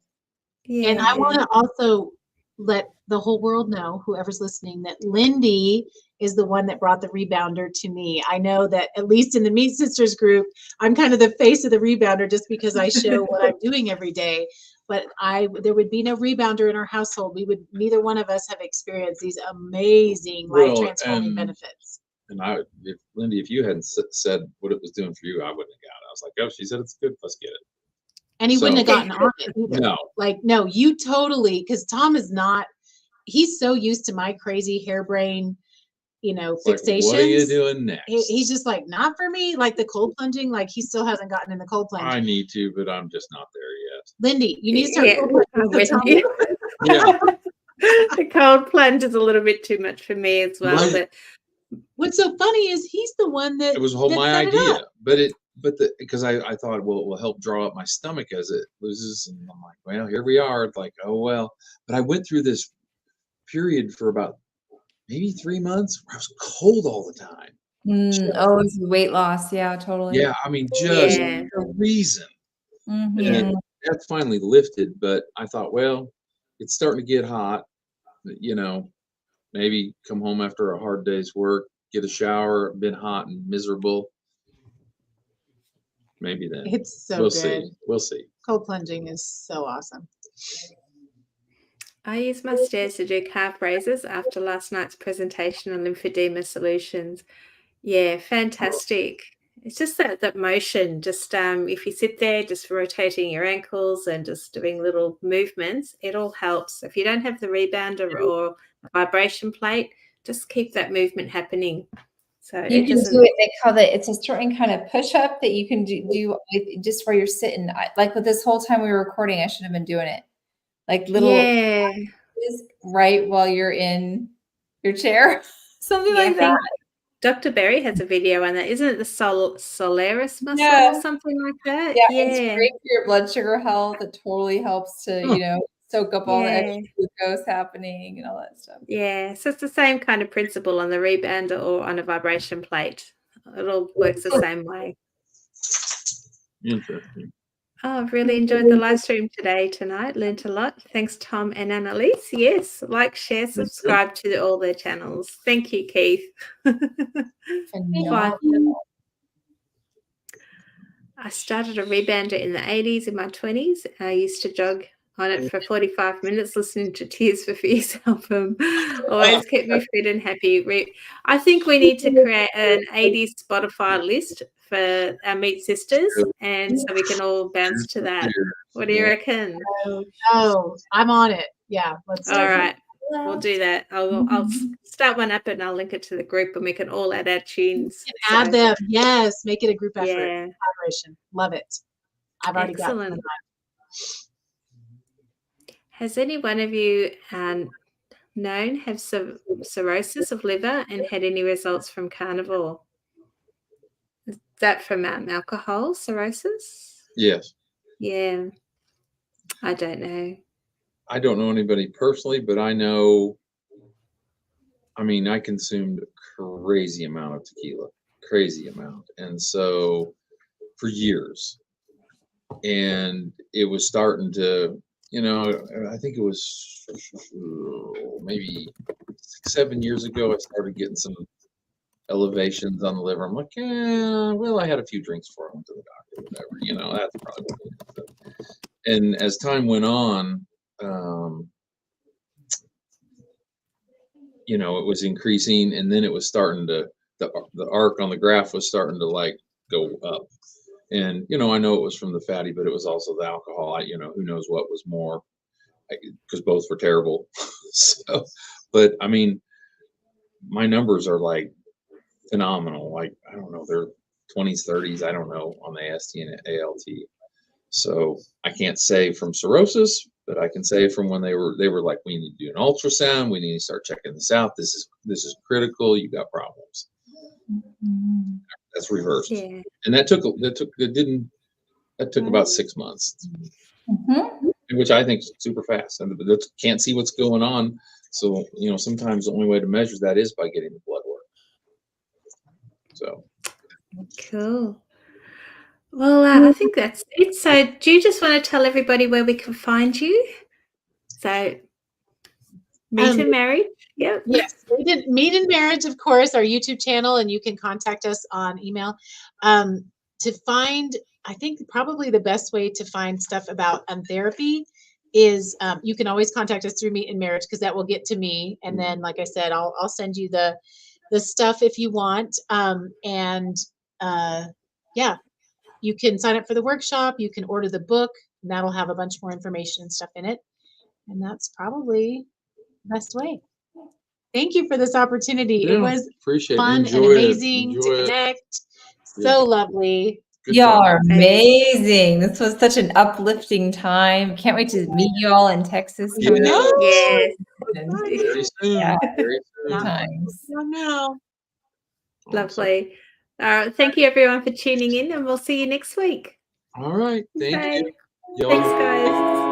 yeah. And I want to also let the whole world know, whoever's listening, that Lindy is the one that brought the rebounder to me. I know that at least in the Meat Sisters group, I'm kind of the face of the rebounder just because I show what I'm doing every day. But there would be no rebounder in our household. Neither one of us have experienced these amazing life transforming benefits. And Lindy, if you hadn't said what it was doing for you, I wouldn't have got it. I was like, oh, she said it's good. Let's get it. And he wouldn't have gotten on it either. No. Like, no, you totally, because Tom is not, he's so used to my crazy harebrained, fixations. Like, what are you doing next? He's just like, not for me. Like the cold plunging, like he still hasn't gotten in the cold plunge. I need to, but I'm just not there yet. Lindy, you need to start cold plunging. With you. Yeah. The cold plunge is a little bit too much for me as well. Right. But what's so funny is he's the one that it was my set it idea, up. because I thought, well, it will help draw up my stomach as it loses, and I'm like, well, here we are. It's like, oh well. But I went through this period for about maybe 3 months where I was cold all the time. Oh, it's weight loss. Yeah, totally. Yeah, I mean, just Yeah. no reason. Mhm. And that's finally lifted, but I thought, well, it's starting to get hot. Maybe come home after a hard day's work, get a shower, been hot and miserable. Maybe then. It's so we'll good. see. We'll see. Cold plunging is so awesome. I use my stairs to do calf raises after last night's presentation on lymphedema solutions. Yeah, fantastic. It's just that motion, just if you sit there just rotating your ankles and just doing little movements, it all helps. If you don't have the rebounder or a vibration plate, just keep that movement happening. So You can do it. They call it. It's a certain kind of push up that you can do with, just where you're sitting. Like with this whole time we were recording, I should have been doing it. Like little right while you're in your chair, something like that. Dr. Berry has a video on that. Isn't it the Solaris muscle or something like that? Yeah, it's great for your blood sugar health. It totally helps to, soak up all the extra glucose happening and all that stuff. Yeah, so it's the same kind of principle on the rebounder or on a vibration plate. It all works the same way. Interesting. Oh, I've really enjoyed the live stream tonight. Learned a lot. Thanks, Tom and Anne-Lise. Yes, like, share, subscribe to all their channels. Thank you, Keith. I started a rebounder in the 80s in my 20s. I used to jog on it for 45 minutes listening to Tears for Fears album. Always kept me fit and happy. I think we need to create an 80s Spotify list for our Meat Sisters, and so we can all bounce to that. What do you reckon? Oh, I'm on it. Yeah, let's all right. We'll do that. I'll start one up and I'll link it to the group, and we can all add our tunes. Add them. Yes, make it a group effort. Yeah. Collaboration. Love it. I've already got them. Has any one of you known have cirrhosis of liver and had any results from carnivore? Is that from alcohol cirrhosis? Yes. Yeah. I don't know. I don't know anybody personally, but I know, I consumed a crazy amount of tequila, crazy amount. And so for years, and it was starting to, I think it was maybe 6-7 years ago, I started getting some elevations on the liver. I'm like, well, I had a few drinks before I went to the doctor, whatever, that's probably what it is. And as time went on, it was increasing, and then it was starting to, the arc on the graph was starting to like go up. And, I know it was from the fatty, but it was also the alcohol. Who knows what was more, because both were terrible. So, but my numbers are like phenomenal. Like, I don't know, they're 20s, 30s, I don't know, on the AST and ALT. So I can't say from cirrhosis, but I can say from when they were like, we need to do an ultrasound. We need to start checking this out. This is critical. You got problems. Mm-hmm. That's reversed. Yeah. And that took about 6 months. Mm-hmm. which I think is super fast, and they can't see what's going on. So, sometimes the only way to measure that is by getting the blood work. So. Cool. Well, I think that's it. So do you just want to tell everybody where we can find you? So Meat and Marriage. Yep. Yes, Meat and Marriage, of course, our YouTube channel, and you can contact us on email. To find, I think probably the best way to find stuff about Untherapy is you can always contact us through Meat and Marriage, because that will get to me. And then, like I said, I'll send you the stuff if you want. Yeah, you can sign up for the workshop. You can order the book, and that'll have a bunch more information and stuff in it. And that's probably the best way. Thank you for this opportunity. Yeah, It was appreciate it. fun and Enjoy it. amazing to Enjoy it. connect. Yeah. So lovely. Good Y'all talk. are amazing. This was such an uplifting time. Can't wait to meet you all in Texas. Yeah. coming up. Yes. Very soon. Yeah. Very soon. Times. I know. Lovely. Thank you everyone for tuning in, and we'll see you next week. All right. Thank Okay. you. Y'all. Thanks, guys.